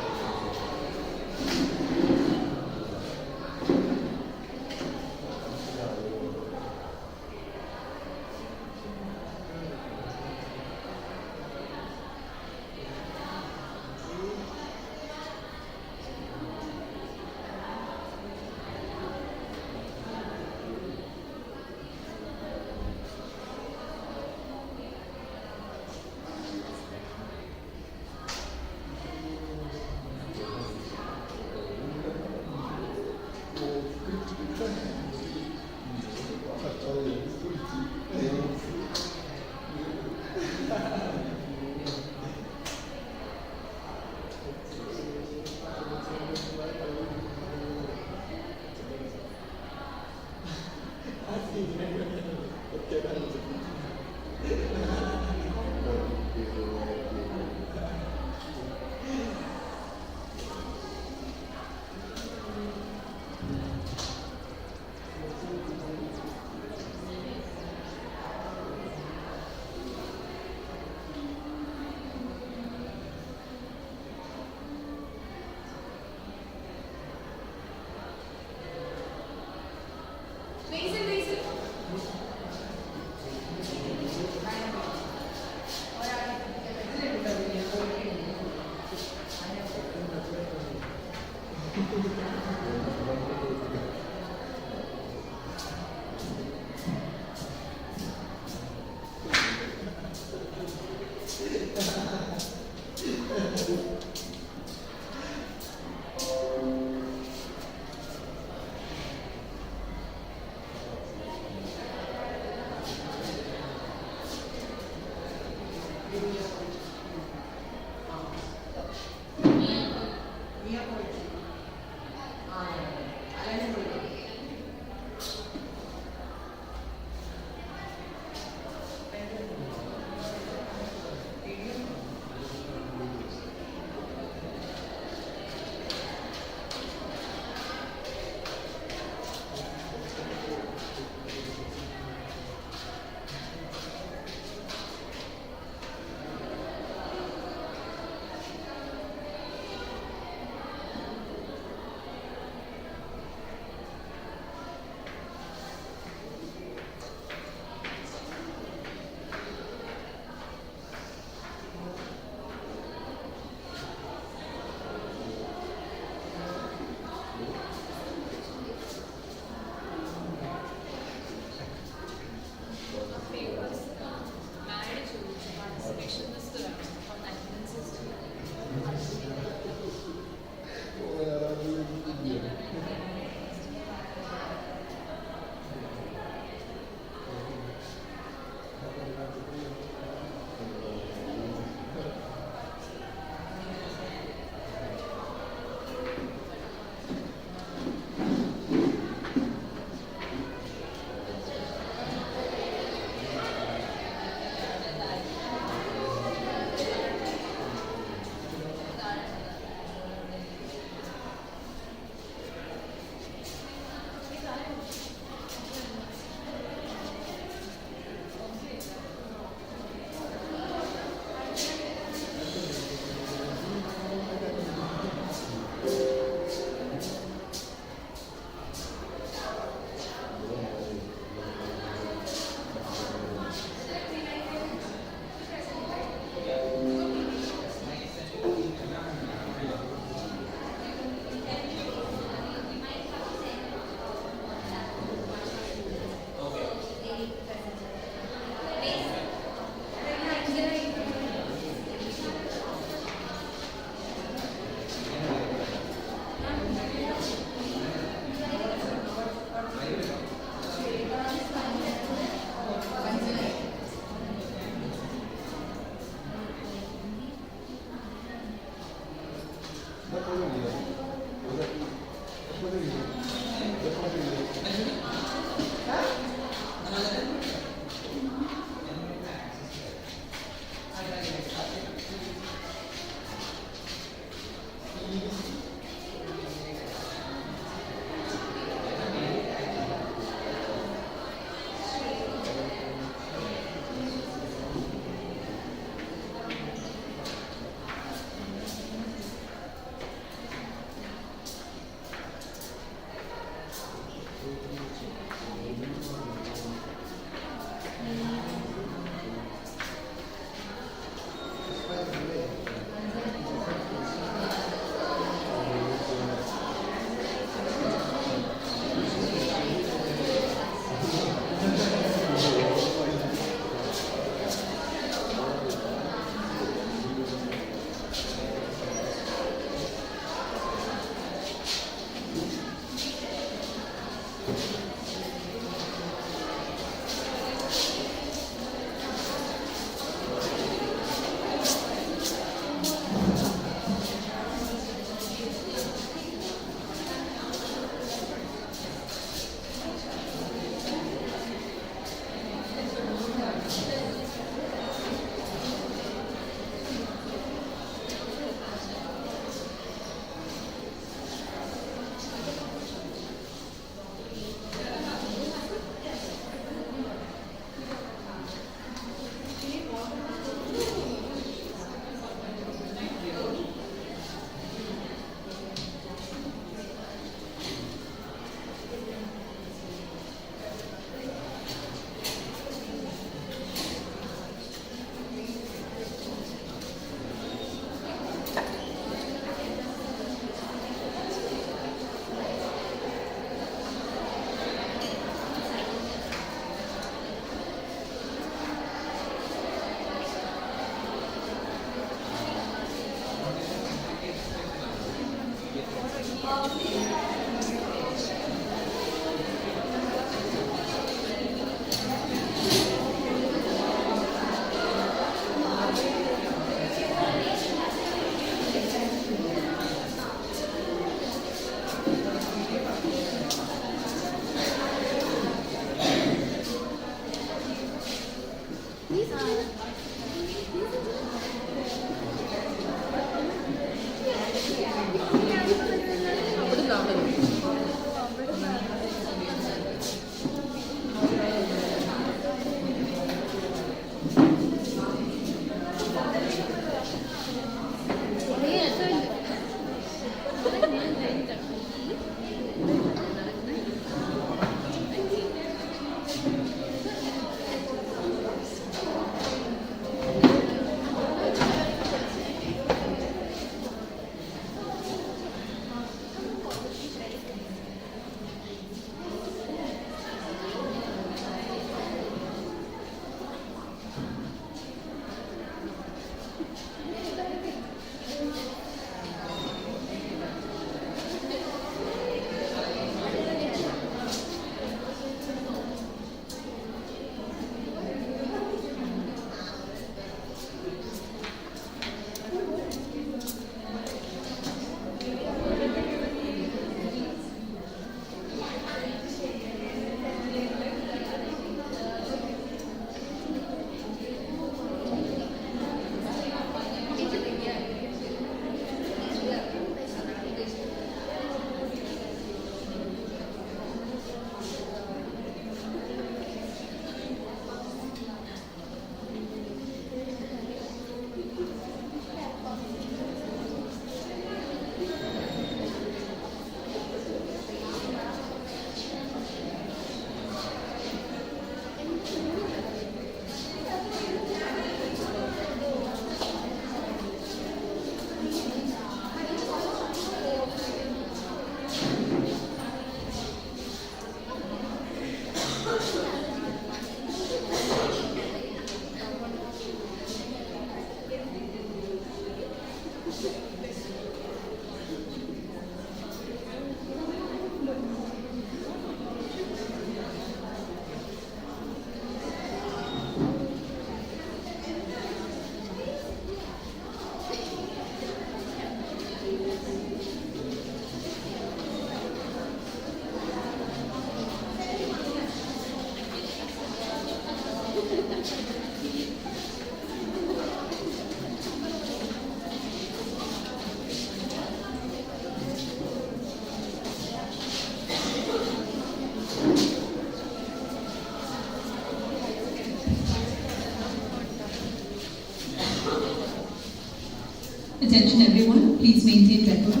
Attention everyone, please maintain record.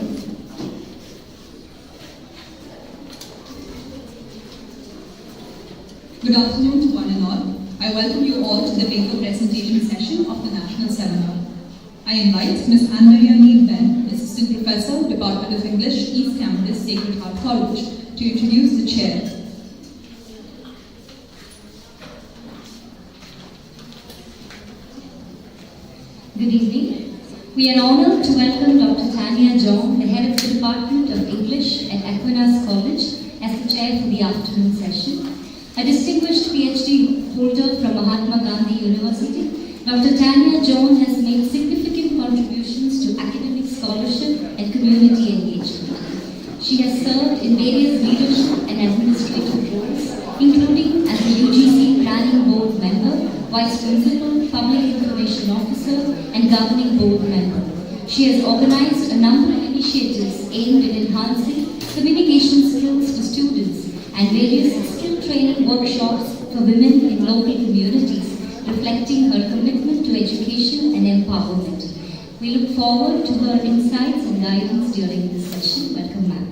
Good afternoon to one and all. I welcome you all to the paper presentation session of the National Seminar. I invite Ms. Anne-Maria Neil-Ben, Assistant Professor, Department of English, East Campus, Sacred Heart College, to introduce the chair.
Good evening. We are honored to welcome Dr. Tanya John, the head of the Department of English at Aquinas College, as the chair for the afternoon session. A distinguished PhD holder from Mahatma Gandhi University, Dr. Tanya John has made significant contributions to academic scholarship and community engagement. She has served in various leadership and administrative roles, including as the UGC Planning Board member, Vice Principal, Public Information Officer, and Governing Board member. She has organized a number of initiatives aimed at enhancing communication skills for students and various skill training workshops for women in local communities, reflecting her commitment to education and empowerment. We look forward to her insights and guidance during this session. Welcome, ma'am.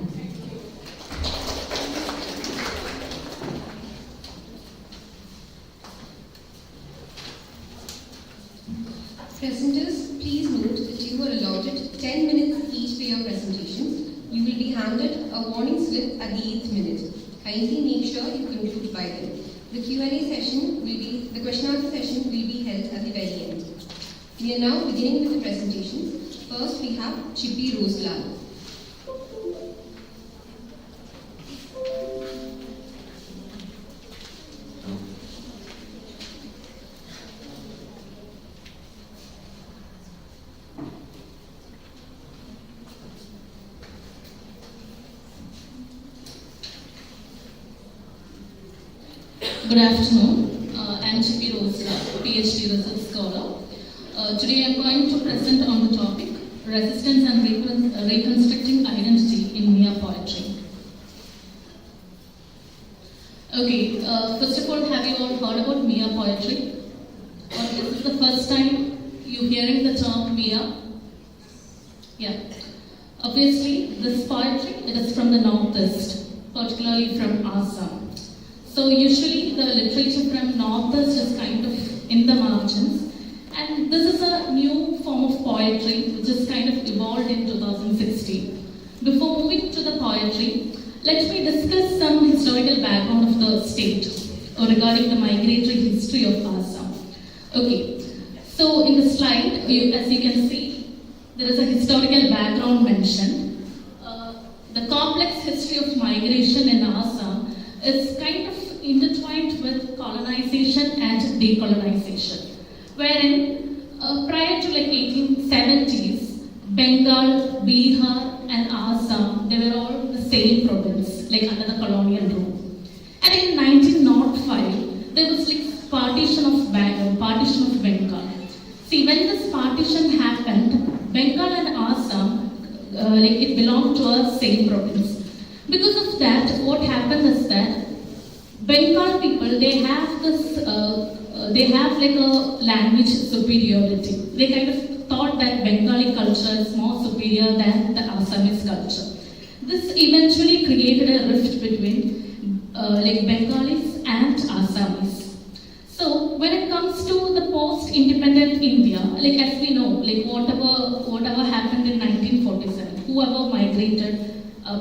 Presenters, please note that you are allotted 10 minutes each for your presentations. You will be handed a warning slip at the 8th minute. Kindly make sure you conclude by then. The question answer session will be held at the very end. We are now beginning with the presentations. First we have Chippy Roselal.
Good afternoon. I'm Chippy Roselal, PhD research scholar. Today I am going to present on the topic Resistance and Reconstructing Identity in Mia Poetry. Okay, first of all, have you all heard about Mia poetry? Or is this the first time you hearing the term Mia? Yeah. Obviously, this poetry, it is from the northeast, particularly from Assam. So usually the literature from northeast is kind of in the margins, and this is a new form of poetry which is kind of evolved in 2016. Before moving to the poetry, let me discuss some historical background of the state regarding the migratory history of Assam. Okay, so in the slide, as you can see, there is a historical background mentioned. The complex history of migration in Assam is kind of intertwined with colonization and decolonization, wherein prior to like 1870s, Bengal, Bihar and Assam, they were all the same province, like under the colonial rule. And in 1905, there was like partition of Bengal. See, when this partition happened, Bengal and Assam, like it belonged to a same province. Because of that, what happened is that Bengal people, they have this, they have like a language superiority. They kind of thought that Bengali culture is more superior than the Assamese culture. This eventually created a rift between like Bengalis and Assamese. So when it comes to the post-independent India, like as we know, like whatever happened in 1947, whoever migrated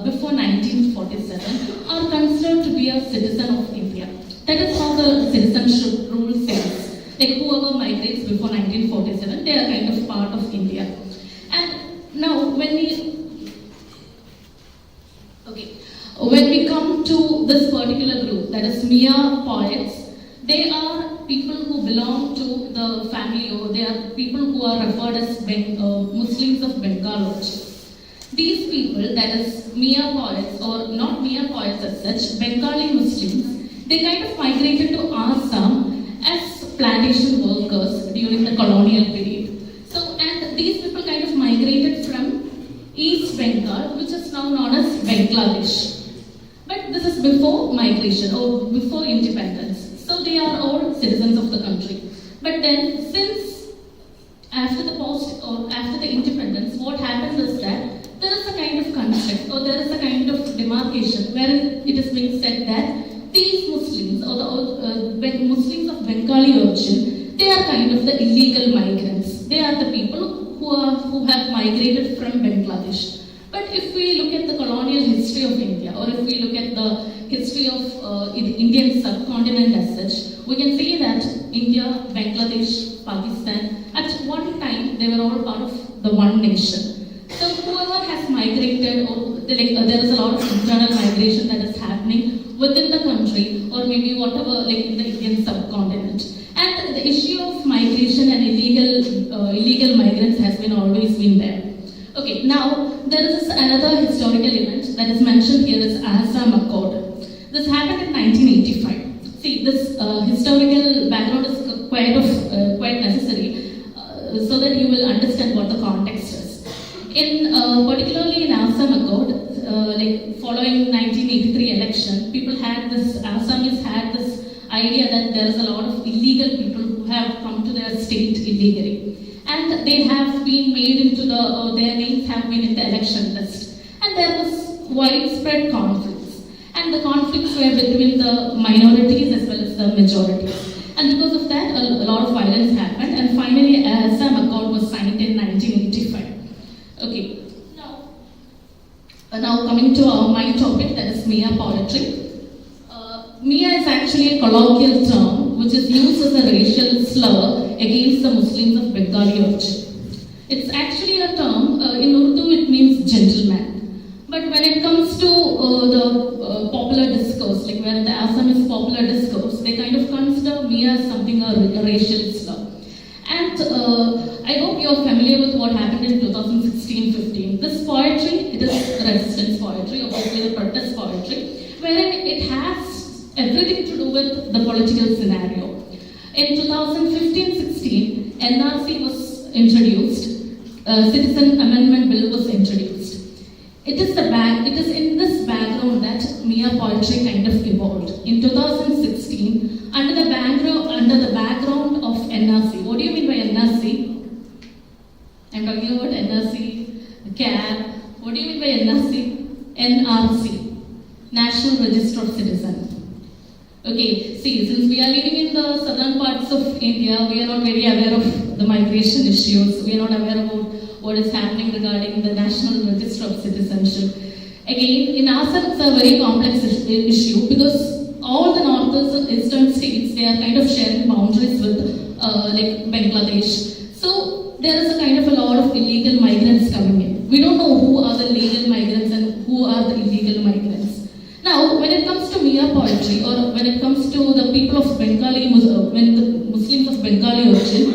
before 1947 are considered to be a citizen of India. That is how the citizenship rule says. Like whoever migrates before 1947, they are kind of part of India. And now when we come to this particular group, that is Mia poets, they are people who belong to the family, or they are people who are referred as Muslims of Bengal. These people, that is Mia poets, or not Mia poets as such, Bengali Muslims, they kind of migrated to Assam as plantation workers during the colonial period. So, and these people kind of migrated from East Bengal, which is now known as Bangladesh. But this is before migration, or before independence. So they are all citizens of the country. But then, since after the independence, what happens is that there is a kind of conflict, or there is a kind of demarcation where it is being said that these Muslims, or the Muslims of Bengali origin, they are kind of the illegal migrants. They are the people who have migrated from Bangladesh. But if we look at the colonial history of India, or if we look at the history of the Indian subcontinent as such, we can see that India, Bangladesh, Pakistan, at one time they were all part of the one nation. So whoever has migrated, or there is a lot of internal migration that is happening within the country, or maybe whatever, like in the Indian subcontinent. And the issue of migration and illegal migrants has always been there. Okay, now there is another historical event that is mentioned here is Assam Accord. This happened in 1985. See, this historical background is quite necessary so that you will understand what the context is. Particularly in Assam Accord, like following 1983 election, Assamese had this idea that there is a lot of illegal people who have come to their state illegally. And they have been made into their names have been in the election list. And there was widespread conflicts. And the conflicts were between the minorities as well as the majorities. And because of that, a lot of violence happened. And finally, Assam Accord was signed in 1985. Okay. Now coming to my topic, that is Mia poetry. Mia is actually a colloquial term which is used as a racial slur against the Muslims of Bengali origin. It's actually a term, in Urdu it means gentleman. But when it comes to the popular discourse, like where the Assamese popular discourse, they kind of consider Mia as something a racial slur. And I hope you're familiar with what happened in 2016-15. This poetry, it is resistance poetry, obviously the protest poetry, wherein it has everything to do with the political scenario. In 2015-16, NRC was introduced. Citizen Amendment Bill was introduced. It is in this background that Mia poetry kind of evolved. In 2016, under the background of NRC. What do you mean by NRC? I'm talking about NRC, CAB. What do you mean by NRC? NRC, National Register of Citizens. Okay, see, since we are living in the southern parts of India, we are not very aware of the migration issues. We are not aware about what is happening regarding the National Register of Citizenship. Again, in Assam, it's a very complex issue because all the northeastern states, they are kind of sharing boundaries with like Bangladesh. So there is a kind of a lot of illegal migrants coming in. We don't know who are the legal migrants and who are the illegal migrants. Now, when it comes to Mia poetry, or when it comes to the people of Bengali, when the Muslims of Bengali origin,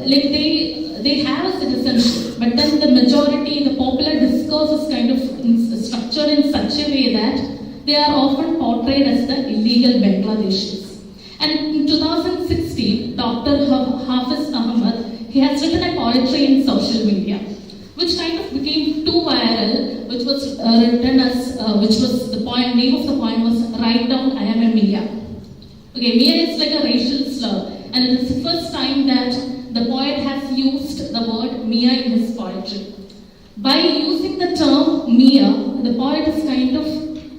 like they have a citizenship, but then the majority, the popular discourse is kind of structured in such a way that they are often portrayed as the illegal Bangladeshis. And in 2016, Dr. Hafiz Ahmad, he has written a poetry in social media, which kind of became too viral, which was written as, which was the poem, name of the poem was Write Down I Am a Mia. Okay, Mia is like a racial slur, and it is the first time that the poet has used the word Mia in his poetry. By using the term Mia, the poet is kind of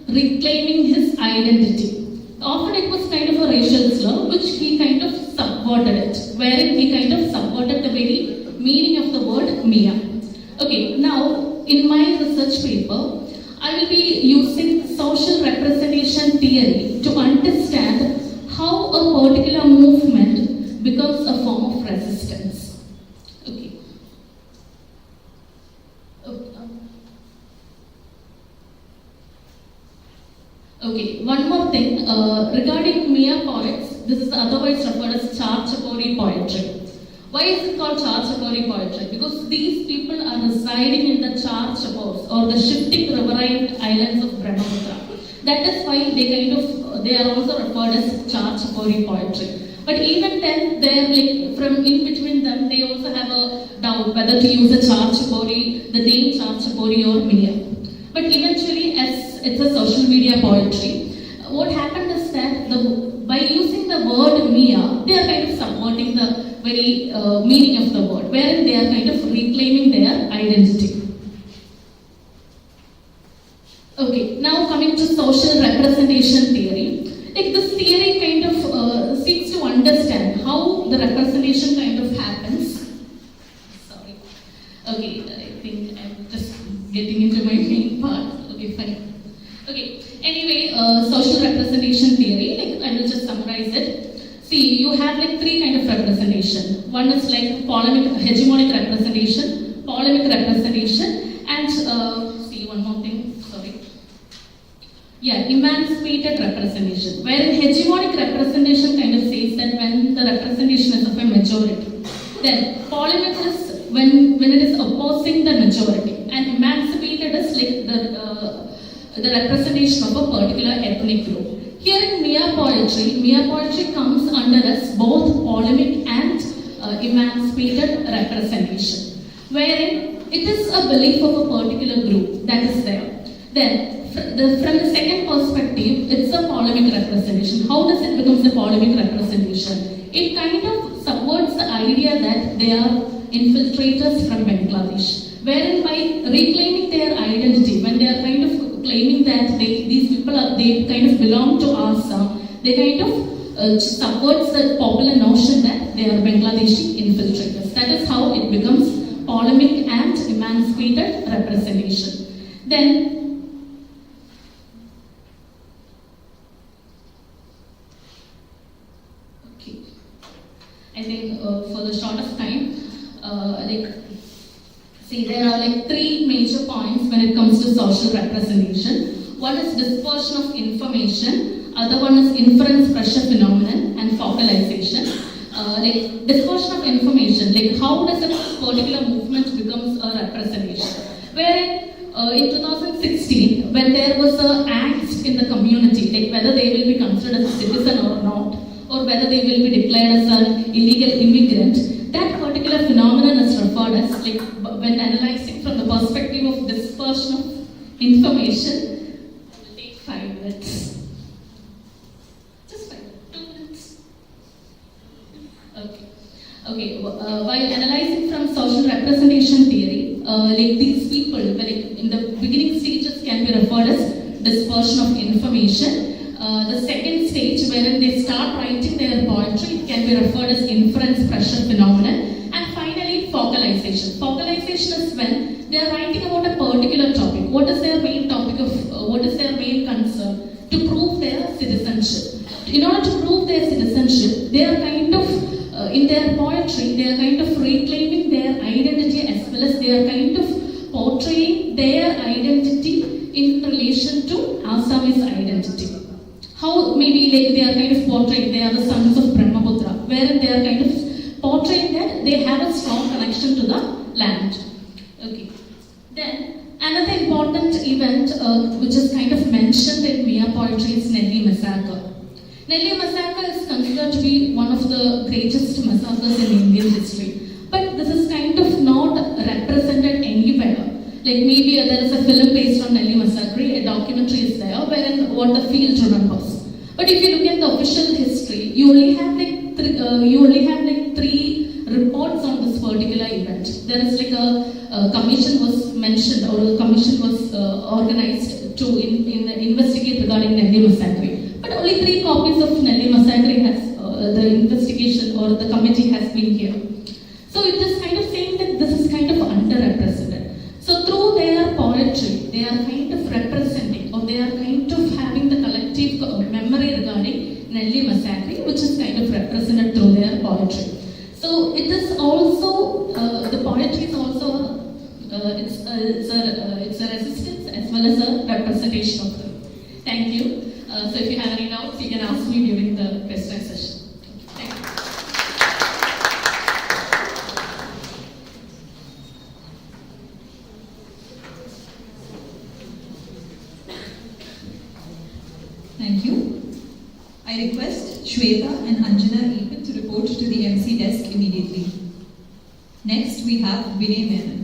reclaiming his identity. Often it was kind of a racial slur, which he kind of subverted it, wherein he kind of subverted the very meaning of the word Mia. Okay, now in my research paper, I will be using social representation theory to understand how a particular movement becomes a form of resistance. Okay. Okay, one more thing. Regarding Mia poets, this is otherwise referred as Char-Chakori poetry. Why is it called Char-Chakori poetry? Because these people are residing in the Char-Chakors, or the shifting riverine islands of Brahmaputra. That is why they are also referred as Char-Chakori poetry. But even then, they're like, from in between them, they also have a doubt whether to use a Char-Chakori, the name Char-Chakori or Mia. But eventually, as it's a social media poetry, what happened is that by using the word Mia, they are kind of subverting the very meaning of the word, wherein they are kind of reclaiming their identity. Okay, now coming to social representation theory. Like this theory kind of seeks to understand how the representation kind of happens. Sorry. Okay, I think I'm just getting into my main part. Okay, fine. Okay, anyway, social representation theory, like I will just summarize it. See, you have like three kind of representation. One is like hegemonic representation, polemic representation, and see one more thing, sorry. Yeah, emancipated representation. Wherein hegemonic representation kind of says that when the representation is of a majority. Then polemic is when it is opposing the majority. And emancipated is like the representation of a particular ethnic group. Here in Mia poetry comes under as both polemic and emancipated representation, wherein it is a belief of a particular group that is there. Then, from the second perspective, it's a polemic representation. How does it become a polemic representation? It kind of subverts the idea that they are infiltrators from Bangladesh, wherein by reclaiming their identity, when they are kind of claiming that these people they kind of belong to Assam, they kind of subverts the popular notion that they are Bangladeshi infiltrators. That is how it becomes polemic and emancipated representation. Then, okay, I think for the shortest time, see, there are like three major points when it comes to social representation. One is dispersion of information, other one is inference pressure phenomenon, and focalization. Like dispersion of information, like how does a particular movement becomes a representation? Wherein in 2016, when there was a angst in the community, like whether they will be considered as a citizen or not, or whether they will be declared as an illegal immigrant, that particular phenomenon is referred as, like, when analyzing from the perspective of dispersion of information, it will take 5 minutes. Just 2 minutes. Okay. While analyzing from social representation theory, like these people, like in the beginning stages, can be referred as dispersion of information. The second stage, wherein they start writing their poetry, it can be referred as inference pressure phenomenon. And finally, focalization. Focalization is when they are writing about a particular topic. What is their main topic of, what is their main concern? To prove their citizenship. In order to prove their citizenship, they are kind of, in their poetry, they are kind of reclaiming their identity, as well as they are kind of portraying their identity in relation to Assamese identity. How maybe like they are kind of portraying, they are the sons of Brahmaputra, wherein they are kind of portraying that they have a strong connection to the land. Okay. Then another important event which is kind of mentioned in Mia poetry is Nelli massacre. Nelli massacre is considered to be one of the greatest massacres in Indian history. But this is kind of not represented anywhere. Like maybe there is a film based on Nelli massacre, a documentary is there, wherein what the field remembers. But if you look at the official history, you only have like three reports on this particular event. There is like a commission was mentioned, or a commission was organized to investigate regarding Nelli massacre. But only 3 copies of Nelli massacre has the investigation or the committee has been here. So it is kind of saying that this is kind of underrepresented. So through their poetry, they are kind of representing, or they are kind of having the collective memory regarding Nelli massacre, which is kind of represented through their poetry. So it is also, the poetry is also, it's a resistance as well as a representation of them. Thank you. So if you have any doubts, you can ask me during the question session. Thank you.
Thank you. I request Shweta and Anjana Eapen to report to the MC desk immediately. Next, we have Vinay Menon.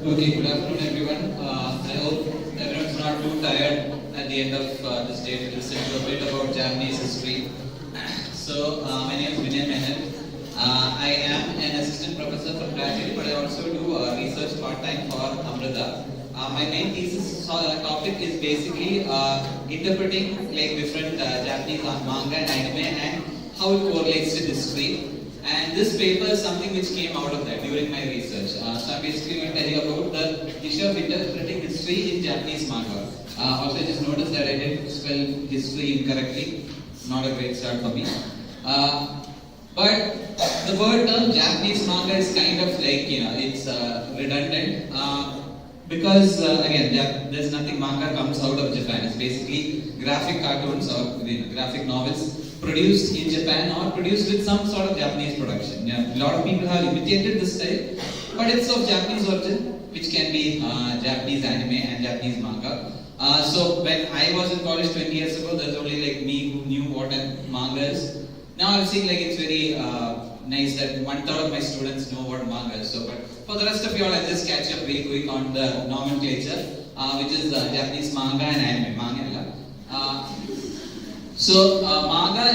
Okay, good afternoon everyone. I hope everyone's not too tired at the end of this day to listen to a bit about Japanese history. So, my name is Vinay Menon. I am an assistant professor from graduate, but I also do research part-time for Amrita. My main thesis topic is basically interpreting like different Japanese manga and anime and how it correlates to history. And this paper is something which came out of that during my research. So I'm basically going to tell you about the issue of interpreting history in Japanese manga. Also, I just noticed that I did spell history incorrectly. Not a great start for me. But the word term Japanese manga is kind of like, it's redundant. Because again, there's nothing manga comes out of Japan. It's basically graphic cartoons or graphic novels produced in Japan or produced with some sort of Japanese production. A lot of people have imitated this style, but it's of Japanese origin, which can be Japanese anime and Japanese manga. So when I was in college 20 years ago, there's only like me who knew what a manga is. Now I'm seeing like it's very nice that 1/3 of my students know what manga is. So, but for the rest of y'all, I'll just catch up real quick on the nomenclature, which is Japanese manga and anime. Manga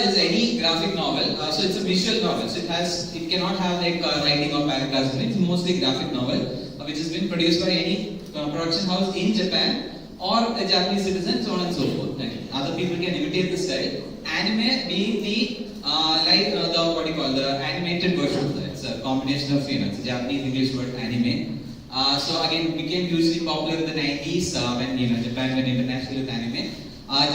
is any graphic novel. So it's a visual novel. So it cannot have like writing or paragraphs in it. It's mostly graphic novel, which has been produced by any production house in Japan, or a Japanese citizen, so on and so forth. Other people can imitate the style. Anime being the the animated version of that. It's a combination of it's a Japanese English word anime. So again, became hugely popular in the 90s when Japan went international with anime.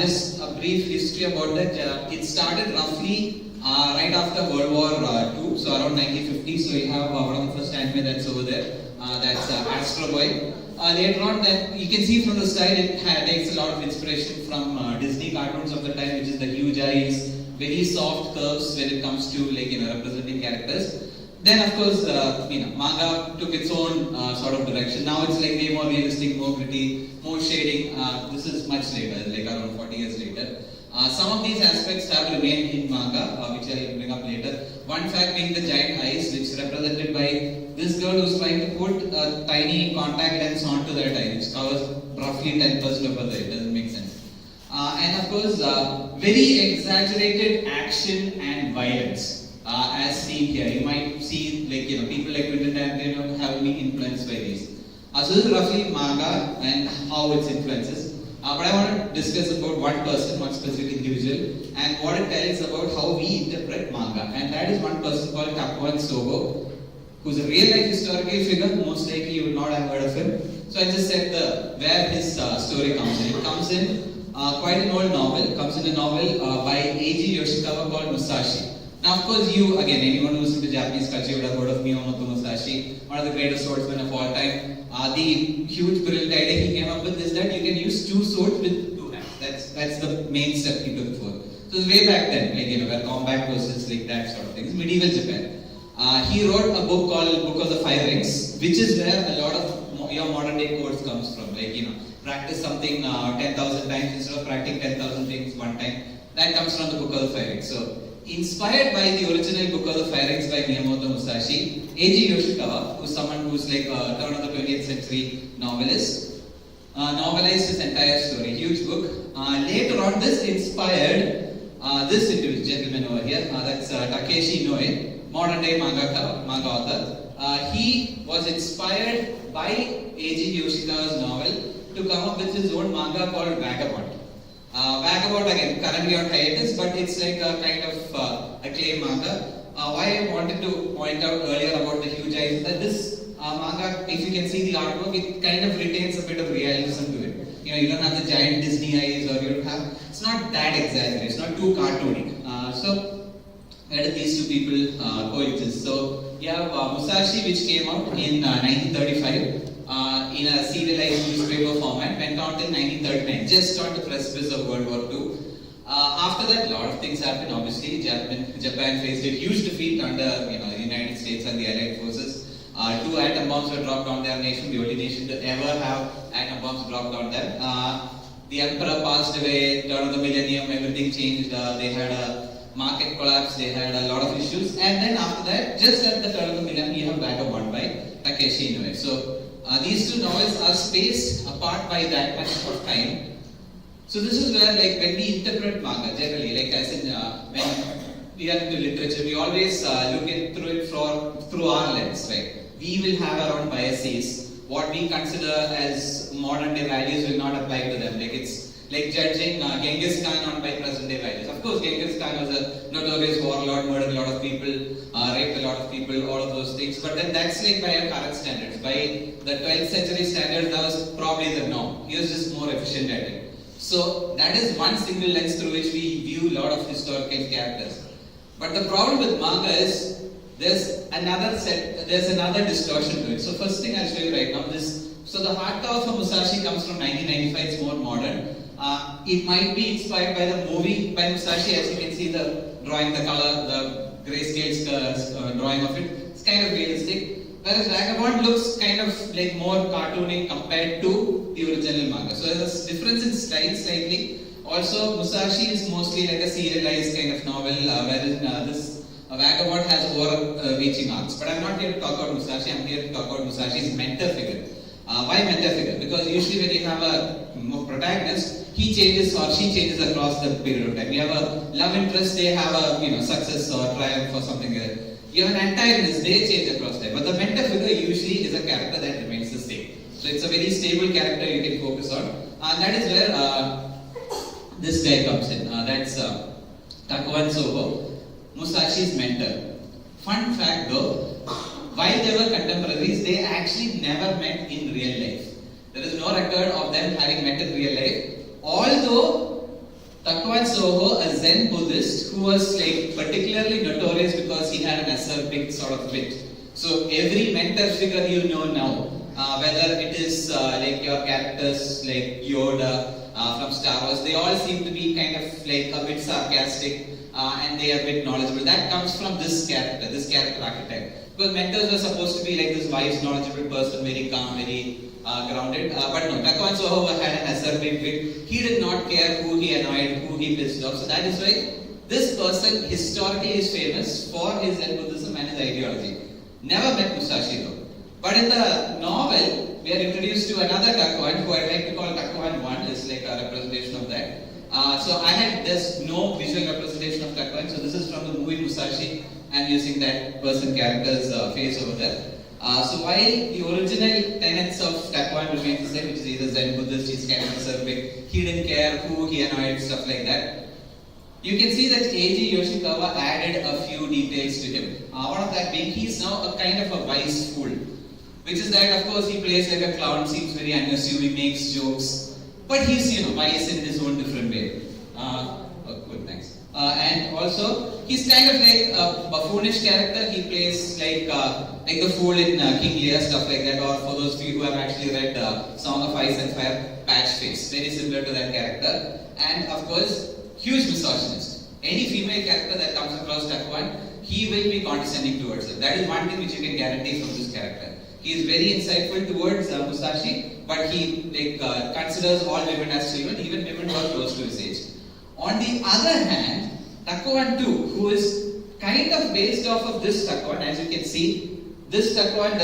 Just a brief history about that. It started roughly right after World War II, so around 1950. So you have one of the first anime that's over there. That's Astro Boy. Later on, that you can see from the style, it takes a lot of inspiration from Disney cartoons of the time, which is the huge eyes, very soft curves when it comes to representing characters. Then of course, manga took its own sort of direction. Now it's like way more realistic, more gritty, more shading. This is much later, like around 40 years later. Some of these aspects have remained in manga, which I will bring up later. One fact being the giant eyes, which is represented by this girl who's trying to put a tiny contact lens onto that eye, which covers roughly 10% of her eye. It doesn't make sense. And of course, very exaggerated action and violence. As seen here, you might see people like Quentin Tarantino have been influenced by these. So this is roughly manga and how its influences. But I want to discuss about one person, one specific individual, and what it tells about how we interpret manga. And that is one person called Kakuan Sogo, who's a real life historical figure. Most likely you will not have heard of him. So I just said where his story comes in. It comes in quite an old novel. It comes in a novel by Eiji Yoshikawa called Musashi. Now, of course, anyone who's into Japanese culture would have heard of Miyamoto Musashi, one of the greatest swordsmen of all time. The huge brilliant idea he came up with is that you can use two swords with two hands. That's the main step he took forward. So it was way back then, where combat was like that sort of thing. It's medieval Japan. He wrote a book called Book of the Five Rings, which is where a lot of your modern day quotes comes from. Practice something 10,000 times instead of practicing 10,000 things one time. That comes from the Book of the Five Rings. So, inspired by the original Book of the Five Rings by Miyamoto Musashi, Eiji Yoshikawa, who's someone who's like a turn of the 20th century novelist, novelized his entire story. Huge book. Later on, this inspired this individual gentleman over here. That's Takeshi Inoue, modern day manga author. He was inspired by Eiji Yoshikawa's novel to come up with his own manga called Vagabond. Vagabond again, currently on hiatus, but it's like a kind of acclaimed manga. Why I wanted to point out earlier about the huge eyes is that this manga, if you can see the artwork, it kind of retains a bit of realism to it. You don't have the giant Disney eyes, or you don't have. It's not that exaggerated. It's not too cartoonic. So where did these two people coexist? So you have Musashi, which came out in 1935. In a serialized newspaper format, went out in 1939, just on the precipice of World War II. After that, a lot of things happened. Obviously, Japan faced a huge defeat under the United States and the Allied forces. 2 atom bombs were dropped on their nation, the only nation to ever have atom bombs dropped on them. The emperor passed away, turn of the millennium, everything changed. They had a market collapse, they had a lot of issues. And then after that, just at the turn of the millennium, you have Vagabond by Takeshi Inoue. So these two novels are spaced apart by that much of time. So this is where, when we interpret manga, generally, as in when we are into literature, we always look through it through our lens, right? We will have our own biases. What we consider as modern day values will not apply to them. It's like judging Genghis Khan on by present day values. Of course, Genghis Khan was a notorious warlord, murdered a lot of people, raped a lot of people, all of those things. But then that's by our current standards. By the 12th century standards, that was probably the norm. He was just more efficient at it. So that is one single lens through which we view a lot of historical characters. But the problem with manga is there's another distortion to it. So first thing I'll show you right now is, so the hardcover for Musashi comes from 1995, it's more modern. It might be inspired by the movie by Musashi, as you can see the drawing, the color, the grayscale drawing of it. It's kind of realistic. Whereas Vagabond looks kind of like more cartoony compared to the original manga. So there's a difference in style slightly. Also, Musashi is mostly like a serialized kind of novel, whereas this Vagabond has overreaching arcs. But I'm not here to talk about Musashi, I'm here to talk about Musashi's mentor figure. Why mentor figure? Because usually when you have a protagonist, he changes or she changes across the period of time. You have a love interest, they have a success or triumph or something like that. You have an antagonist, they change across time. But the mentor figure usually is a character that remains the same. So it's a very stable character you can focus on. And that is where this guy comes in. That's Takwan Soho, Musashi's mentor. Fun fact though, while they were contemporaries, they actually never met in real life. There is no record of them having met in real life. Although Takwan Soho, a Zen Buddhist who was like particularly notorious because he had an acerbic sort of wit. So every mentor figure you know now, whether it is like your characters like Yoda from Star Wars, they all seem to be kind of like a bit sarcastic and they are a bit knowledgeable. That comes from this character archetype. Because mentors were supposed to be like this wise, knowledgeable person, very calm, very grounded. But no, Takwan Soho had an acerbic wit. He did not care who he annoyed, who he pissed off. So that is why this person historically is famous for his Zen Buddhism and his ideology. Never met Musashi though. But in the novel, we are introduced to another Takwan, who I like to call Takwan 1, is like a representation of that. So there's no visual representation of Takwan, so this is from the movie Musashi. I'm using that person character's face over there. So while the original tenets of Takwan remain the same, which is either Zen Buddhist, he's kind of acerbic, he didn't care who he annoyed, stuff like that. You can see that A.G. Yoshikawa added a few details to him. One of that being, he's now a kind of a wise fool. Which is that, of course, he plays like a clown, seems very unassuming, makes jokes. But he's, wise in his own different way. Good, thanks. And also, he's kind of like a buffoonish character. He plays like the fool in King Lear, stuff like that. Or for those of you who have actually read Song of Ice and Fire, Patchface. Very similar to that character. And of course, huge misogynist. Any female character that comes across Takwan, he will be condescending towards her. That is one thing which you can guarantee from this character. He is very insightful towards Musashi, but he considers all women as children, even women who are close to his age. On the other hand, Takwan 2, who is kind of based off of this Takwan, as you can see, this Takwan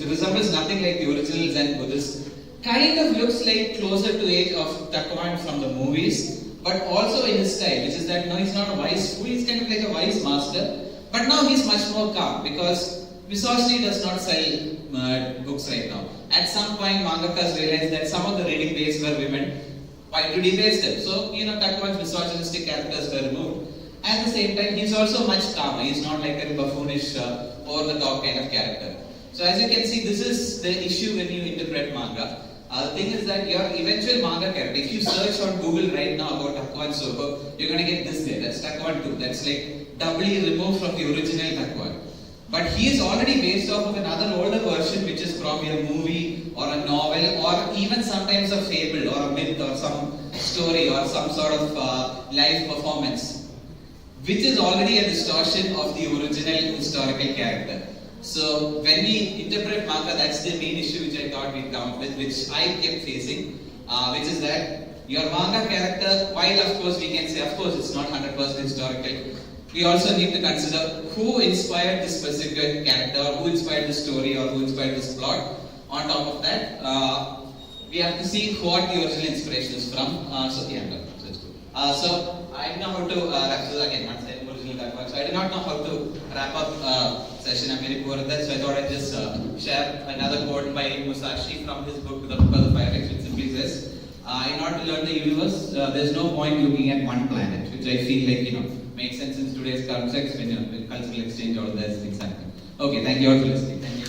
resembles nothing like the original Zen Buddhist. Kind of looks like closer to age of Takwan from the movies, but also in his style, which is that no, he's not a wise fool, he's kind of like a wise master, but now he's much more calm because misogyny does not sell books right now. At some point, mangakas realized that some of the reading base were women. Why to debase them? So, Takwan's misogynistic characters were removed. At the same time, he's also much calmer. He's not like a buffoonish, over-the-top kind of character. So, as you can see, this is the issue when you interpret manga. The thing is that your eventual manga character, if you search on Google right now about Takwan Soho, you're going to get this there. That's Takwan 2. That's like doubly removed from the original Takwan. But he is already based off of another older version, which is probably a movie or a novel or even sometimes a fable or a myth or some story or some sort of live performance, which is already a distortion of the original historical character. So when we interpret manga, that's the main issue which I thought we'd come up with, which I kept facing, which is that your manga character, while of course we can say, of course it's not 100% historical, we also need to consider who inspired this specific character, or who inspired this story, or who inspired this plot. On top of that, we have to see what the original inspiration is from. So I don't know how to wrap this again. Once I original Takwan, so I did not know how to wrap up session. I'm very poor at that, so I thought I'd just share another quote by Musashi from his book, The Book of the Fire, which simply says, "In order to learn the universe, there's no point looking at one planet," which I feel like makes sense in today's context when cultural exchange, all those things happen. Okay, thank you all for listening. Thank you.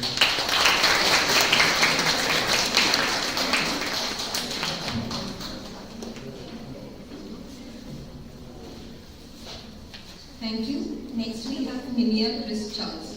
Thank you. Next we have Mimia Chris Charles.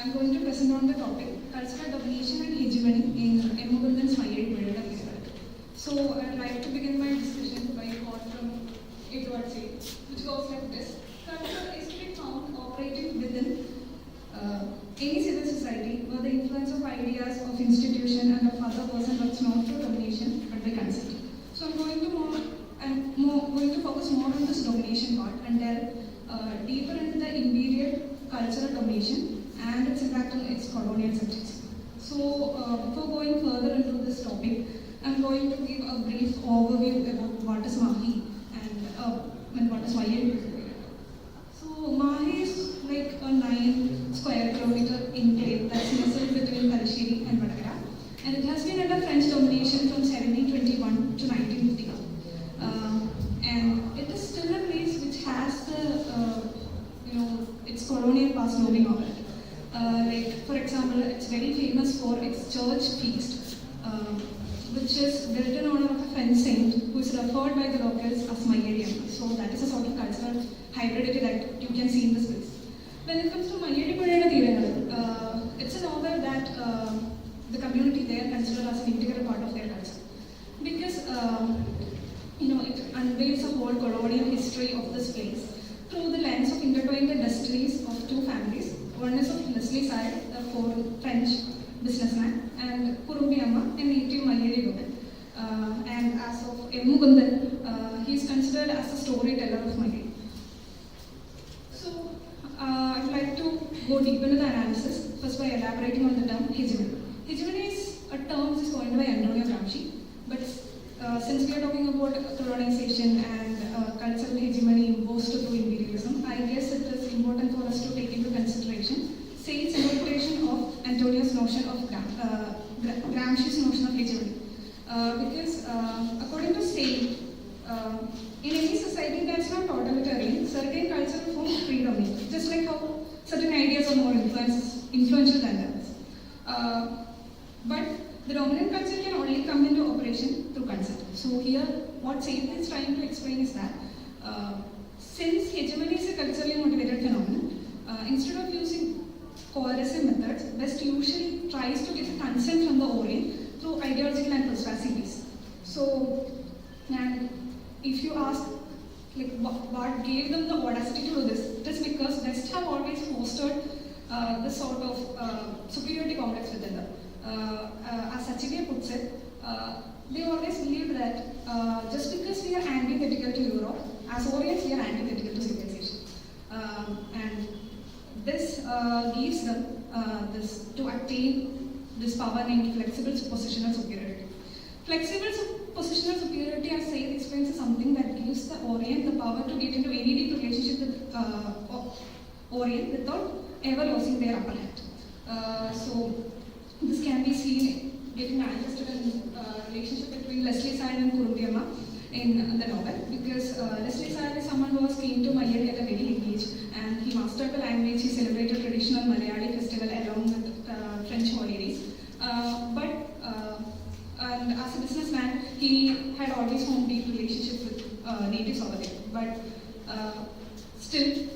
I'm going to present on the topic cultural domination and hegemony in Emmugundan's Mayedi Purada period. So I'd like to begin my discussion by a quote from Edward Said, which goes like this: culture is to be found operating within any civil society where the influence of ideas, of institution, and of other person works not through domination but by consent. So I'm going to focus more on this domination part and delve deeper into the immediate cultural domination and its impact on its colonial subjects. So before going further into this topic, I'm going to give a brief overview about what is Mahi and what is Mayedi. So Mahi is like a 9 square kilometer enclave that's nestled between Talasheri and Vadagara, and it has been under French domination from 1721 to 1950. And it is still a place which has the its colonial past looming over it. Like for example, it's very famous for its church feast, which is built in honor of a French saint who is referred by the locals as Mayedi. So that is a sort of cultural hybridity that you can see in this place. When it comes to Mayedi Purada, it's a novel that the community there consider as an integral part of their culture, because it unveils a whole colonial history of this place through the lens of intertwined destinies of two families. One is of Leslie Side, a foreign French businessman, and Kurumbi Amma, a native Mayedi woman. And as of Emmugundan, he is considered as a storyteller of Mayedi. So, I'd like to go deep into the analysis, first by elaborating on the term hegemony. Hegemony is a term which is coined by Antonio Gramsci, but since we are talking about colonization and cultural hegemony imposed through imperialism, I guess it is important for us to take into consideration Said's interpretation of Antonio's notion of Gramsci's notion of hegemony. Because according to Said, in any society that's not totalitarian, certain cultural forms predominate, just like how certain ideas are more influential than others. But the dominant culture can only come into operation through consent. So here, what Said is trying to explain is that since hegemony is a culturally motivated phenomenon, instead of using coercive methods, West usually tries to get a consent from the Orient through ideological and persuasive means. So, and if you ask, like, what gave them the audacity to do this, it is because West have always fostered this sort of superiority complex within them. As Sachivya puts it, they always believed that just because we are antithetical to Europe, as Orients we are antithetical to civilization. And this gives them this to attain this power named flexible positional superiority. Flexible positional superiority, as Said explains, is something that gives the Orient the power to get into any deep relationship with Orient without ever losing their upper hand. So this can be seen getting manifested in relationship between Leslie Side and Kurumbi Amma in the novel, because Leslie Side is someone who was keen to Mayedi at a very young age, and he mastered the language. He celebrated traditional Malayali festival along with French holidays. And as a businessman, he had always formed deep relationships with natives over there. But still,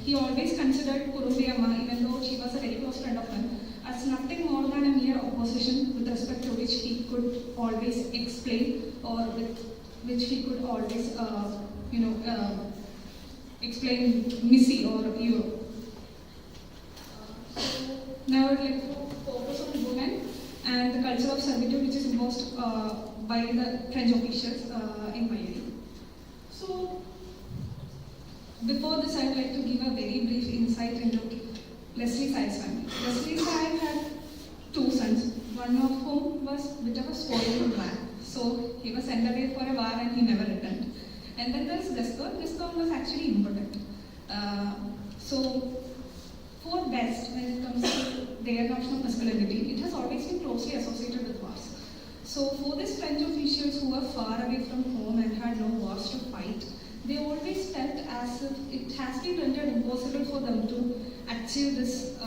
he always considered Kurumbi Amma, even though she was a very close friend of him, as nothing more than a mere opposition with respect to which he could always explain, or with which he could always, explain Missy or you. Now I'd like to focus on women and the culture of servitude which is imposed by the French officials in Mayedi. So before this, I'd like to give a very brief insight into Leslie Side's family. Leslie Side had 2 sons, one of whom was a bit of a spoiled man. So he was sent away for a war and he never returned. And then there's Gaston. Gaston was actually impotent. So for West, when it comes to their notion of masculinity, it has always been closely associated with wars. So for these French officials who were far away from home and had no wars to fight, they always felt as if it has been rendered impossible for them to achieve this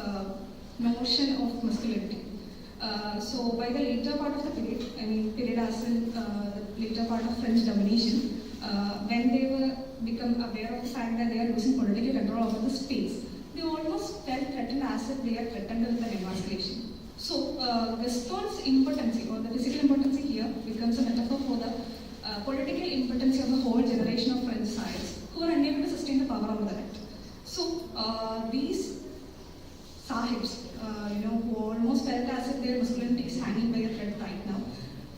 notion of masculinity. So by the later part of the period as in the later part of French domination, when they were become aware of the fact that they are losing political control over the space, they almost felt threatened felt as if they are threatened with an emasculation. So, Gaston's impotency or the physical impotency here becomes a metaphor for the political impotency of a whole generation of French sires who are unable to sustain the power of the elect. So, these sahibs, who almost felt as if their masculinity is hanging by a thread right now,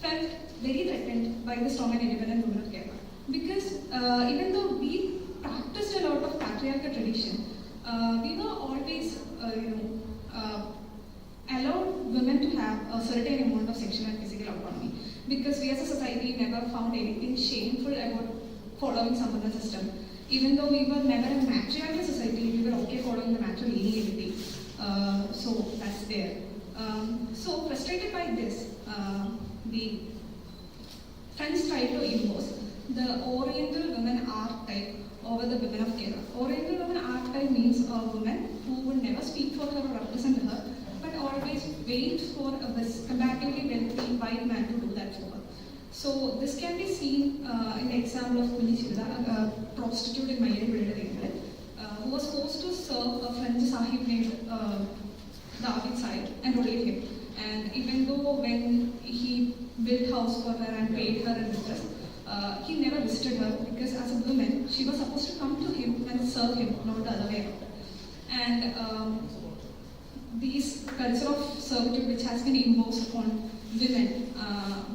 felt very threatened by the strong and independent women of Kerala. Because even though we practiced a lot of patriarchal tradition, we were always, allowed women to have a certain amount of sexual and physical autonomy. Because we as a society never found anything shameful about following some other system. Even though we were never a matriarchal society, we were okay following the matrilineality. So that's there. So frustrated by this, the French tried to impose the Oriental women archetype over the women of Kerala. Oriental women archetype means a woman who would never speak for her or represent her, but always wait for a comparatively wealthy white man to do that for her. So this can be seen in the example of Kunishida, a prostitute in Mayuri, England, who was forced to serve a French sahib named David Said and relieve him. And even though when he built house for her and paid her in interest, he never visited her because as a woman, she was supposed to come to him and serve him, not the other way around. And these culture of servitude which has been imposed on women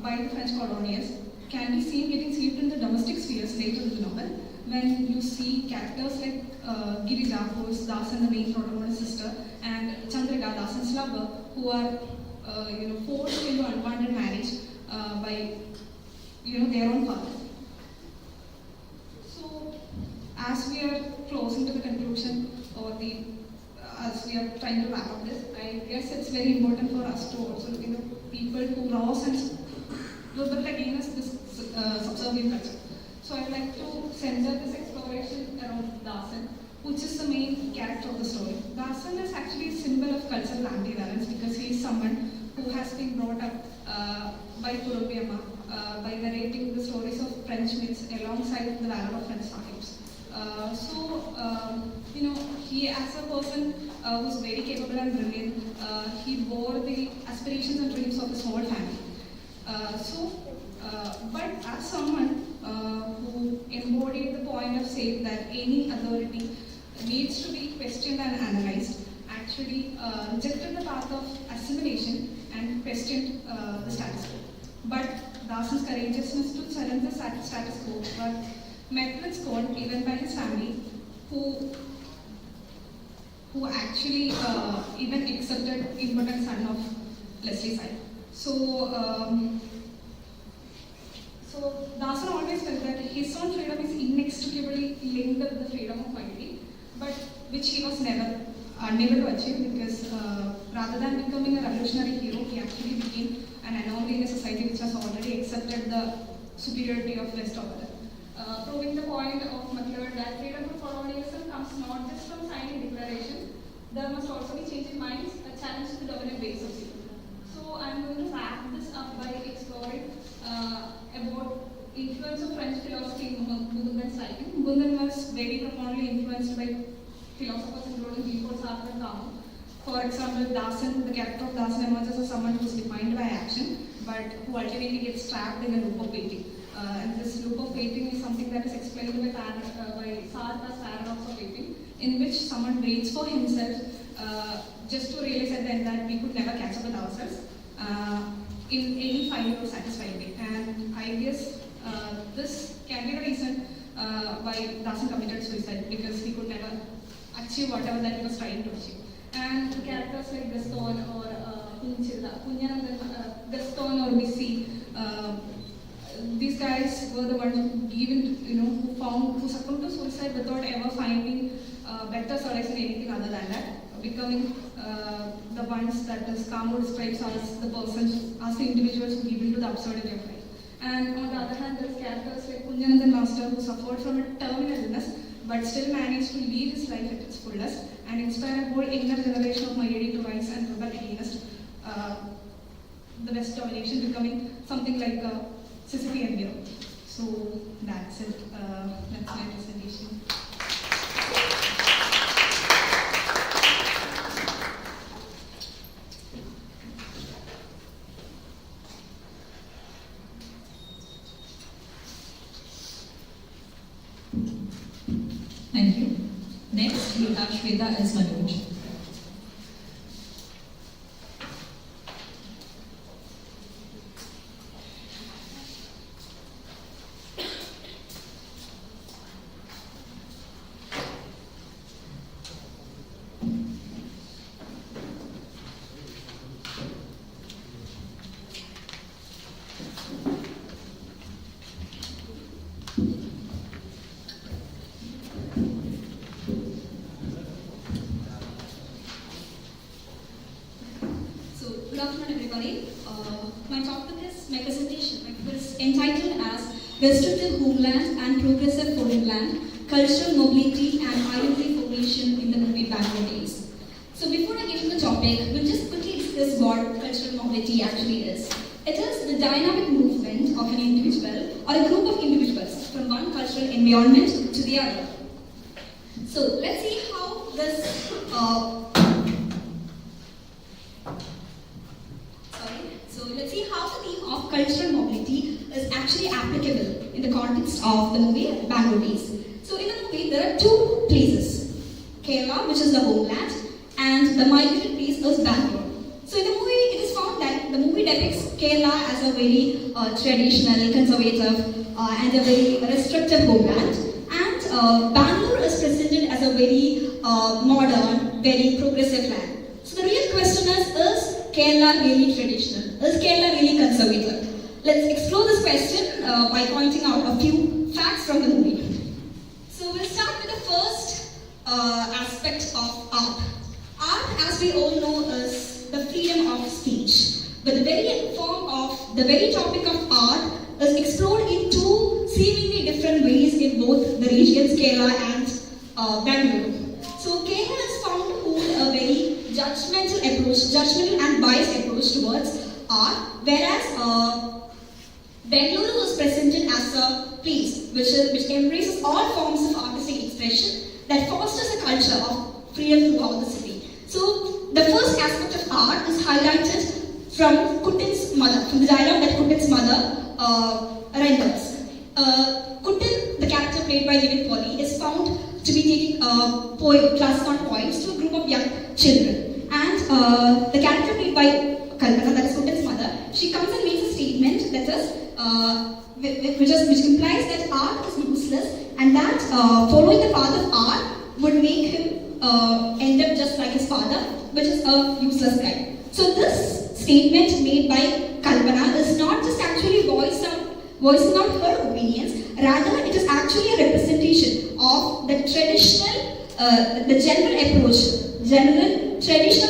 by the French colonials can be seen getting swept in the domestic spheres later in the novel when you see characters like Girija, who is Dasan, the main protagonist's sister, and Chandrika, Dasan's lover, who are forced into unwanted marriage by their own father. So, as we are closing to the conclusion, or as we are trying to wrap up this, I guess it's very important for us to also look into people who rose and rebelled against this subservient culture. So, I'd like to center this exploration around Dasan, which is the main character of the story. Dasan is actually a symbol of cultural ambivalence because he is someone who has been brought up by Kurubiyama by narrating the stories of French myths alongside the valor of French sahibs. He as a person was very capable and brilliant. He bore the aspirations and dreams of his whole family. But as someone who embodied the point of saying that any authority needs to be questioned and analyzed, actually rejected the path of assimilation and questioned the status quo. But Dasan's courageousness to challenge the status quo but met with scorn even by his family, who actually even accepted impotent son of Leslie Side. So Dasan always felt that his own freedom is inextricably linked with the freedom of minority, but which he was never unable to achieve because rather than becoming a revolutionary hero, he actually became an anomaly in a society which has already accepted the superiority of West over it. Proving the point of McLeod that freedom from colonialism comes not just from signing declaration, there must also be changing minds, a challenge to the dominant ways of thinking. So I'm going to wrap this up by exploring about influence of French philosophy in Mukundan's writing. Mukundan was very profoundly influenced by philosophers including Guilford, Sartre, and Camus. For example, Dasan, the character of Dasan emerges as someone who is defined by action, but who ultimately gets trapped in a loop of waiting. And this loop of waiting is something that is explained by Sartre's paradox of waiting, in which someone waits for himself just to realize at the end that we could never catch up with ourselves in any final or satisfying way. And I guess this can be the reason why Dasan committed suicide, because he could never achieve whatever that he was trying to achieve. And characters like Gaston or Gaston or Missy, these guys were the ones who succumbed to suicide without ever finding better solace in anything other than that, becoming the ones that Camus describes as the persons, as the individuals who give into the absurdity of life. And on the other hand, there's characters like Kunjanandan Master, who suffered from a terminal illness but still managed to lead his life at its fullest and inspire a whole younger generation of Mayuri to rise and rebel against the West domination, becoming something like a Sisyphean hero. So that's it. That's my presentation.
have Shweta S. Manoj.
Good afternoon, everybody. My presentation is entitled as Restrictive Homeland and Progressive Foreign Land, Cultural Mobility and Identity Formation in the Movie Backward Days. So before I get into the topic, we'll just quickly discuss what cultural mobility actually is. It is the dynamic movement of an individual or a group of individuals from one cultural environment to the other. So let's see how this let's see how the theme of cultural mobility is actually applicable in the context of the movie Bangalore Days. So in the movie, there are two places, Kerala, which is the homeland, and the migrated place is Bangalore. So in the movie, it is found that the movie depicts Kerala as a very traditional, conservative, and a very restrictive homeland, and Bangalore is presented as a very modern, very progressive land. So the real question is Kerala really traditional? Is Kerala really conservative? Let's explore this question by pointing out a few facts from the movie. So we'll start with the first aspect of art. Art, as we all know, is the freedom of speech. But the very topic of art is explored in two seemingly different ways in both the regions, Kerala and Bangalore. So Kerala is found to hold a very judgmental and biased approach towards art, whereas Bengaluru was presented as a place which embraces all forms of artistic expression that fosters a culture of freedom throughout the city. So the first aspect of art is highlighted from Kuttin's mother, from the dialogue that Kuttin's mother renders. Kuttin, the character played by Vivek Polly, is found to be taking class 1 poems to a group of young children. And the character played by Kalpana, that is Kuttin's mother, she comes and makes a statement that is, which implies that art is useless and that following the path of art would make him end up just like his father, which is a useless guy. So this statement made by Kalpana is not just actually voicing out her opinions, rather it is actually a representation of the traditional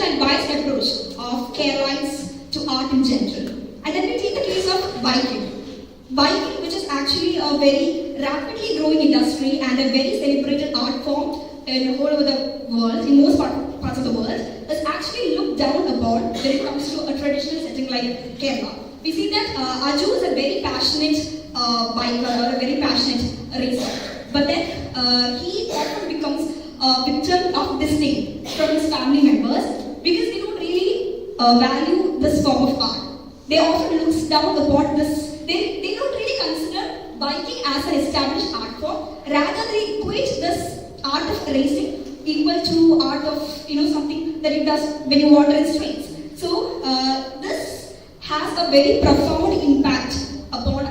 and biased approach of Keralites to art in general. And then we take the case of biking. Biking, which is actually a very rapidly growing industry and a very celebrated art form all over the world, in most parts of the world, is actually looked down upon when it comes to a traditional setting like Kerala. We see that Aju is a very passionate biker or a very passionate racer. But then he often becomes a victim of disdain from his family members because they don't really value this form of art. They often look down upon this. They don't really consider biking as an established art form. Rather, they equate this art of racing equal to art of something that it does when you water in streets. So this has a very profound impact upon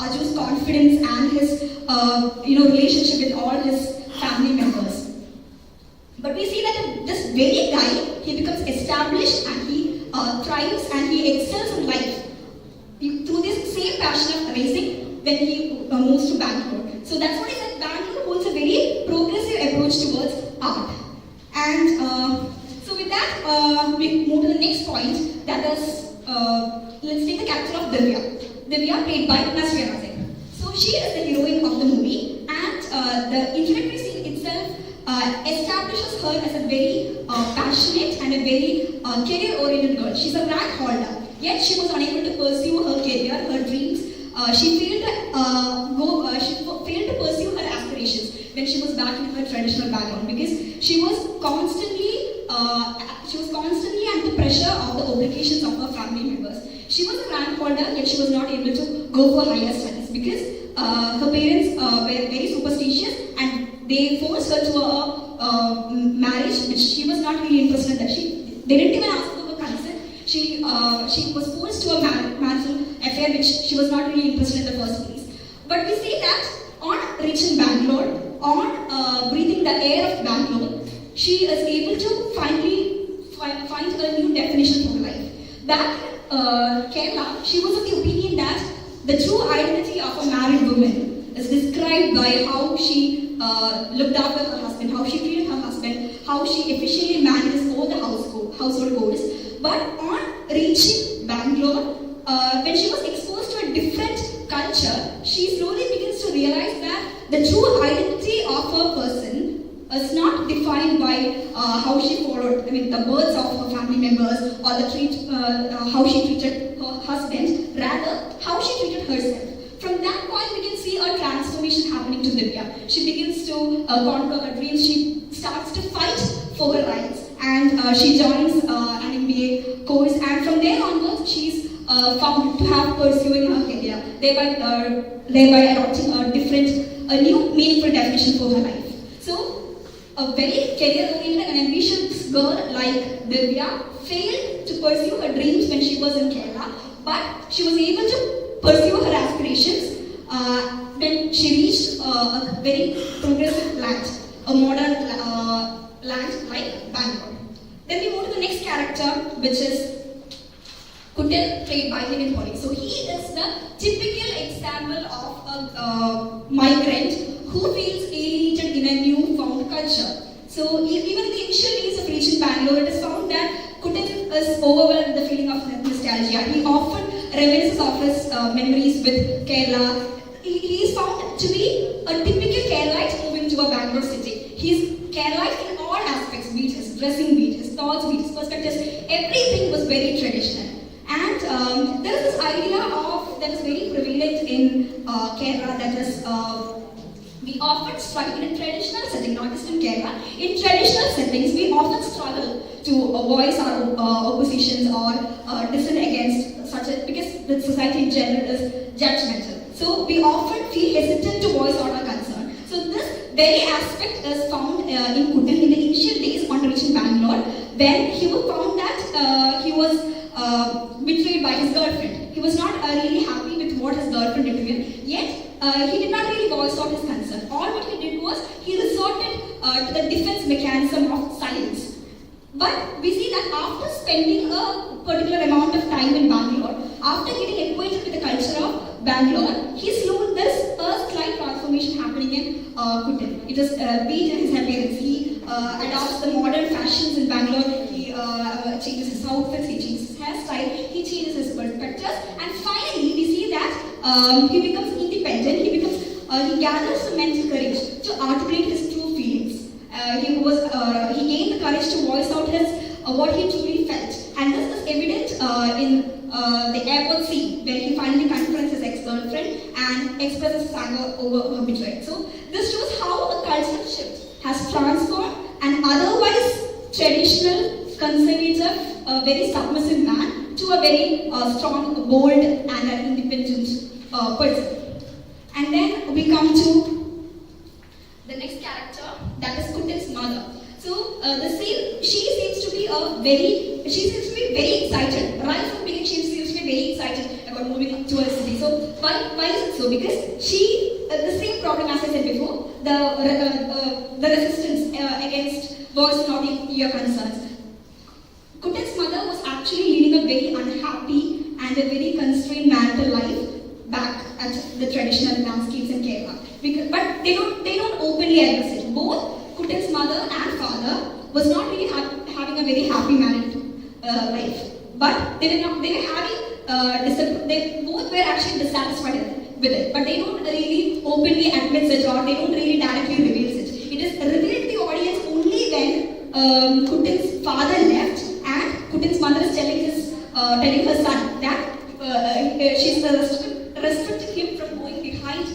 Aju's confidence and his relationship with all his family members. But we see that this very guy, he becomes established and he thrives and he excels in life through this same passion of racing when he moves to Bangalore. So that's what I said, Bangalore holds a very progressive approach towards art. And so with that, we move to the next point, that is, let's take the character of Divya. Divya, played by Nasriya Nazir. So she is the heroine of the movie, and the introductory scene itself establishes her as a very passionate and a very career-oriented girl. She's a rank holder, yet she was unable to pursue her career, her dreams. She failed to pursue her aspirations when she was back in her traditional background because she was constantly under pressure of the obligations of her family members. She was a rank holder, yet she was not able to go for higher studies because her parents were very superstitious and they forced her to a marriage, which she was not really interested in. That they didn't even ask for her consent. She was forced to a marital affair which she was not really interested in the first place. But we see that on reaching Bangalore, on breathing the air of Bangalore, she is able to finally find a new definition for her life. Back in Kerala, she was of the opinion that the true identity of a married woman is described by how she looked after her husband, how she treated her husband, how she efficiently manages all the household chores. But on reaching Bangalore, when she was exposed to a different culture, she slowly begins to realize that the true identity of a person is not defined by how she followed, the words of her family members or how she treated her husband, rather how she treated herself. From that point, we can see a transformation happening to Divya. She begins to conquer her dreams. She starts to fight for her rights, and she joins an MBA course. And from there onwards, she's found to have pursuing her career, thereby adopting a new meaningful definition for her life. So, a very career-oriented and ambitious girl like Divya failed to pursue her dreams when she was in Kerala, but she was able to pursue her aspirations when she reached a very progressive land, a modern land like Bangalore. Then we move to the next character, which is Kutil, played by Nitin Poli. So he is the typical example of a migrant who feels alienated in a newfound culture. So even in the initial days of reaching Bangalore, it is found that Kutil is overwhelmed with the feeling of nostalgia. He often reminisces of his memories with Kerala. He is found to be a typical Keralite moving to a Bangalore city. He is Keralite in all aspects, be it his dressing, be it his thoughts, be it his perspectives. Everything was very traditional. And there is this idea that is very prevalent in Kerala, that is we often struggle in a traditional setting, not just in Kerala. In traditional settings, we often struggle to voice our oppositions or dissent against such a, because the society in general is judgmental. So we often feel hesitant to voice out our concern. So this very aspect is found in Kutil in the initial days on reaching Bangalore, when he was found that he was betrayed by his girlfriend. He was not really happy with what his girlfriend did to him, yet he did not really voice out his concern. All what he did was he resorted to the defense mechanism of silence. But we see that after spending a particular amount of time in Bangalore, after getting acquainted with the culture of Bangalore, there's a slight transformation happening in Kutil. It is be it in his appearance. He adopts the modern fashions in Bangalore. He changes his outfits, he changes his hairstyle, he changes his perspectives, and finally we see that he becomes independent. He gathers the mental courage to articulate his true feelings. He gained the courage to voice out what he truly felt, and this is evident in the airport scene where he finally confronts his ex-girlfriend and expresses his anger over her betrayal. So this shows how a cultural shift has transformed an otherwise traditional, conservative, very submissive man to a very strong, bold, and an independent person. And then we come to the next character, that is Kutil's mother. So she seems to be very excited. Right from the beginning, she seems to be very excited about moving to a city. So why is it so? Because the same problem as I said before, the resistance against voicing out your concerns. Kutil's mother was actually leading a very unhappy and a very constrained marital life back at the traditional landscapes in Kerala. But they don't openly address it. Both Kutil's mother and father was not really having a very happy married life. But they both were actually dissatisfied with it. But they don't really openly admit it, or they don't really directly reveal it. It is revealed to the audience only when Kutil's father left and Kutil's mother is telling her son that she's restricted him from going behind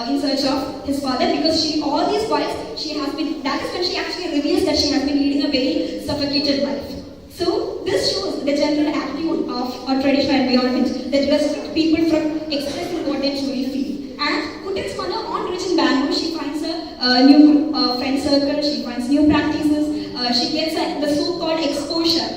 in search of his father, because all these while that is when she actually reveals that she has been leading a very suffocated life. So this shows the general attitude of a traditional environment that restricts people from expressing what they truly feel. And Kutil's mother, on reaching Bangalore, she finds a new friend circle, she finds new so-called exposure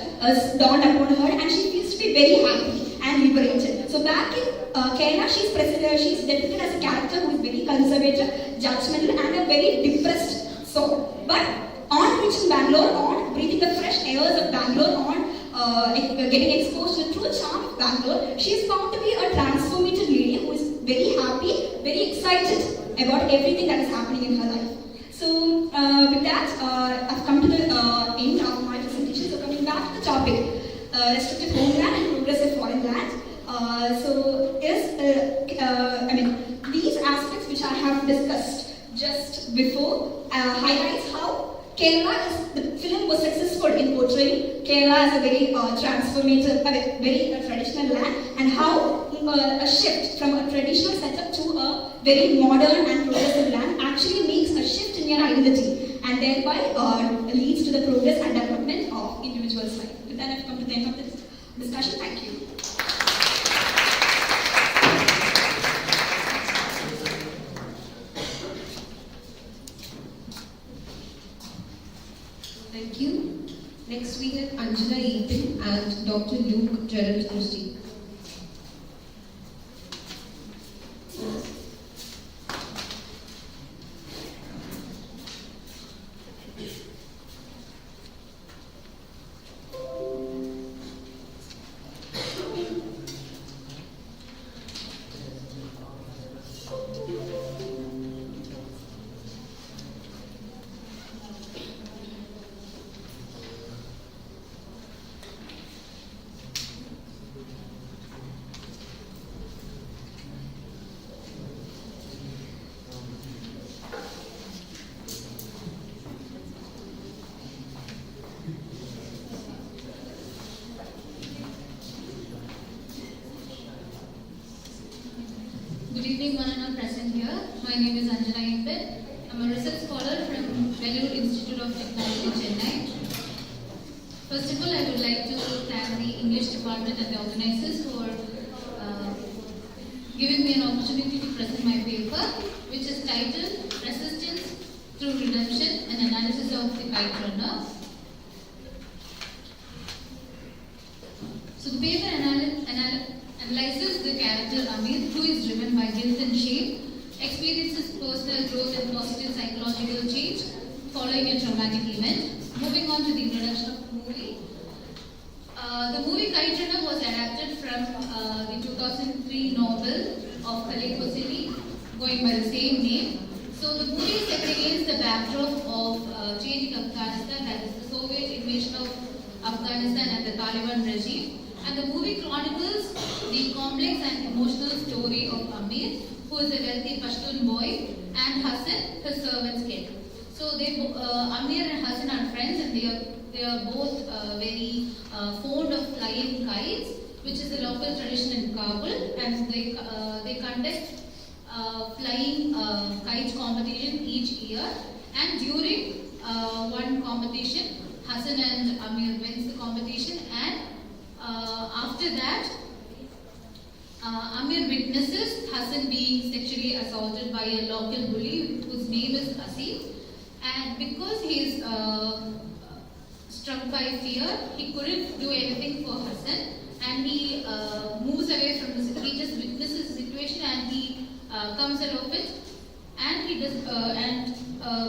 dawned upon her, and she feels to be very happy and liberated. So back in Kerala, she's depicted as a character who is very conservative, judgmental, and a very depressed soul. But on reaching Bangalore, on breathing the fresh airs of Bangalore, on getting exposed to the true charm of Bangalore, she is found to be a transformative lady who is very happy, very excited about everything that is happening in her life. So with that, I've come to the end of my presentation. So coming back to the topic, restricted homeland and progressive foreign land. These aspects which I have discussed just before highlights how Kerala the film was successful in portraying Kerala as a very transformative, very traditional land, and how a shift from a traditional setup to a very modern and progressive land actually makes a shift in your identity, and thereby leads to the progress and development of individuals' life. With that, I've come to the end of this discussion. Thank you.
Thank you. Next we have Angela Ethan and Dr. Luke Gerald Christie.
Good evening, one and all present here. My name is Anjana Impet. I'm a research scholar from Vellore Institute of Technology, Chennai. First of all, I would like to thank the English department and the organizers for giving me an opportunity to present my paper, which is titled Resistance Through Redemption, an Analysis of the Kite Runner. So the paper analyzes the character Amir, who is driven by guilt and shame, experiences personal growth and positive psychological change following a traumatic event. Moving on to the introduction of the movie. The movie Kite Runner was adapted from the 2003 novel of Khaled Hosseini, going by the same name. So the movie is set against the backdrop of changing Afghanistan, that is the Soviet invasion of Afghanistan and the Taliban regime. And the movie chronicles the complex and emotional story of Amir, who is a wealthy Pashtun boy, and Hassan, his servant's kid. So Amir and Hassan are friends, and they are both very fond of flying kites, which is a local tradition in Kabul, and they conduct flying kite competition each year. And during one competition, Hassan and Amir wins the competition, and after that, Amir witnesses Hassan being sexually assaulted by a local bully whose name is Asif, and because he is struck by fear, he couldn't do anything for Hassan, and he moves away from the city. He just witnesses the situation and he comes out of it, and he does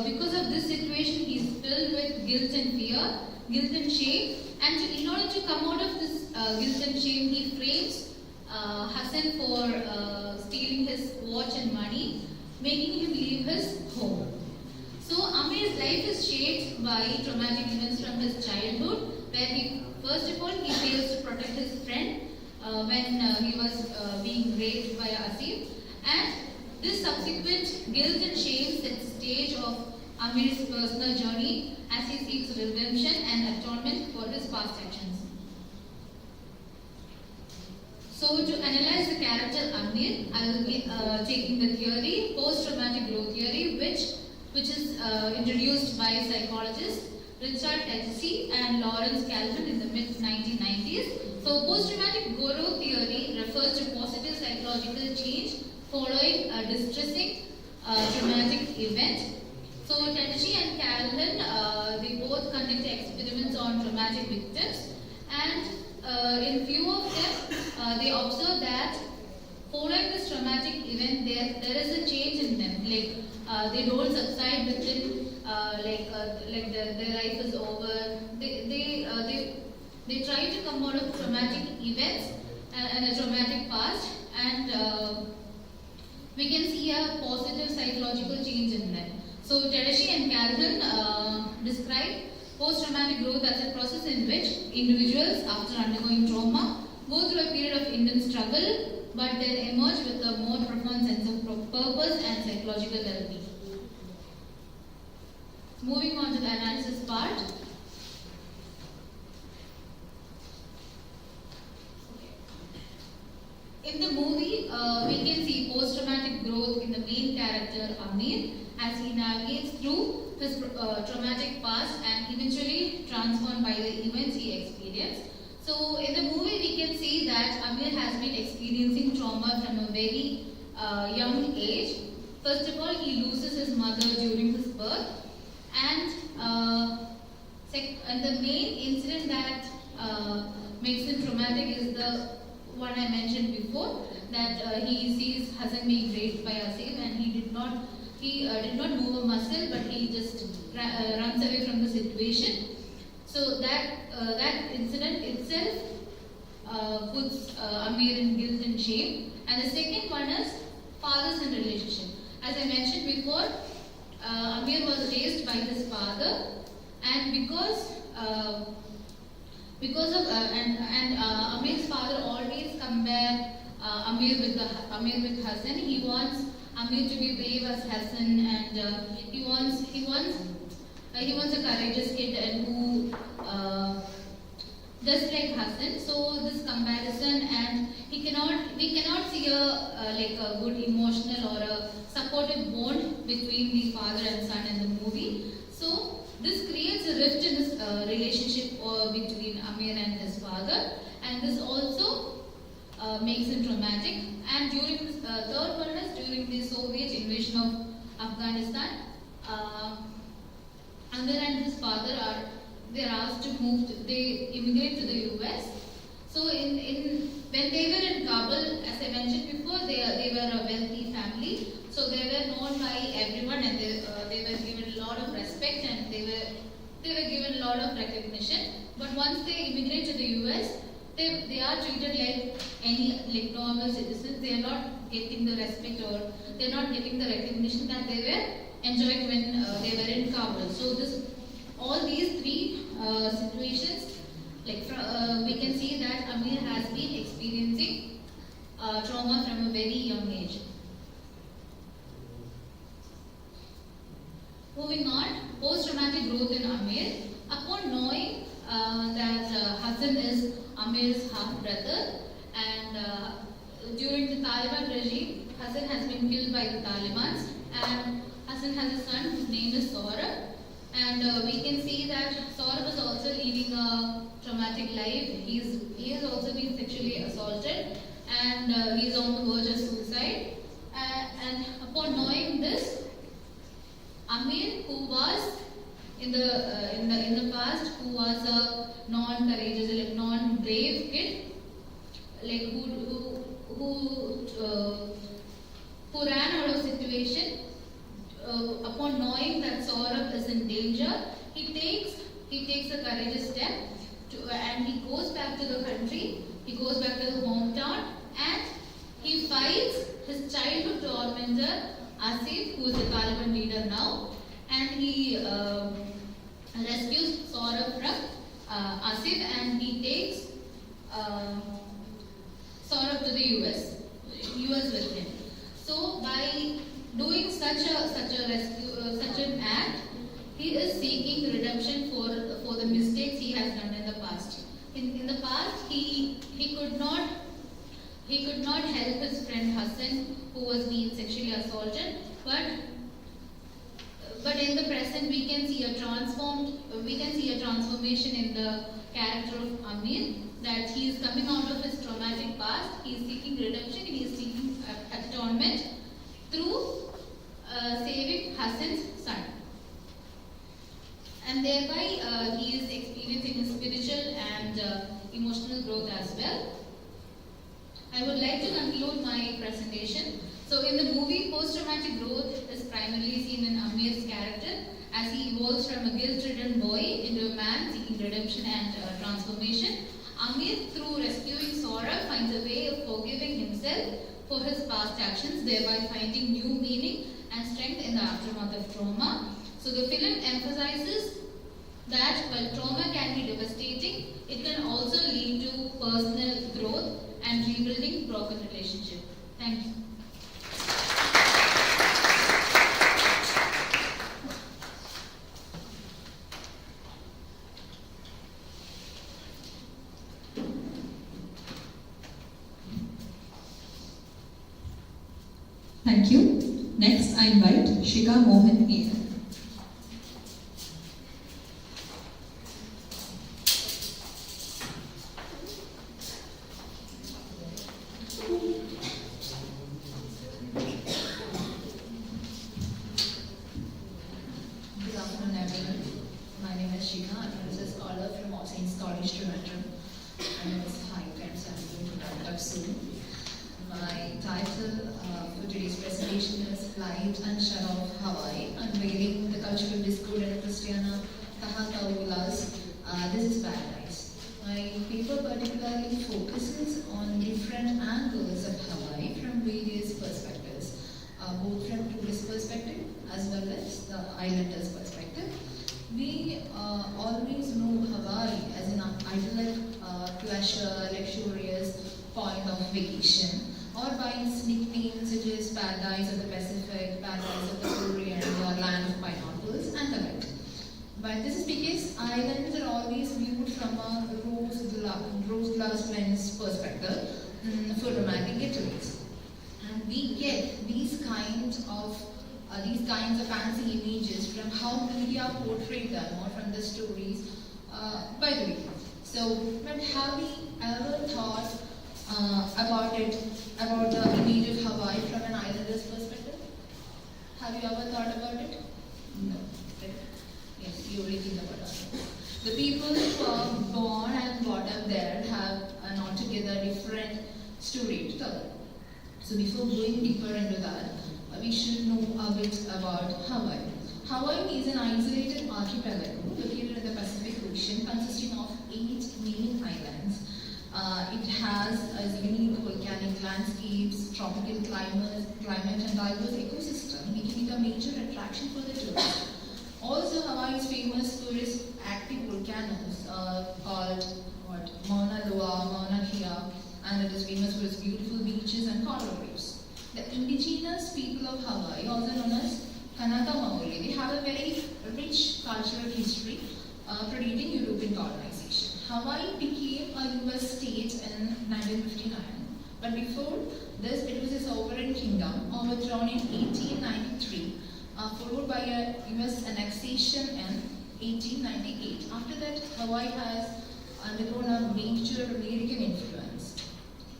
because of this situation he is filled with guilt and fear, guilt and shame, and in order to come out of this guilt and shame, he frames Hassan for stealing his watch and money, making him leave his home. So Amir's life is shaped by traumatic events from his childhood, where he, first of all, he fails to protect his friend when he was being raped by Asif, and this subsequent guilt and shame sets the stage of Amir's personal journey as he seeks redemption and atonement for his past actions. So to analyze the character Amir, I will be taking the theory, post-traumatic growth theory, which is introduced by psychologists Richard H.C. and Lawrence Calvin in the mid-1990s. So post-traumatic growth theory refers to positive psychological change following a distressing traumatic event. So H.C. and Calvin, they both conduct experiments on on traumatic victims, and in few of them, they observe that following this traumatic event, there is a change in them. Like they don't subside within, like their life is over. They try to come out of traumatic events and a traumatic past, and we can see a positive psychological change in them. So Tedeschi and Calhoun describe post-traumatic growth as a process in which individuals, after undergoing trauma, go through a period of intense struggle, but then emerge with a more profound sense of purpose and psychological well-being. Moving on to the analysis part. In the movie, we can see post-traumatic growth in the main character Amir as he navigates through his traumatic past and eventually transformed by the events he experienced. So in the movie, we can see that Amir has been experiencing trauma from a very young age. First of all, he loses his mother during his birth, and the main incident that makes him traumatic is the one I mentioned before, that he sees Hassan being raped by Asif, and he did not move a muscle, but he just runs away from the situation. So that incident itself puts Amir in guilt and shame. And the second one is fathers and relationship. As I mentioned before, Amir was raised by his father, and because of Amir's father always compare Amir with Hassan. He wants Amir to be brave as Hassan, and he wants a courageous kid and who just like Hassan. So this comparison, and we cannot see a good emotional or a supportive bond between the father and son in the movie. So this creates a rift in this relationship between Amir and his father, and this also makes him traumatic. And during this third one is during the Soviet invasion of Afghanistan, Amir and his father they're asked to they immigrate to the US. So when they were in Kabul, as I mentioned before, they were a wealthy family. So they were known by everyone, and they were given a lot of respect, and they were given a lot of recognition. But once they immigrate to the US, they are treated like normal citizens. They are not getting the respect, or they are not getting the recognition that they were enjoying when they were in Kabul. So all these three situations, we can see that Amir has been experiencing trauma from a very young age. Moving on, post-traumatic growth in Amir. Upon knowing that Hassan is Amir's half-brother, and during the Taliban regime, Hassan has been killed by the Taliban, and Hassan has a son whose name is Saurabh. And we can see that Saurabh is also leading a traumatic life. He has also been sexually assaulted, and he is on the verge of suicide. And upon knowing this, Amir, who was in the past, who was a non-courageous, non-brave kid, who ran out of situation. Upon knowing that Saurabh is in danger, he takes a courageous step and he goes back to the country. He goes back to the hometown, and he fights his childhood tormentor Asif, who is the Taliban leader now, and he rescues Saurabh from Asif, and he takes Saurabh to the US with him. So by doing such an act, he is seeking redemption for the mistakes he has done in the past. In the past, he could not help his friend Hassan, who was being sexually assaulted, but in the present we can see a transformation in the character of Amir, that he is coming out of his traumatic past. He is seeking redemption. He is seeking atonement through saving Hassan's son, and thereby he is experiencing his I would like to conclude my presentation. So in the movie, post-traumatic growth is primarily seen in Amir's character as he evolves from a guilt-ridden boy into a man seeking redemption and transformation. Amir, through rescuing Sora, finds a way of forgiving himself for his past actions, thereby finding new meaning and strength in the aftermath of trauma. So the film emphasizes that while trauma can be devastating, it can also lead to personal growth and rebuilding broken relationships. Thank you.
Thank you. Next, I invite Shika Mohan here.
Good afternoon, everyone. My name is Shika. I'm a scholar from All Saints College, Toronto. And it's high time, so I'm going to wrap it up soon. My title for today's presentation is Light and Shadow of Hawaii, Unveiling the Cultural Discord in Christiana Kahakaulas. This is Paradise. My paper particularly focuses on different angles of Hawaii from various perspectives, both from tourist perspective as well as the islanders' perspective. We always know Hawaii as an idyllic, pleasure, luxurious point of vacation, or by its nicknames such as Paradise of the Pacific, Paradise of the Orient, or Land of Pineapples, and the like. But this is because islands are always viewed from a rose glass lens perspective for romantic getaways. And we get these kinds of fancy images from how media portray them or from the stories by the way. So, but have we ever thought about the image of Hawaii from an islander's perspective? Have you ever thought about it? No. Yes, you only think about us. The people who are born and brought up there have an altogether different story to tell. So before going deeper into that, we should know a bit about Hawaii. Hawaii is an isolated archipelago located in the Pacific Ocean consisting of 8 main islands. It has unique volcanic landscapes, tropical climate and diverse ecosystem, making it a major attraction for the tourists. Also, Hawaii is famous for its active volcanoes called Mauna Loa, Mauna Kea, and it is famous for its beautiful beaches and coral reefs. The indigenous people of Hawaii, also known as Kanaka Maoli, they have a very rich cultural history predating European colonization. Hawaii became a US state in 1959, but before this it was a sovereign kingdom overthrown in 1893, followed by a US annexation in 1898. After that, Hawaii has undergone a major American influence.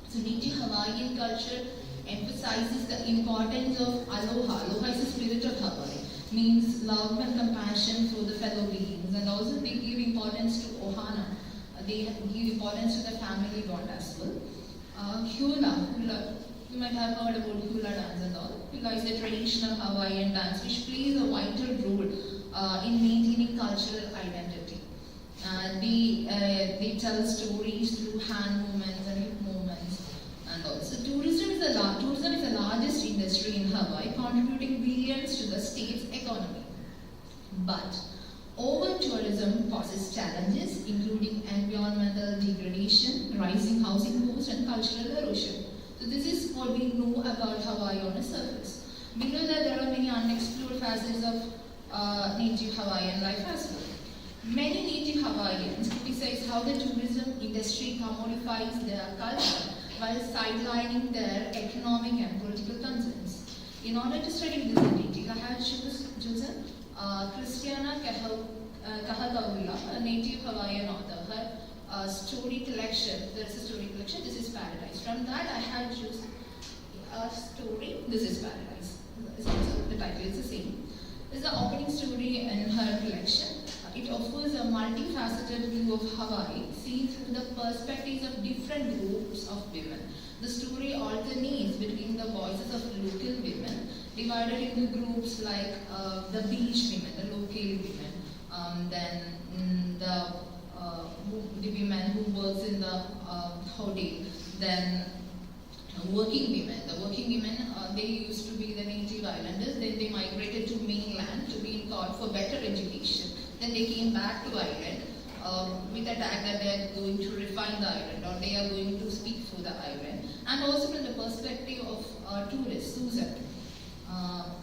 So native Hawaiian culture emphasizes the importance of aloha. Aloha is the spirit of Hawaii, means love and compassion for the fellow beings, and also they give importance to ohana. They give importance to the family bond as well. Hula, you might have heard about hula dance and all. Hula is a traditional Hawaiian dance which plays a vital role in maintaining cultural identity. They tell stories through hand movements and hip movements. And also tourism is the largest industry in Hawaii, contributing billions to the state's economy. But over-tourism poses challenges, including environmental degradation, rising housing costs, and cultural erosion. So this is what we know about Hawaii on the surface. We know that there are many unexplored facets of native Hawaiian life as well. Many native Hawaiians criticize how the tourism industry commodifies their culture while sidelining their economic and political concerns. In order to study this in detail, I have chosen Christiana Kahakauila, a native Hawaiian author. Her story collection, there is a story collection, This is Paradise. From that I have chosen a story, This is Paradise. The title is the same. This is the opening story in her collection.
it offers a multifaceted view of Hawaii seen through the perspectives of different groups of women. The story alternates between the voices of local women, divided into groups like the beach women, the local women, then the women who works in the hotel, then working women. The working women, they used to be the native islanders, then they migrated to mainland to be in court for better education. Then they came back to island with a tag that they are going to refine the island or they are going to speak for the island. And also from the perspective of tourists, Susan.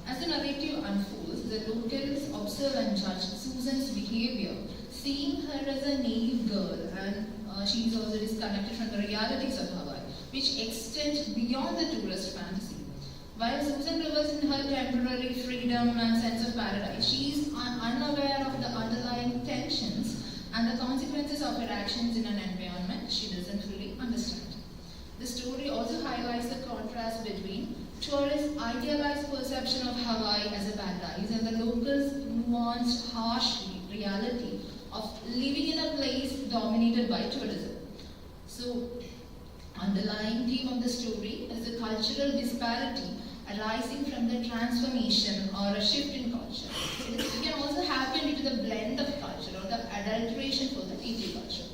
As the narrative unfolds, the locals observe and judge Susan's behavior, seeing her as a naive girl, and she is also disconnected from the realities of Hawaii, which extend beyond the tourist fantasy. While Susan revels in her temporary freedom and sense of paradise, she is unaware of the underlying tensions and the consequences of her actions in an environment she doesn't fully understand. The story also highlights the contrast between tourists' idealized perception of Hawaii as a paradise and the locals' nuanced, harsh reality of living in a place dominated by tourism. So, underlying theme of the story is the cultural disparity arising from the transformation or a shift in culture. It can also happen due to the blend of culture or the adulteration for the native culture.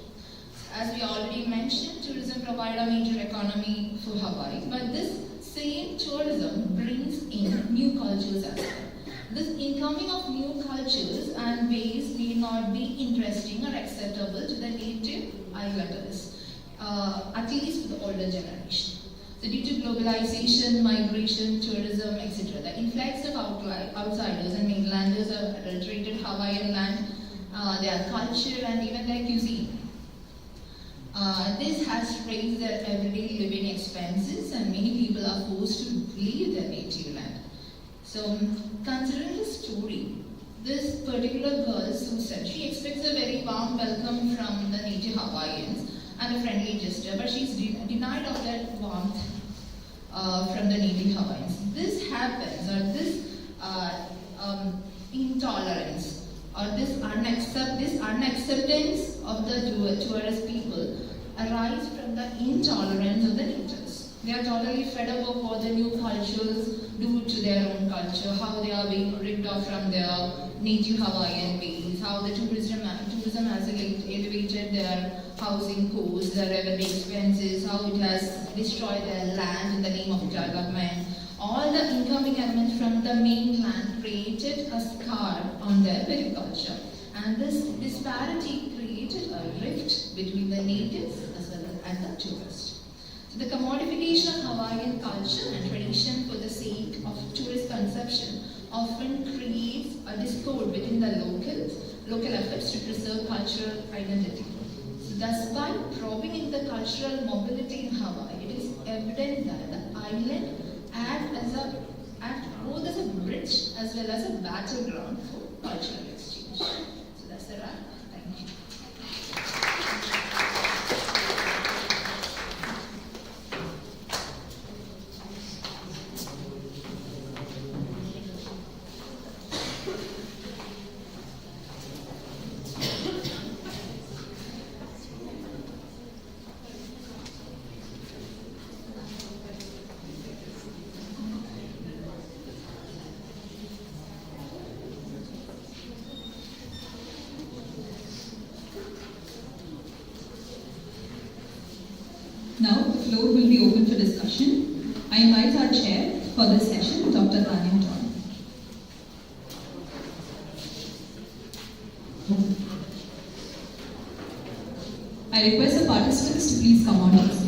As we already mentioned, tourism provides a major economy for Hawaii, but this same tourism brings in new cultures as well. This incoming of new cultures and ways may not be interesting or acceptable to the native islanders, at least for the older generation. So due to globalization, migration, tourism, etc., the influx of outsiders and mainlanders have adulterated Hawaiian land, their culture and even their cuisine. This has raised their everyday living expenses and many people are forced to leave their native land. So, considering the story, this particular girl, Susan, she expects a very warm welcome from the native Hawaiians and a friendly gesture, but she's denied of that warmth from the native Hawaiians. This happens, or this intolerance, or this unacceptance of the tourist people arise from the intolerance of the natives. They are totally fed up of what the new cultures do to their own culture, how they are being ripped off from their native Hawaiian ways, how the tourism has elevated their housing costs, their everyday expenses, how it has destroyed their land in the name of development. All the incoming elements from the mainland created a scar on their very culture. And this disparity created a rift between the natives as well as the tourists. So the commodification of Hawaiian culture and tradition for the sake of tourist consumption often creates a discord between the local efforts to preserve cultural identity. So thus, by probing in the cultural mobility in Hawaii, it is evident that the island acts both as a bridge as well as a battleground for cultural exchange. So that's the wrap. Thank you.
Now, the floor will be open for discussion. I invite our chair for this session, Dr. Tanya John. I request the participants to please come on to the stage.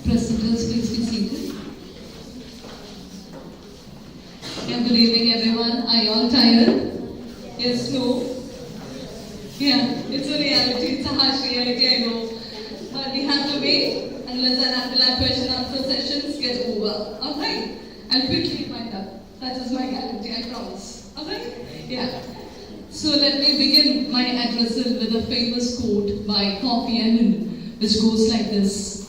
Presenters, please be seated. Yeah, good evening everyone. Are you all tired? Yes, no? Yeah, it's a reality. It's a harsh reality, I know. But we have to wait unless and until our question answer sessions get over. Alright? I'll quickly wind up. That is my guarantee, I promise. Alright? Yeah. So let me begin my address with a famous quote by Kofi Annan, which goes like this.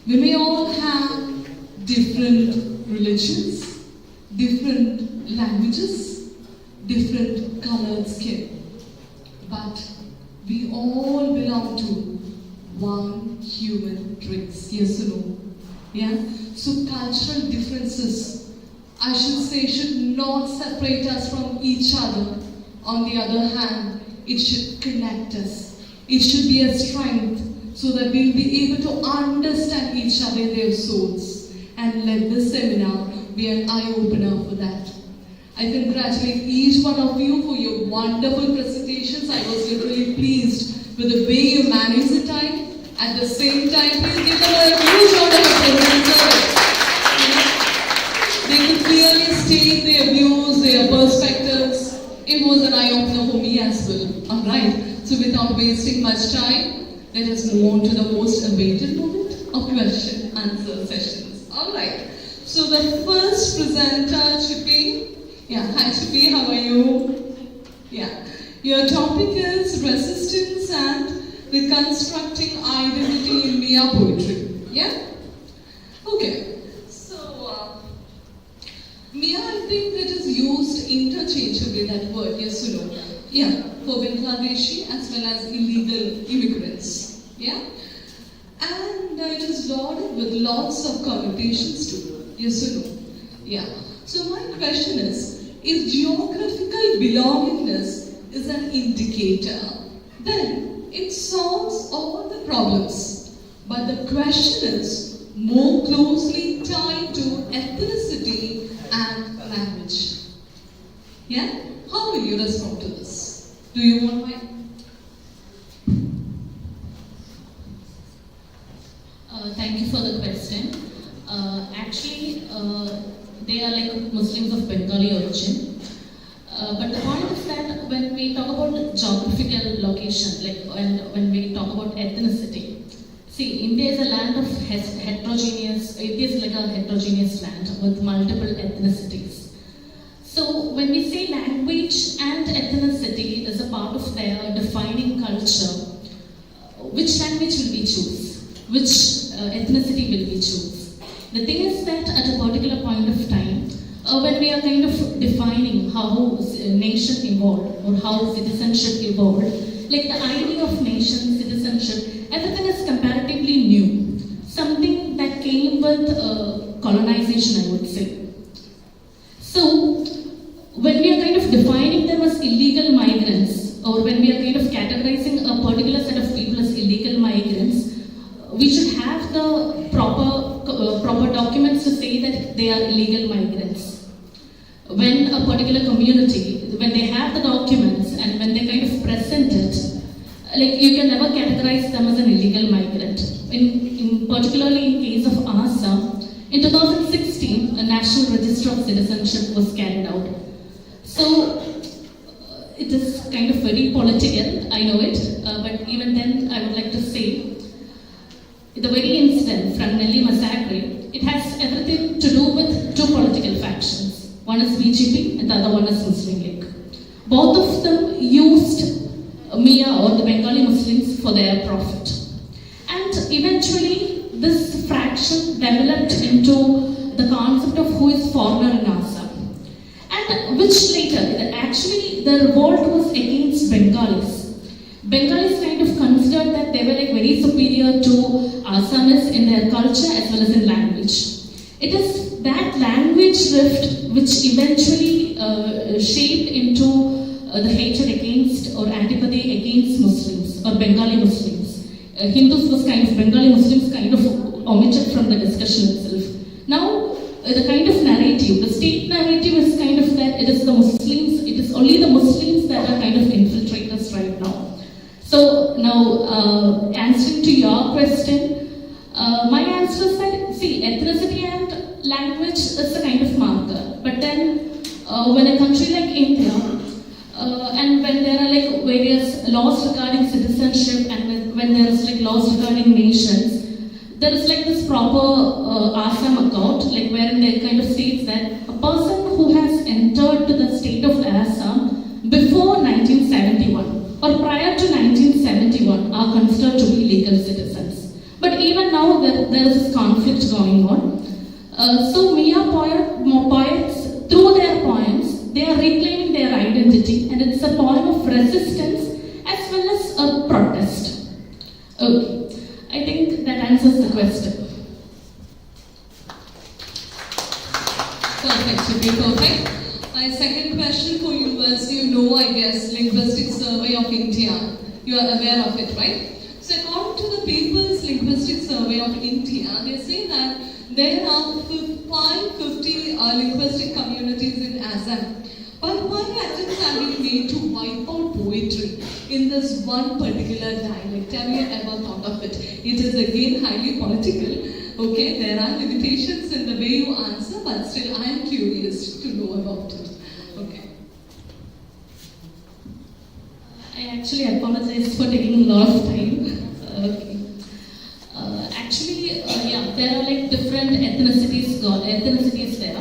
We may all have different religions, different languages, different colored skin, but we all belong to one human race. Yes or no? Yeah? So cultural differences, I should say, should not separate us from each other. On the other hand, it should connect us. It should be a strength so that we'll be able to understand each other in their souls. And let this seminar be an eye-opener for that. I congratulate each one of you for your wonderful presentations. I was literally pleased with the way you managed the time. At the same time, please give them a huge round of applause. They could clearly state their views, their perspectives. It was an eye-opener for me as well. Alright, so without wasting much time, let us move on to the most awaited moment of question-answer sessions. Alright, so the first presenter should be, hi Chippy, how are you? Yeah, your topic is resistance and reconstructing identity in Mia poetry. Yeah? Okay, so Mia, I think it is used interchangeably, that word, yes or no? Yeah, for Bangladeshi as well as illegal immigrants. Yeah? And it is loaded with lots of connotations too. Yes or no? Yeah. So my question is, if geographical belongingness is an indicator, then it solves all the problems. But the question is more closely tied to ethnicity and language. Yeah? How will you respond to this? Do you want my...
Thank you for the question. Actually, they are like Muslims of Bengali origin. But the point is that when we talk about geographical location, like when we talk about ethnicity, see, India is a land of heterogeneous, it is like a heterogeneous land with multiple ethnicities. So when we say language and ethnicity is a part of their defining culture, which language will we choose? Which ethnicity will we choose? The thing is that at a particular point of time, when we are kind of defining how a nation evolved or how citizenship evolved, like the idea of nation, citizenship, everything is comparatively new. Something that came with colonization, I would say. So, when we are kind of defining them as illegal migrants, or when we are kind of categorizing a particular set of people as illegal migrants, we should have the proper documents to say that they are illegal migrants. When a particular community, when they have the documents and when they kind of present it, like you can never categorize them as an illegal migrant. Particularly in case of Assam, in 2016, a national register of citizenship was carried out. So it is kind of very political, I know it, but even then I would like to say, the very incident from Nelly massacre, it has everything to do with two political factions. One is BJP and the other one is Muslim League. Both of them used Mia or the Bengali Muslims for their profit. And eventually this fraction developed into the concept of who is foreigner in Assam. And which later, actually the revolt was against Bengalis. Bengalis kind of considered that they were like very superior to Assamese in their culture as well as in language. It is that language rift which eventually shaped into the hatred against or antipathy against Muslims or Bengali Muslims. Hindus was kind of, Bengali Muslims kind of omitted from the discussion itself. Now, the kind of narrative, the state narrative is kind of that it is the Muslims, it is only the Muslims that are kind of infiltrators right now. So now, answering to your question, my answer is that language is a kind of marker. But then when a country like India, and when there are like various laws regarding citizenship, and when there is like laws regarding nations, there is like this proper Assam account, like wherein they kind of states that a person who has entered to the state of Assam before 1971 or prior to 1971 are considered to be legal citizens. But even now there is this conflict going on. So Mia poets, through their poems, they are reclaiming their identity, and it's a poem of resistance as well as a protest. Okay, I think that answers the question.
Perfect, Shruti, perfect. My second question for you was, I guess, Linguistic Survey of India. You are aware of it, right? So according to the People's Linguistic Survey of India, they say that there are 550 linguistic communities in Assam. But why attempts have been made to wipe out poetry in this one particular dialect? Have you ever thought of it? It is again highly political. Okay, there are limitations in the way you answer, but still I am curious to know about it. Okay.
I actually apologize for taking a lot of time. Okay. There are like different ethnicities there.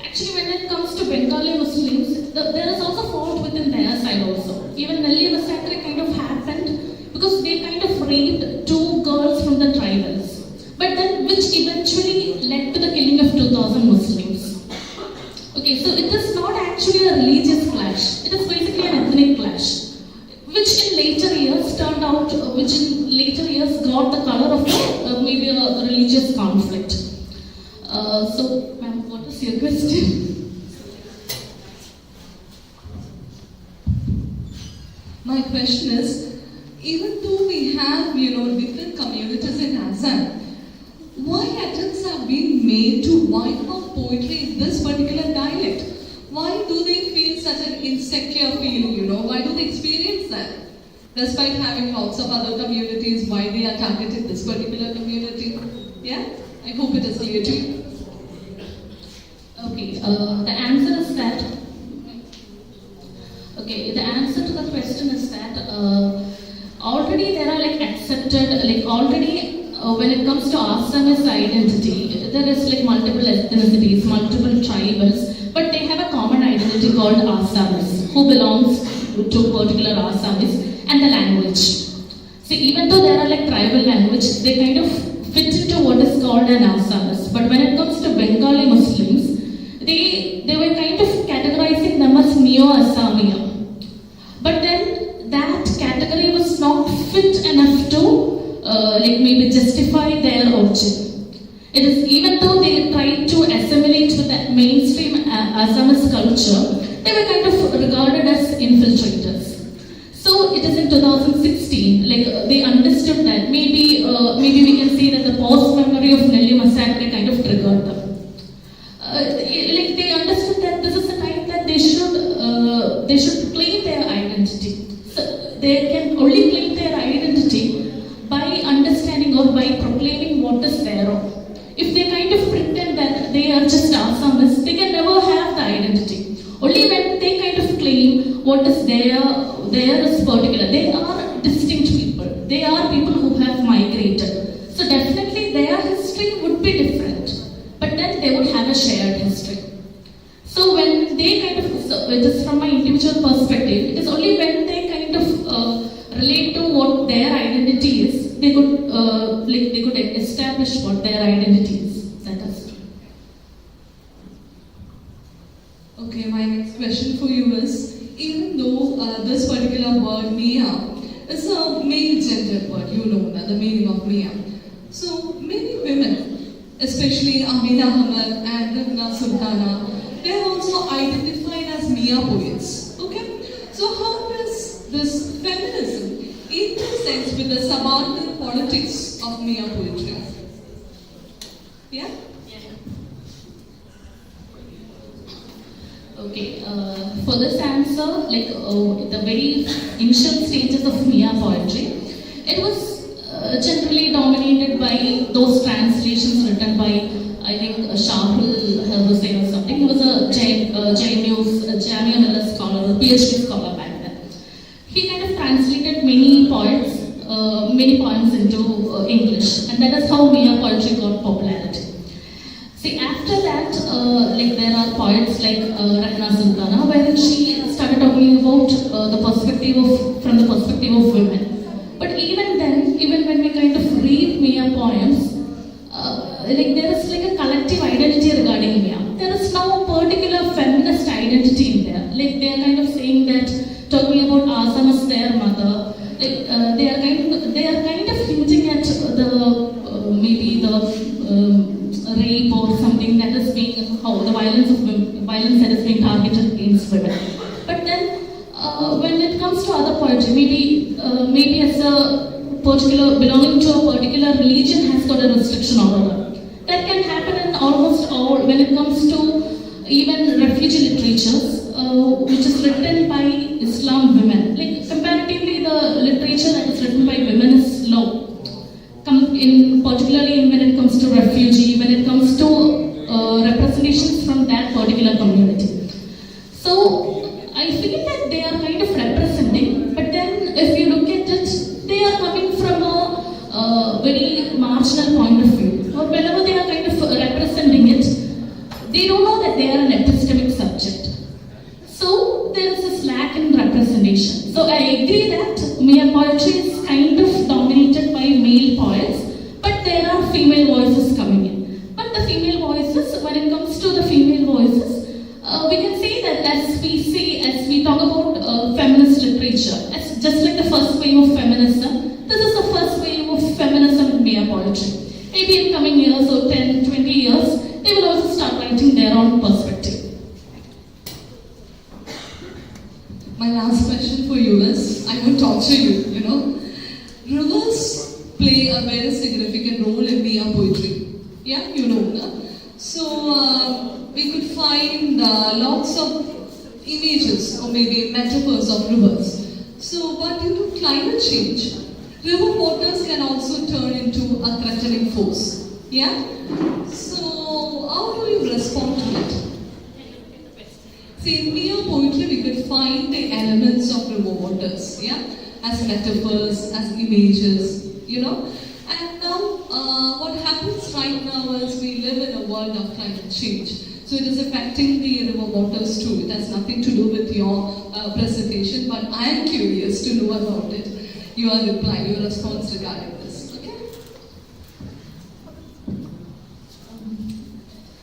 Actually, when it comes to Bengali Muslims, there is also fault within their side also. Even Nelli massacre kind of happened because they kind of raped 2 girls from the tribals. But then, which eventually led to the killing of 2,000 Muslims. Okay, so it is not actually a religious clash. It is basically an ethnic clash, which in later years got the color of maybe a religious conflict. So, ma'am, what is your question?
My question is, even though we have, different communities in Assam, why attempts have been made to wipe out poetry in this particular dialect? Why do they feel such an insecure feeling, Why do they experience that? Despite having lots of other communities, why they are targeting this particular community? Yeah? I hope it is clear to you.
Okay, the answer is that to the question is that already there are like accepted, like already when it comes to Assamese identity, there is like multiple ethnicities, multiple tribals, but they have a common identity called Assamese, who belongs to particular Assamese, and the language. See, even though there are like tribal language, they kind of fit into what is called an Assamese. But when it comes to Bengali Muslims, they were kind of categorizing them as Neo-Assamia. But then that category was not fit enough to maybe justify their origin. It is, even though they tried to assimilate with the mainstream Assamese culture, they were kind of regarded as infiltrators. So it is in 2016, they understood that maybe we can say that the post-memory of Nelli massacre kind of triggered them. They understood that this is the time that they should claim their identity. So they can only claim their identity by understanding or by proclaiming what is their own. If they kind of pretend that they are just Assamese, they can never have the identity. Only when they kind of claim what is there is particular. They are distinct people. They are people who have migrated. So definitely their history would be different. But then they would have a shared history. So when they kind of, it is from my individual perspective, it is only when they kind of relate to what their identity is, they could establish what their identity is. That is.
Okay, my next question for you is, even though this particular word Mia is a male gendered word, the meaning of Mia. So many women, especially Amina Ahmed and Rana Sultana, they are also identified as Mia poets. Okay? So how does this feminism intersect with the subaltern politics of Mia poetry? Yeah?
Okay, for this answer, the very initial stages of Mia poetry, it was generally dominated by those translations written by, I think, Shah many poems into English, and that is how Mia poetry got popularity. See, after that, there are poets like Rahna Sultana, where she started talking about from the perspective of women. But even then, even when we kind of read Mia poems, there is like a collective identity regarding Mia. There is no particular feminist identity in there. Like they are kind of saying that, talking about Asam as their mother. They are kind of hinting at maybe the rape or something that is being, how the violence that is being targeted against women. But then when it comes to other poetry, maybe as a particular belonging to a particular religion has got a restriction over it. That can happen in almost all when it comes to even refugee literatures, which is written by Islam women. Like comparatively, the literature that is written by women is low. Particularly when it comes to refugee, when it comes to representations from that particular community. So I feel that they are kind of representing, but then if you look at it, they are coming from a very marginal point of view. Or whenever they are kind of representing it, they don't know that they are an epistemic subject. So there is this lack in representation. So I agree that Mia poetry is kind of dominated by male poets, but there are female voices coming in. But the female voices, when it comes to the female voices, we can say that as we talk about feminist literature, as just like the first wave of feminism, this is the first wave of feminism in Mia poetry. Maybe in coming years or 10, 20 years, they will also start writing their own perspective.
My last question for you is, I won't torture you, Rivers play a very significant role in Mia poetry. Yeah, no? So, we could find lots of images or maybe metaphors of rivers. So, but due to climate change, river waters can also turn into a threatening force. Yeah? So, how do you respond to it? See, in Mia poetry, we could find the elements of river waters, as metaphors, as images, And now, what happens right now is we live in a world of climate change. So it is affecting the river waters too. It has nothing to do with your presentation, but I am curious to know about it. Your reply, your response regarding this.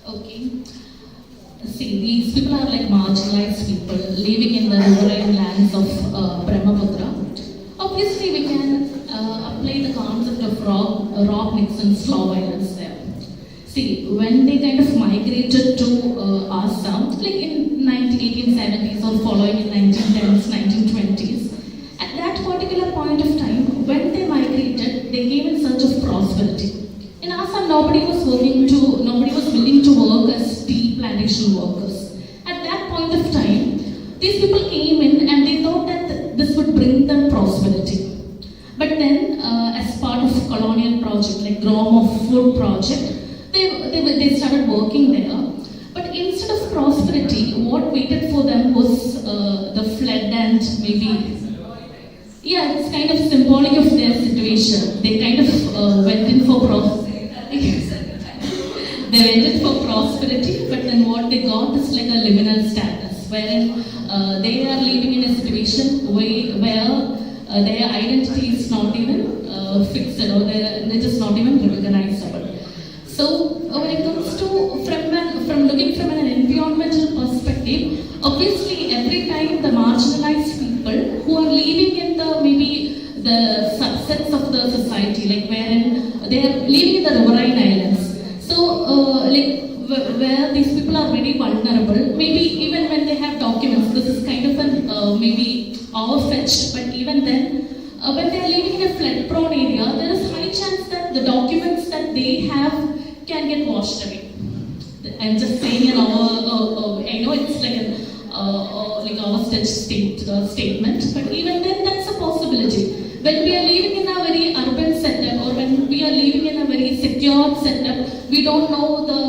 Okay. See, these people are like marginalized people living in the rural lands of Brahmaputra. Obviously, we can apply the concept of rock Nixon's law violence there. See, when they kind of migrated to Assam, like in 1870s or following in 1910s, 1920s, at that particular point of time, when they migrated, they came in search of prosperity. In Assam, nobody was willing to work as tea plantation workers. At that point of time, these people came in and they thought that this would bring them prosperity. But then, as part of colonial project, like Grom of Food project, they started working there. But instead of prosperity, what waited for them was the flood and maybe, it's kind of symbolic of their situation. They kind of went in for prosperity, but then what they got is like a liminal status, wherein they are living in a situation where their identity is not even fixed or they're just not even recognizable. So when it comes to from looking from an environmental perspective, obviously every time the marginalized people who are living in the subsets of the society, like wherein they are living in the riverine islands. So where these people are very vulnerable, maybe even when they have documents, this is kind of an maybe far-fetched, but even then, when they are living in a flood-prone area, there is high chance that the documents that they have can get washed away. I'm just saying I know it's like our statement, but even then that's a possibility. When we are living in a very urban setup or when we are living in a very secured setup, we don't know the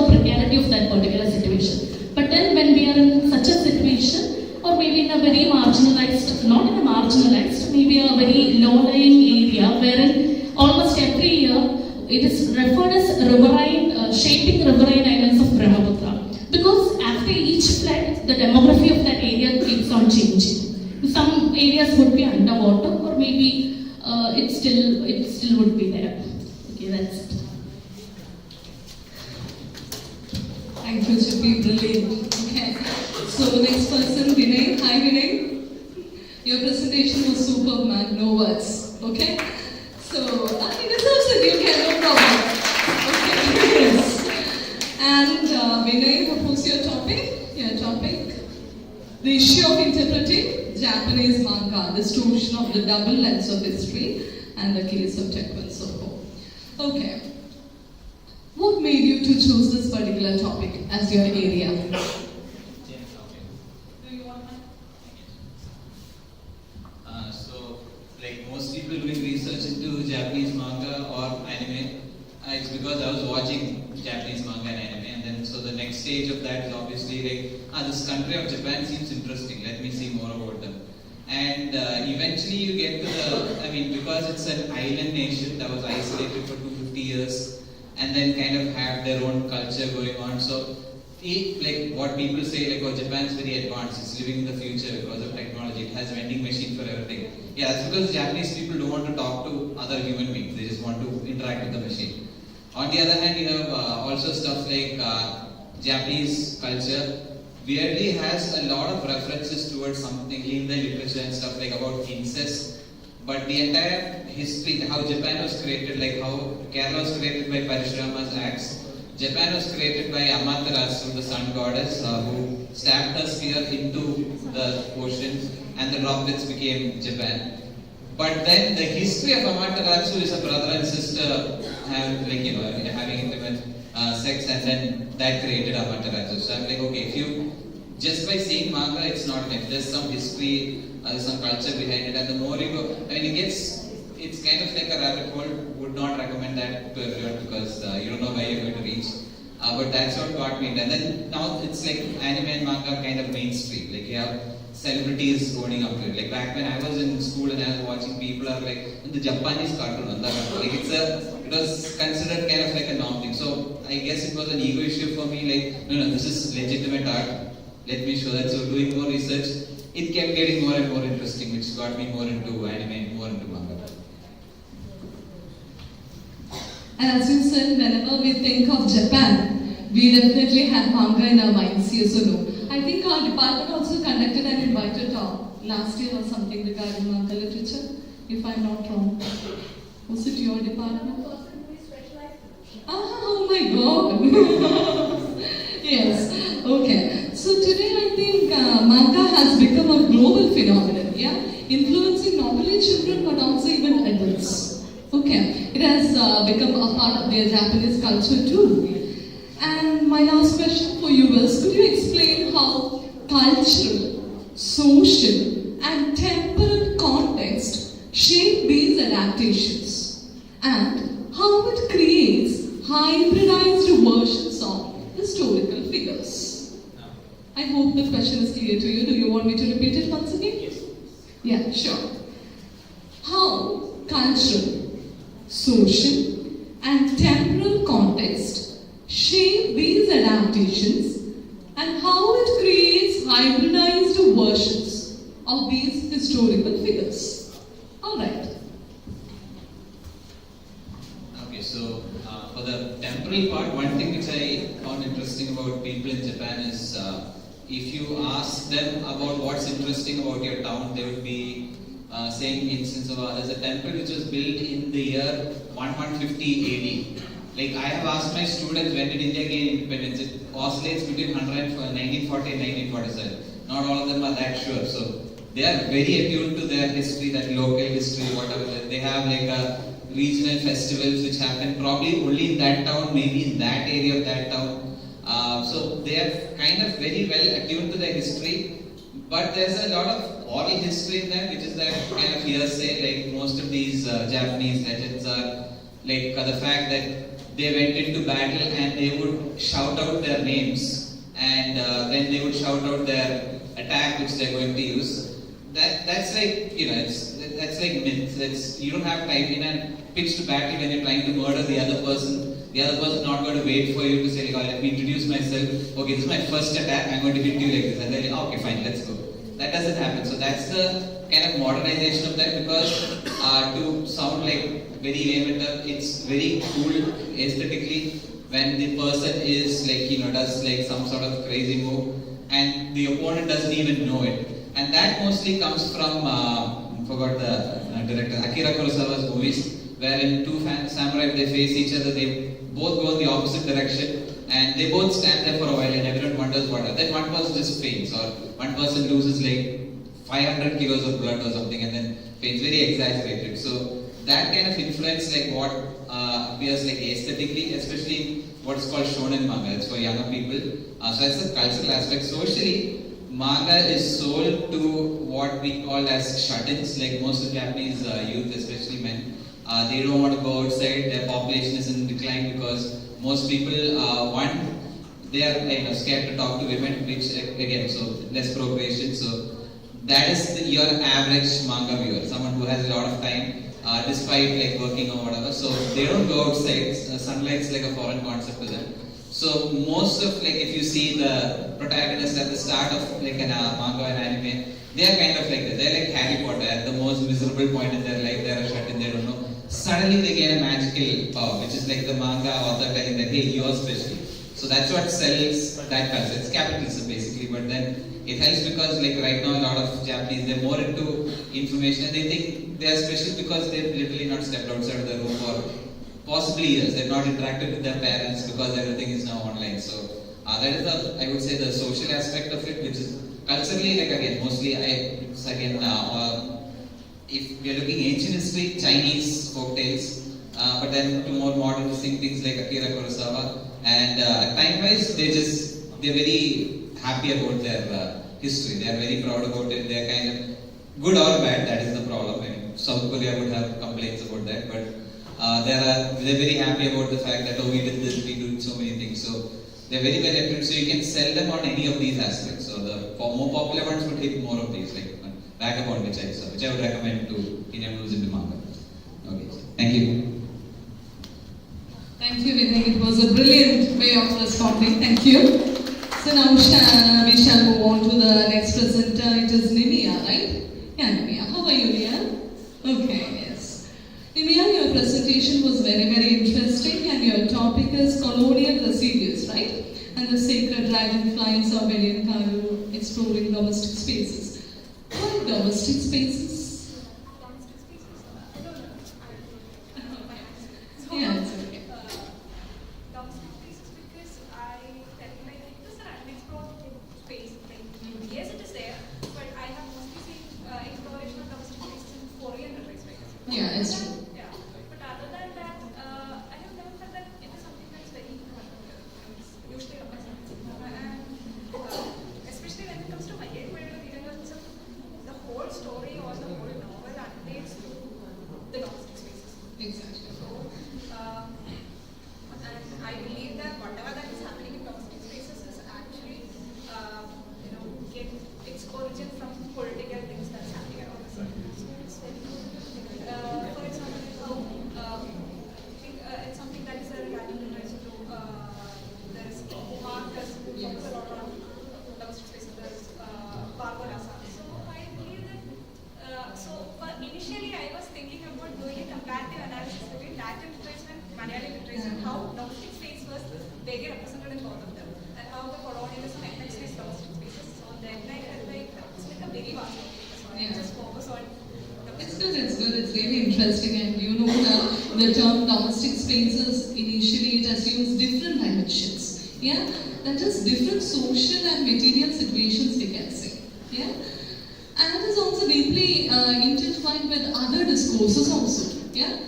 precarity of that particular situation. But then when we are in such a situation, or maybe in a very marginalized, not in a marginalized, maybe a very low-lying area wherein almost every year it is referred as riverine, shaping riverine islands of Brahmaputra. Because after each flood, the demography of that area keeps on changing. Some areas would be underwater, or maybe it still would be there. Okay, that's it.
Thank you, Chippy. Brilliant. Okay. So next person, Vinay. Hi, Vinay. Your presentation was superb, man. No words. Okay. So he deserves it. You can, no problem. Okay. Yes. And Vinay, what was your topic? Your topic? The issue of interpreting Japanese manga, distortion of the double lens of history, and the case of Tekun Soho. Okay. What made you to choose this particular topic as your area?
So, like most people doing research into Japanese manga or anime, it's because I was watching Japanese manga and anime, and then so the next stage of that is obviously like, this country of Japan seems interesting, let me see more about them. And eventually you get to because it's an island nation that was isolated for 250 years, and then kind of have their own culture going on. So, like what people say, like, oh, Japan's very advanced, it's living in the future because of technology, it has a vending machine for everything. Yeah, that's because Japanese people don't want to talk to other human beings, they just want to interact with the machine. On the other hand, you have also stuff like Japanese culture weirdly has a lot of references towards something in the literature and stuff like about incest. But the entire history, how Japan was created, like how Kerala was created by Parashurama's axe, Japan was created by Amaterasu, the sun goddess, who stabbed her spear into the ocean, and the droplets became Japan. But then the history of Amaterasu is a brother and sister having intimate sex, and then that created Amaterasu. So I'm like, okay, if you just by seeing manga, it's not like there's some history, there's some culture behind it, and the more you go, it's kind of like a rabbit hole. Would not recommend that to everyone because you don't know where you're going to reach. But that's what got me. And then now it's like anime and manga kind of mainstream. Like you have celebrities owning up to it. Like back when I was in school and I was watching, people are like, the Japanese cartoon, like it was considered kind of like a norm thing. So I guess it was an ego issue for me. Like, no, this is legitimate art. Let me show that. So doing more research, it kept getting more and more interesting, which got me more into anime, more into manga.
And as you said, whenever we think of Japan, we definitely have manga in our minds, yes or no? I think our department also conducted an invited talk last year or something regarding manga literature, if I'm not wrong. Was it your department? Oh my god! Yes, okay. So today I think manga has become a global phenomenon, yeah? Influencing not only children but also even adults. Okay, it has become a part of their Japanese culture too. And my last question for you is, could you explain how cultural, social and temporal context shape these adaptations and how it creates hybridized versions of historical figures? I hope the question is clear to you. Do you want me to repeat it once again? Yes. Yeah, sure. How cultural, social and temporal context shape these adaptations and how it creates hybridized versions of these historical figures. Alright.
Okay, so for the temporal part, one thing which I found interesting about people in Japan is if you ask them about what's interesting about your town, they would be saying instance of there's a temple which was built in the year 1150 AD. Like I have asked my students when did India gain independence, it oscillates between 1940 and 1947. Not all of them are that sure. So they are very attuned to their history, that local history, whatever. They have like a regional festivals which happen probably only in that town, maybe in that area of that town. So they are kind of very well attuned to their history. But there's a lot of oral history in that, which is that kind of hearsay. Like most of these Japanese legends are like the fact that they went into battle and they would shout out their names, and then they would shout out their attack which they're going to use. That's like, it's that's like myth. You don't have time in a pitched battle when you're trying to murder the other person. The other person is not going to wait for you to say, like, oh, let me introduce myself. Okay, this is my first attack. I'm going to hit you like this. And then, okay, fine, let's go. That doesn't happen. So that's the kind of modernization of that, because to sound like very lame, it's very cool aesthetically when the person is like, does like some sort of crazy move and the opponent doesn't even know it. And that mostly comes from, forgot the director, Akira Kurosawa's movies, wherein two samurai, they face each other, they both go in the opposite direction and they both stand there for a while and everyone wonders what. Then one person just faints, or one person loses like 500 kilos of blood or something and then faints, very exaggerated. So that kind of influence, like what appears like aesthetically, especially what is called shonen manga. It's for younger people. So that's the cultural aspect. Socially, manga is sold to what we call as shut-ins, like most of Japanese youth, especially men. They don't want to go outside. Their population is in decline because most people, they are scared to talk to women, which again, so less procreation. So that is your average manga viewer, someone who has a lot of time, despite like working or whatever. So they don't go outside. Sunlight is like a foreign concept to them. So most of, like, if you see the protagonist at the start of like an manga and anime, they are kind of like that. They're like Harry Potter at the most miserable point in their life. They're shut in, they don't know. Suddenly they get a magical power, which is like the manga author telling that, hey, you're special. So that's what sells that culture. It's capitalism basically, but then it helps because like right now a lot of Japanese, they're more into information and they think they are special because they've literally not stepped outside of the room for possibly years. They've not interacted with their parents because everything is now online. So that is the, I would say, the social aspect of it, which is culturally, like again, mostly if we are looking ancient history, Chinese folktales, but then to more modern things like Akira Kurosawa, and time-wise, they're very happy about their history. They are very proud about it. They are kind of good or bad. That is the problem. I mean, South Korea would have complaints about that, but they're very happy about the fact that, oh, we did this, we did so many things. So they're very well equipped. So you can sell them on any of these aspects. So the more popular ones would hit more of these, like Vagabond, which I would recommend to anyone who's into manga. Okay, thank you.
Thank you, Vinay. It was a brilliant way of responding. Thank you. So now we shall move on to the next presenter. It is Nimia, right? Yeah, Nimia. How are you, Nimia? Okay, yes. Nimia, your presentation was very, very interesting, and your topic is colonial residues, right? And the sacred dragonflies of Indian Cairo exploring domestic spaces. Why domestic spaces? Yeah, it's okay.
Domestic spaces because I like this is an unexplored space. Like, yes, it is there, but I have mostly seen exploration of domestic spaces in Korean spaces.
Yeah, it's true.
Yeah, but other than that, I have never felt that it is something that is very usually and especially when it comes to my age, the whole story or the whole novel unfolds through the domestic spaces.
Exactly.
So, and I believe that whatever that is happening in domestic spaces is actually, its origin from political things that's happening around us. So it's very good. For example, I think it's something that is a regarding to there is Mark has focused a lot on domestic spaces. There's Barbarasa. So I believe that. Initially I was thinking about doing a comparative analysis between Latin literature and Malayalam literature, and how domestic space was very represented in both of them, and how the colonialism affects these domestic spaces. So then it's like a very vast topic. So I just focus on.
It's good, it's really interesting, and you know that the term domestic spaces initially it assumes different dimensions. Yeah, that is different social and material situations we can say. Yeah, and it is also deeply intertwined with other discourses also. Yeah,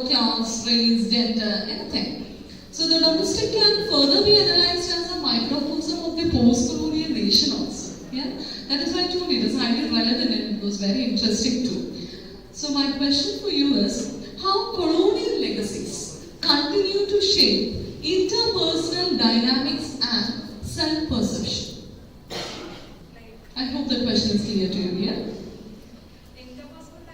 class, race, gender, anything. So the domestic can further be analyzed as a microcosm of the post-colonial nation also. Yeah, that is why I told you it is highly relevant and it was very interesting too. So my question for you is, how colonial legacies continue to shape interpersonal dynamics and self-perception? I hope the question is clear to you, yeah?
Interpersonal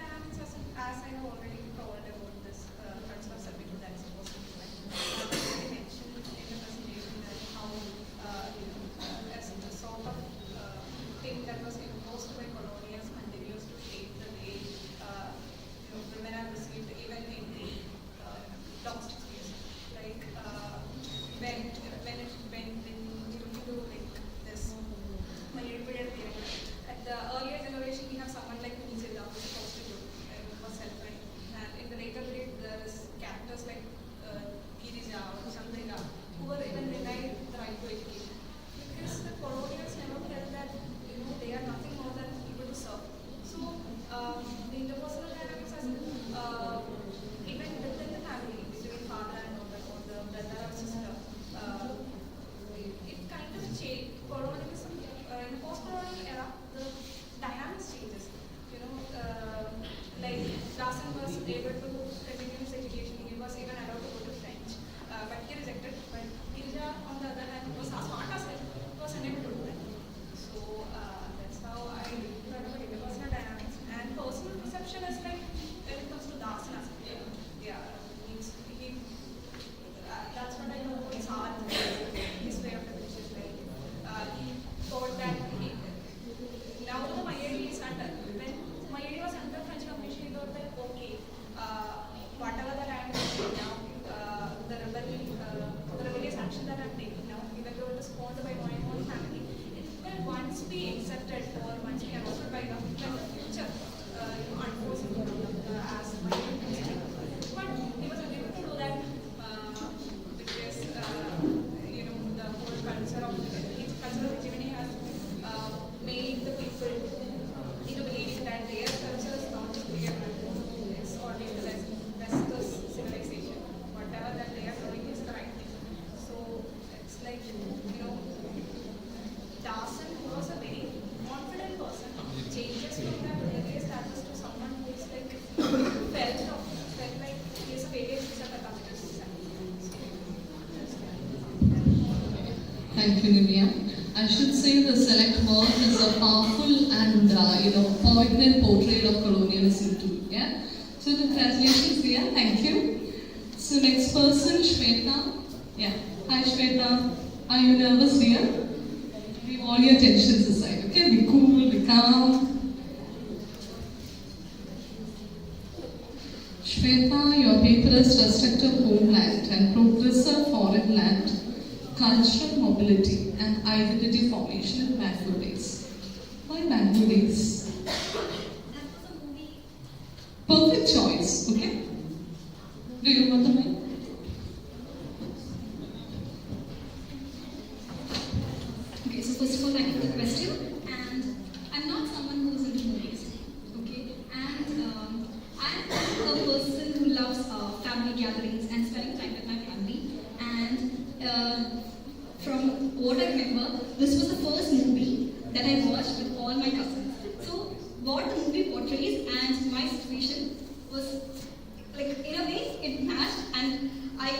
Dasan was able to continue his education. He was even allowed to go to French, but he rejected. But Girija, on the other hand, was as smart as him, was unable to do that. So that's how I learned about interpersonal dynamics. And personal perception is like when it comes to Dasan as well. Yeah, means he. That's what I know about his art, his way of definition. Like he thought that now the Mayedi is under. When Mayedi was under French domination, he thought that okay, whatever that I am doing now, the rebellious action that I am taking now, even though it is sponsored by my own family, it will once be accepted or once be understood by the future, unfolds as my own history. But he was unable to do that because the whole culture of hegemony has made the people into believing that their culture is not superior to this or the Western civilization. Whatever that they are doing is the right thing. So it's like, Dasan, who was a very confident person, changes from that railway status to someone who is like felt like he is a failure to the capitalist society.
Thank you, Nivya. I should say the select word is a powerful and poignant portrait of colonialism too. Yeah. So congratulations, Ria. Thank you. So next person, Shweta. Yeah. Hi, Shweta. Are you nervous, Ria? Leave all your tensions aside. Okay. Be cool. Be calm. Shweta, your paper is Respect of Homeland and Progressive Foreign Land, Cultural Mobility and Identity Formation in Bangladesh. Why Bangladesh? Perfect choice, okay? Do you want the mic?
Okay, so first of all, thank you for the question. And I'm not someone who's into movies, okay? And I'm a person who loves family gatherings and spending time with my family. And from what I remember, this was the first movie that I watched with all my cousins. So what the movie portrays and my situation was, like, in a way, it matched, and I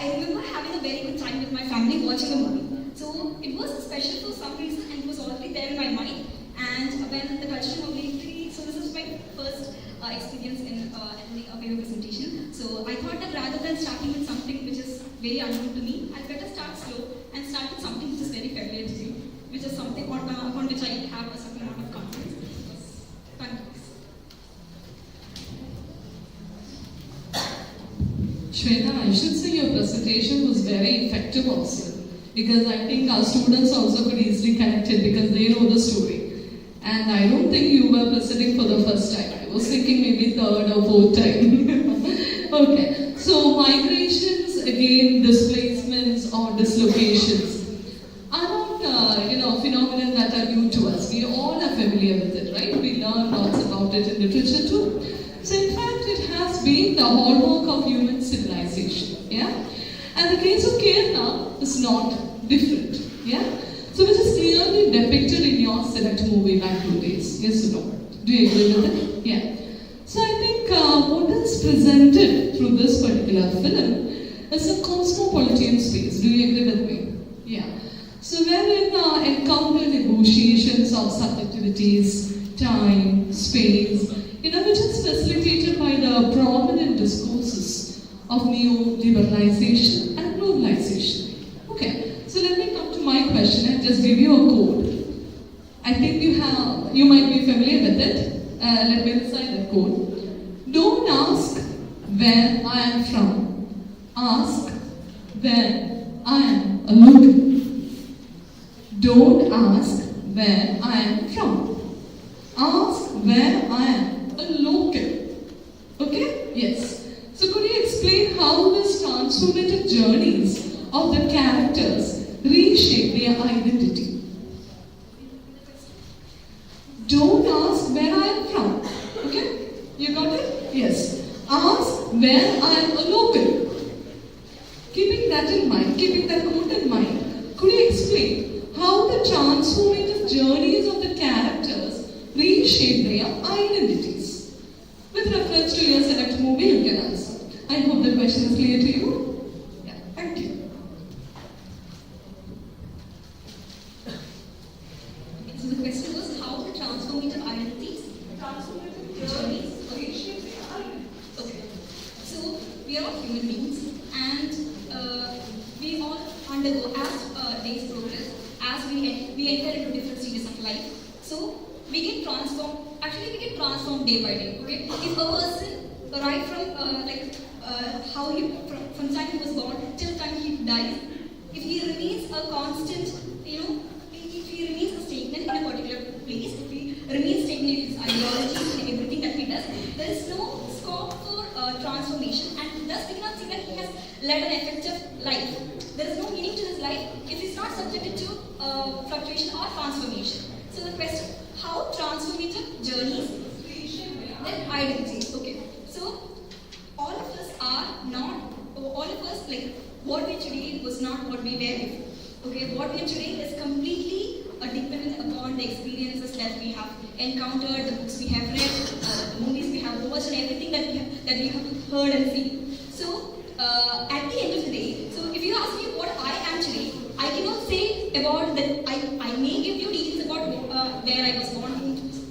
remember having a very good time with my family watching the movie. So it was special for some reason, and it was already there in my mind. And when the cultural mobility, so this is my first experience in attending a paper presentation. So I thought that rather than starting with something which is very unknown to me, I'd better start slow and start with something which is very familiar to me, which is something on which I have a certain amount of confidence. Thank you.
Shweta, I should say your presentation was very effective also, because I think our students also could easily connect it because they know the story. And I don't think you were presenting for the first time. I was thinking maybe third or fourth time. Okay, so migrations, again, displacements or dislocations are not, phenomenon that are new to us. We all are familiar with it, right? We learn lots about it in literature too. So in fact, it has been the hallmark of human civilization, yeah? And the case of Kerala is not different, yeah? So which is clearly depicted in your select movie, Bangladesh, yes or no? Do you agree with it? Yeah. So I think what is presented through this particular film is a cosmopolitan space. Do you agree with me? Yeah. So wherein encounter negotiations of subjectivities, time, space, which is facilitated by the prominent discourses of neo-liberalization and globalization. Okay, so let me come to my question and just give you a code. I think you might be familiar with it. Let me recite that code. Don't ask where I am from. Ask where I am a local. Don't ask where I am from. Ask where I am a local. Okay? Yes. So could you explain how these transformative journeys of the characters reshape their identity? Don't ask where I am from. Okay? You got it? Yes. Ask where I am a local. Keeping that in mind, keeping that quote in mind, could you explain how the transformative journeys of the characters reshape their identities? With reference to your select movie, you can answer. I hope the question is clear to you. Yeah, thank you.
So the question was how the transformative identities, journeys. Okay. So we are all human beings, and we all undergo as days progress, as we enter into different stages of life. So we get transformed. Actually, we get transformed day by day. Okay. If a person, right from how he from the time he was born till the time he dies, if he remains a constant, if he remains a stagnant in a particular place, if he remains stagnant in his ideologies and everything that he does, there is no scope for transformation, and thus we cannot see that he has led an effective life. There is no meaning to his life if he is not subjected to fluctuation or transformation. So the question, how transformative journeys, then identities. Okay, so all of us are not, all of us, like what we today was not what we were before. Okay, what we are today is completely dependent upon the experiences that we have encountered, the books we have read, the movies we have watched, and everything that we have heard and seen. So at the end of the day, so if you ask me what I am today, I cannot say about that. I may give you details about where I was born,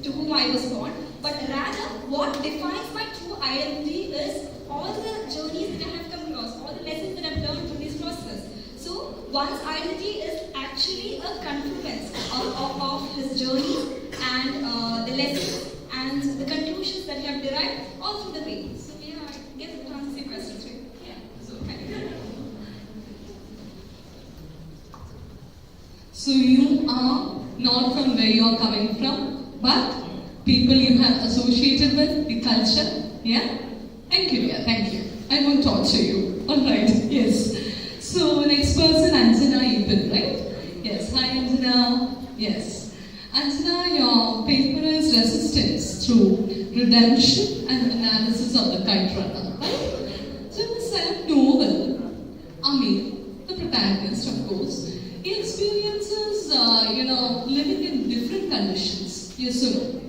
to whom I was born, but rather what defines my true identity is all the journeys that I have come across, all the lessons that I've learned through this process. So one's identity is actually a confluence of his journey and the lessons and the conclusions that he have derived all through the way. So yeah, I guess it answers your questions, right? Yeah. So thank you.
So you are not from where you are coming from, but people you have associated with, the culture. Yeah? Thank you, yeah, thank you. I won't torture you. Alright, yes. So next person, Anjana Ibn, right? Yes, hi Anjana. Yes. Anjana, your paper is Resistance through Redemption and Analysis of the Kite Runner, right? So in the self-novel, Amir, the protagonist, of course, he experiences, living in different conditions. Yes or no?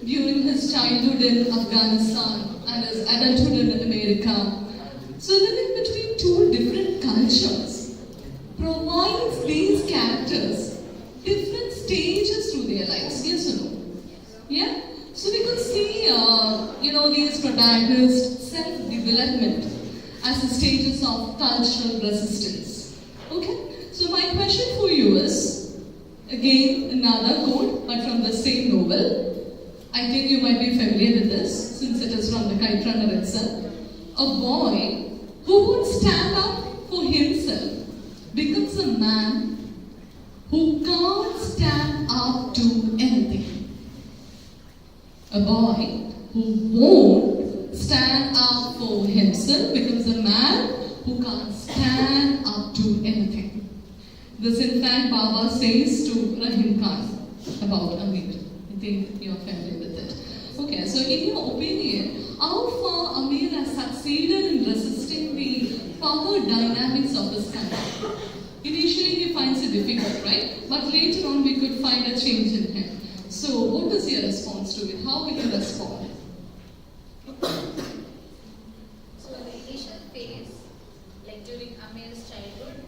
During his childhood in Afghanistan and his adulthood in America. So living between two different cultures provides these characters different stages through their lives. Yes or no? Yeah? So we could see, these protagonists' self-development as the stages of cultural resistance. Okay? So my question for you is, again, another quote, but from the same novel. I think you might be familiar with this, since it is from the Kite Runner itself. A boy who would stand up for himself becomes a man who can't stand up to anything. A boy who won't stand up for himself becomes a man who can't stand up to anything. This, in fact, Baba says to Rahim Khan about Amir. I think you're familiar with it. Okay, so in your opinion, how far Amir has succeeded in resisting the power dynamics of this country? Initially, he finds it difficult, right? But later on, we could find a change in him. So, what is your response to it? How will you respond?
So, in the initial phase, like during Amir's childhood,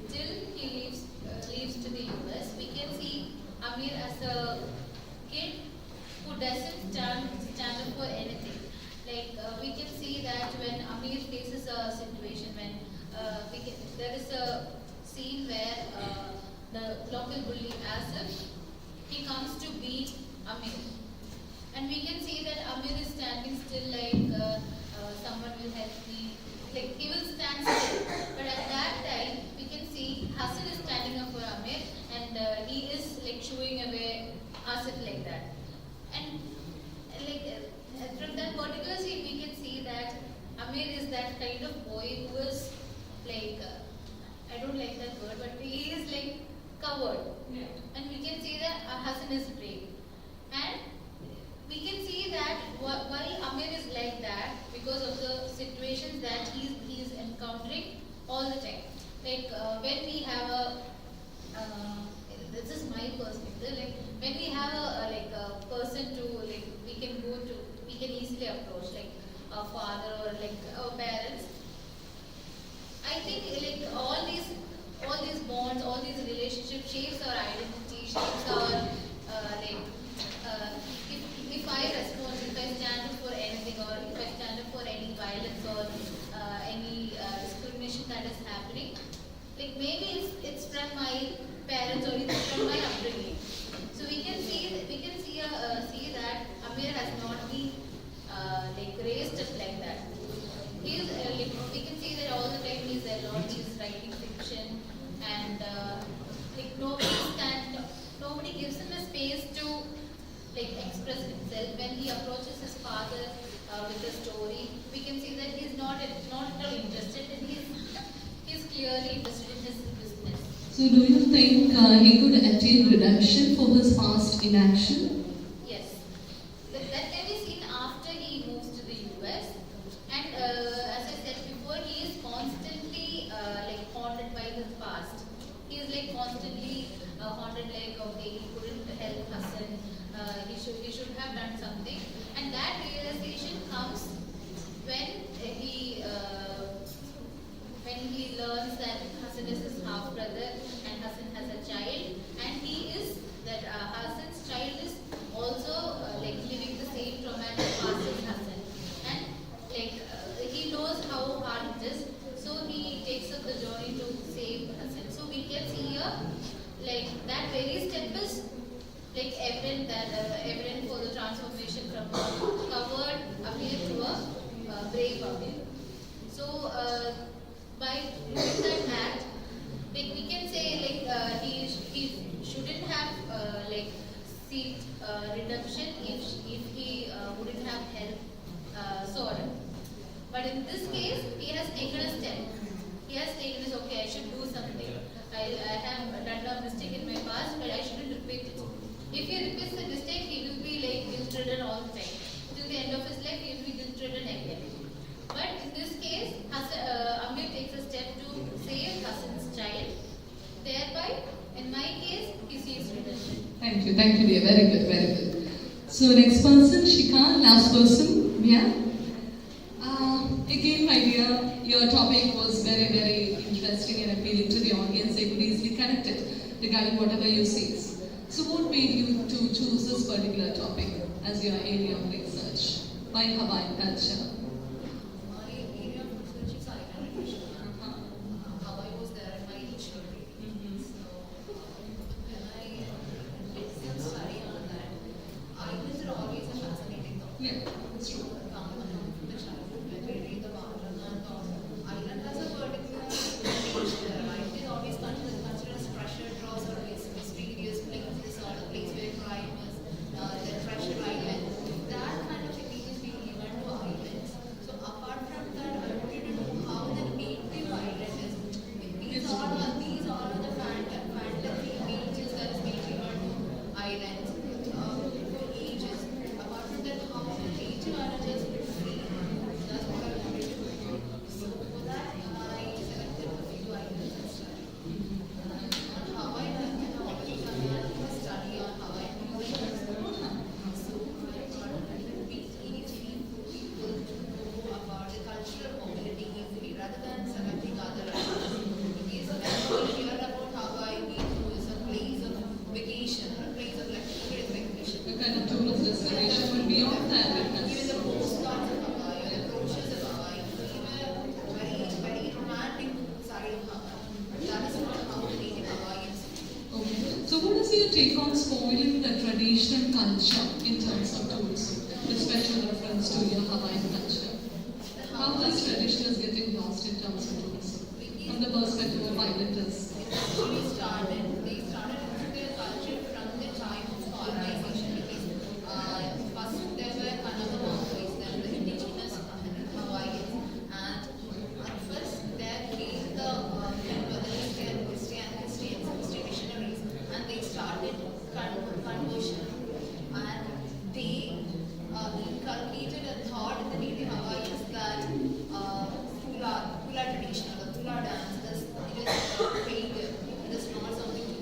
till he leaves to the US, we can see Amir as a kid who doesn't stand up for anything. Like we can see that when Amir faces a situation when there is a scene where the local bully Asif, he comes to beat Amir, and we can see that Amir is standing still like someone will help me. Like he will stand still, but at that time we can see Hassan is standing up for Amir, and he is like shooing away Asif like that. And from that particular scene, we can see that Amir is that kind of boy who is like, I don't like that word, but he is like coward. Yeah. And we can see that Hassan is brave. And we can see that while Amir is like that, because of the situations that he is encountering all the time. Like when we have this is my perspective, like when we have a person to, like we can can easily approach, like a father or like our parents. I think like all these bonds, all these relationships shapes our identity, shapes our like if I respond, if I stand up for anything, or if I stand up for any violence or any discrimination that is happening, like maybe it's from my parents or it's from my upbringing. So we can see that Amir has not been like raised up like that. He is like, we can see that all the time he's alone, he's writing fiction, and like nobody gives him a space to like express himself. When he approaches his father with a story, we can see that he's not at all interested, and he's clearly interested in his business.
So do you think he could attain redemption for his past inaction?
Yes. That can be seen after he moves to the US. And as I said before, he is constantly like haunted by his past. He is like constantly haunted, like okay, he couldn't help Hassan. He should have done something. And that realization comes when he learns that Hassan is his half brother and Hassan has a child, and Hassan's child is also like living the same traumatic past as Hassan, and like he knows how hard it is, so he takes up the journey to save Hassan. So we can see here like that very step is like evident for the transformation from a coward Amir to a brave Amir. So by doing that act, like we can say like he shouldn't have like seek redemption if he wouldn't have helped Sora. But in this case, he has taken a step. He has taken this, okay, I should do something. I have done a mistake in my past, but I shouldn't repeat it. If he repeats the mistake, he will be like guilt-ridden all the time. Till the end of his life, he will be guilt-ridden again. But in this case, Amir takes a step to save Hassan's child. Thereby, in my case, he seeks redemption.
Thank you, dear. Very good, very good. So next person, Shika, last person, yeah. Again, my dear, your topic was very, very interesting and appealing to the audience. They could easily connect it regarding whatever you say. So what made you to choose this particular topic as your area of research? Why Hawaiian culture?
My area of research is identity. Hawaii was there in my initial reading. So when I did some study on that, islands are always a fascinating topic.
Yeah, it's true.
From the childhood, when we read the Bhagavatam, island has a particular niche there, right? It is always considered as pressure drops or mysterious place. This sort of place where crime is, the treasure island. That kind of thing is being given to islands. So apart from that, I wanted to know how the native island is. These all are the fantasy beaches that is being given to islands for ages. Apart from that, how the native island is free. That's what I wanted to know. So for that, I selected a few islands and studied. On Hawaii, I can also study on Hawaii music. So I thought it would be easy for people to know about the cultural mobility easily rather than selecting other islands. Because when we hear about Hawaii, we know it's a place of vacation, a place of luxurious vacation.
A kind of tourist destination, but beyond that, it has
even the postcards of Hawaii, or the brochures of Hawaii, even very, very romantic side of Hawaii. That is not how the native Hawaiians see.
okay. So what is your take on spoiling the traditional culture in terms of tours, with special reference to your Hawaiian culture? How this tradition is getting lost in terms of tourism, from the perspective of islanders?
They started their culture from the time of colonization because first there were another Maoris, then the indigenous Hawaiians, and at first there came the Christian missionaries, and they started conversion, and they inculcated a thought in the native Hawaiians that Tula tradition, or the Tula dance, it is pagan, it is not something to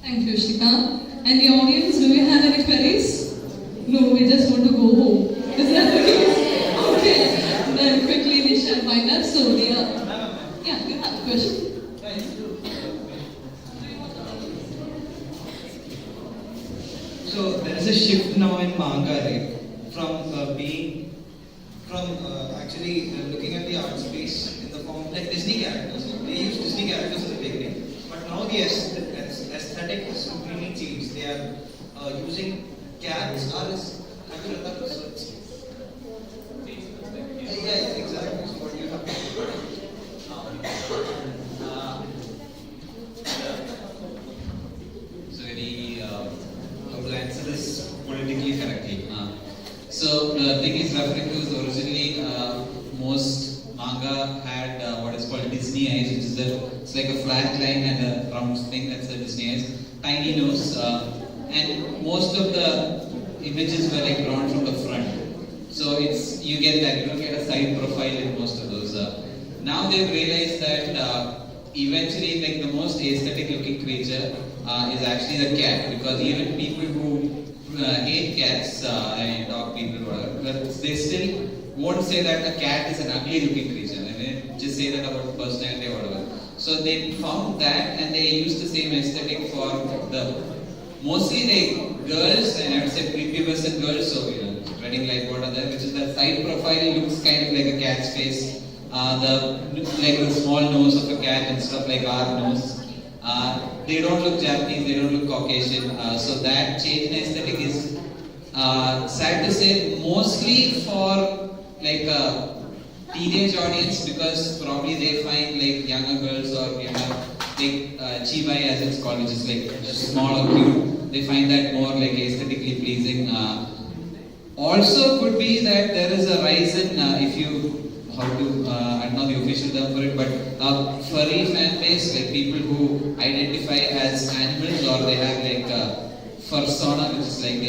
Thank you, Shika. And the audience, do you have any queries? No, we just want to go home. Is that the case? Okay. Then quickly we shall find out. So, yeah, you have a question.
So there is a shift now in manga, right? From actually looking at the art space in the form like Disney characters. They used Disney characters in the beginning, but now the aesthetic has completely changed. They are using cats as have you read that research? Yeah, exactly. So what do you have?
So very how to answer this politically correctly. So the thing is referring to is originally most manga had what is called Disney eyes, which is it's like a flat line and a round thing. That's the Disney eyes. Tiny nose, and most of the images were like drawn from the front. So you get that, you don't get a side profile in most of those. Now they've realized that eventually like the most aesthetic looking creature is actually the cat, because even people who hate cats, dog people, whatever, but they still won't say that a cat is an ugly looking creature. I mean, just say that about personality or whatever. So they found that and they used the same aesthetic for the mostly like girls, and I would say prepubescent girls, so treading like water there, which is the side profile looks kind of like a cat's face. The small nose of a cat and stuff like our nose. They don't look Japanese, they don't look Caucasian. So that change in aesthetic is sad to say, mostly for like a teenage audience, because probably they find like younger girls or like chibai as it's called, which is like small or cute. They find that more like aesthetically pleasing. Also could be that there is a rise in I don't know the official term for it, but furry fan base, like people who identify as animals or they have like a fursona, which is like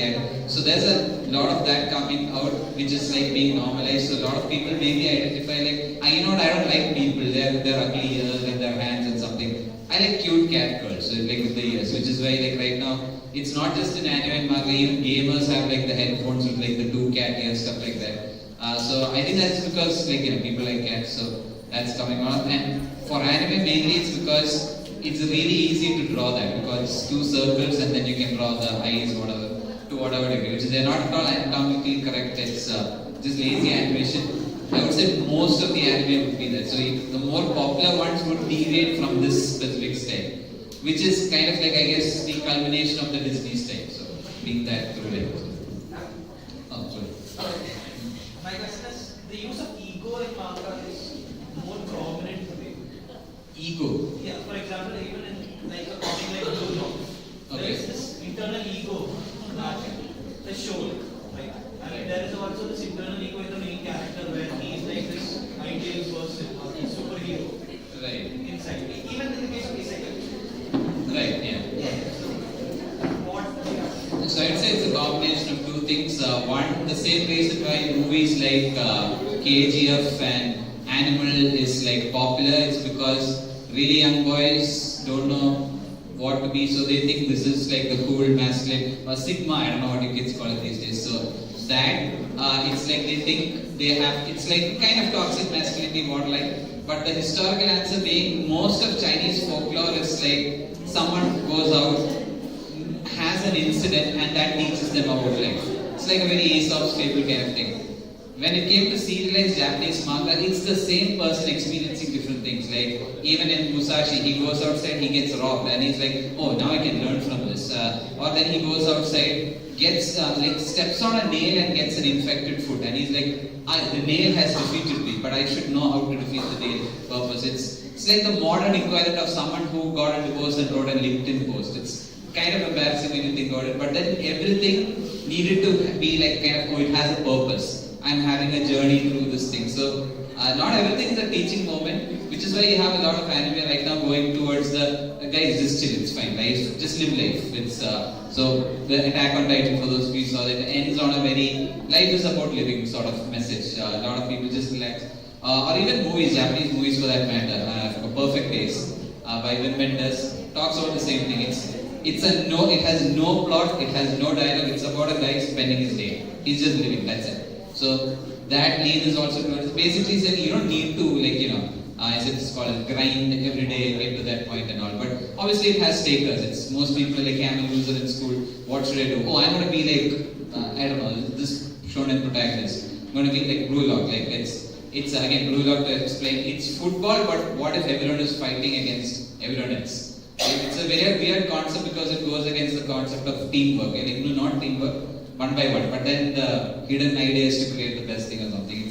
so there's a lot of that coming out, which is like being normalized. So a lot of people maybe identify like, I don't like people, they're ugly ears and their hands and something. I like cute cat girls, so like with the ears, which is why like right now it's not just in anime and manga, even gamers have like the headphones with like the two cat ears, stuff like that. So I think that's because like people like cats, so that's coming on. And for anime mainly it's because it's really easy to draw that, because it's two circles and then you can draw the eyes to whatever degree, which is they're not at all anatomically correct. It's just lazy animation. I would say most of the anime would be that. So the more popular ones would deviate from this specific style, which is kind of like, I guess, the culmination of the Disney style. So being that through it. Oh, sorry.
My question is, the use of ego in manga is more prominent today.
Ego?
Yeah, for example, even in like a comic like Jojo, there is this internal ego that is shown. Right? I mean, there is also this internal ego in the main character where he is like this ideal person or a superhero.
Right.
Inside. Even in the case of Isekai.
Right, yeah. So I'd say it's a combination of two things. One, the same reason why movies like KGF and Animal is like popular, it's because really young boys don't know what to be, so they think this is like the cool masculine or Sigma, I don't know what you kids call it these days. So that it's like they think they have, it's like kind of toxic masculinity borderline. But the historical answer being most of Chinese folklore is like someone goes out, has an incident, and that teaches them about life. It's like a very Aesop's fable kind of thing. When it came to serialized Japanese manga, it's the same person experiencing different things. Like even in Musashi, he goes outside, he gets robbed, and he's like, oh, now I can learn from this. Or then he goes outside, gets like steps on a nail and gets an infected foot, and he's like, the nail has defeated me, but I should know how to defeat the nail. Purpose. It's like the modern equivalent of someone who got a divorce and wrote a LinkedIn post. It's kind of embarrassing when you think about it, but then everything needed to be like kind of, oh, it has a purpose. I'm having a journey through this thing. So not everything is a teaching moment, which is why you have a lot of anime right now going towards the guys, just chill, it's fine, life, just live life. It's so the Attack on Titan, for those of you who saw that, ends on a very life is about living sort of message. A lot of people just relax, or even movies, Japanese movies for that matter. A Perfect Days by Wim Wenders talks about the same thing. It's a no. It has no plot. It has no dialogue. It's about a guy spending his day. He's just living. That's it. So that lean is also basically saying you don't need to as it's called grind every day, get to that point and all. But obviously it has takers. It's most people like, hey, I'm a loser in school. What should I do? Oh, I'm gonna be like I don't know, this shonen protagonist. I'm gonna be like Blue Lock. Like it's again Blue Lock to explain. It's football, but what if everyone is fighting against everyone else? It's a very weird concept because it goes against the concept of teamwork. Like no, not teamwork, one by one. But then the hidden idea is to create the best thing or something.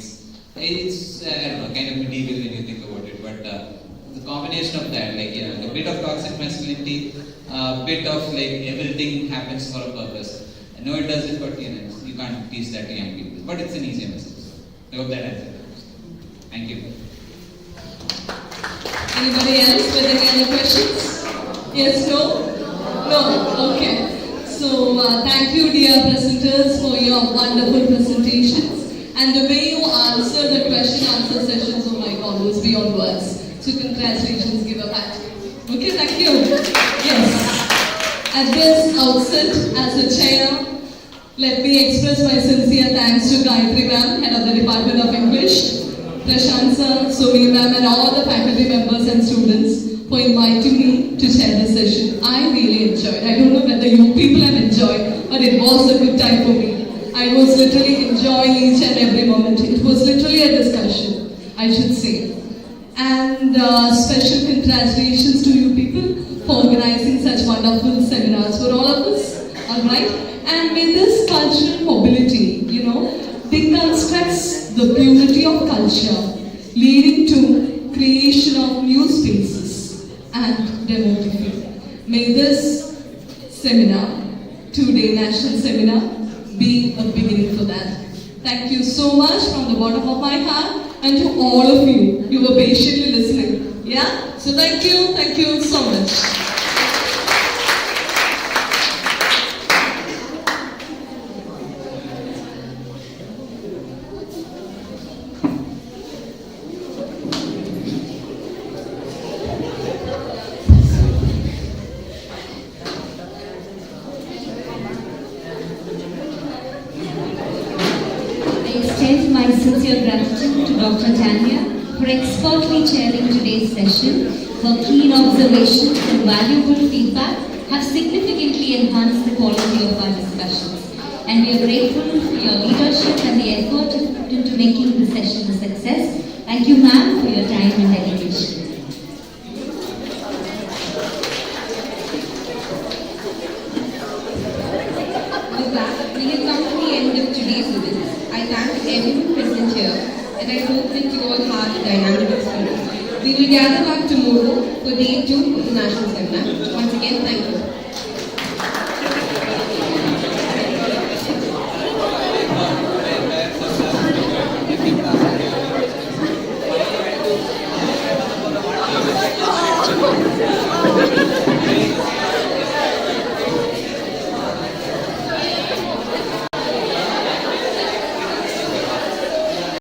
It's I don't know, kind of medieval when you think about it. But the combination of that, like a bit of toxic masculinity, a bit of like everything happens for a purpose. I know it doesn't, but you can't teach that to young people. But it's an easy message. I hope that answers it. Thank you.
Anybody else with any other questions? Yes, no? No? Okay. So thank you dear presenters for your wonderful presentations. And the way you answer the question-answer sessions, oh my God, was beyond words. So congratulations, give a pat. Okay, thank you. Yes. At this outset, as a chair, let me express my sincere thanks to Gayatri ma'am, head of the Department of English, Prashant sir, Sumi ma'am, and all the faculty members and students for inviting me to chair this session. I really enjoyed. I don't know whether you people have enjoyed, but it was a good time for me. I was literally enjoying each and every moment. It was literally a discussion, I should say. And special congratulations to you people for organizing such wonderful seminars for all of us. Alright? And may this cultural mobility, deconstructs the purity of culture, leading to creation of new spaces and demography. May this seminar, 2-day national seminar, be a beginning for that. Thank you so much from the bottom of my heart, and to all of you. You were patiently listening. Yeah? So thank you so much.
My sincere gratitude to Dr. Tanya for expertly chairing today's session. Her keen observations and valuable feedback have significantly enhanced the quality of our discussions. And we are grateful for your leadership and the effort into making the session a success. Thank you, ma'am, for your time and dedication.
With that, we have come to the end of today's event. I thank everyone present here, and I hope that you all had a dynamic experience. We will gather back tomorrow for day 2 of the National Seminar. Once again, thank you.
Thank you.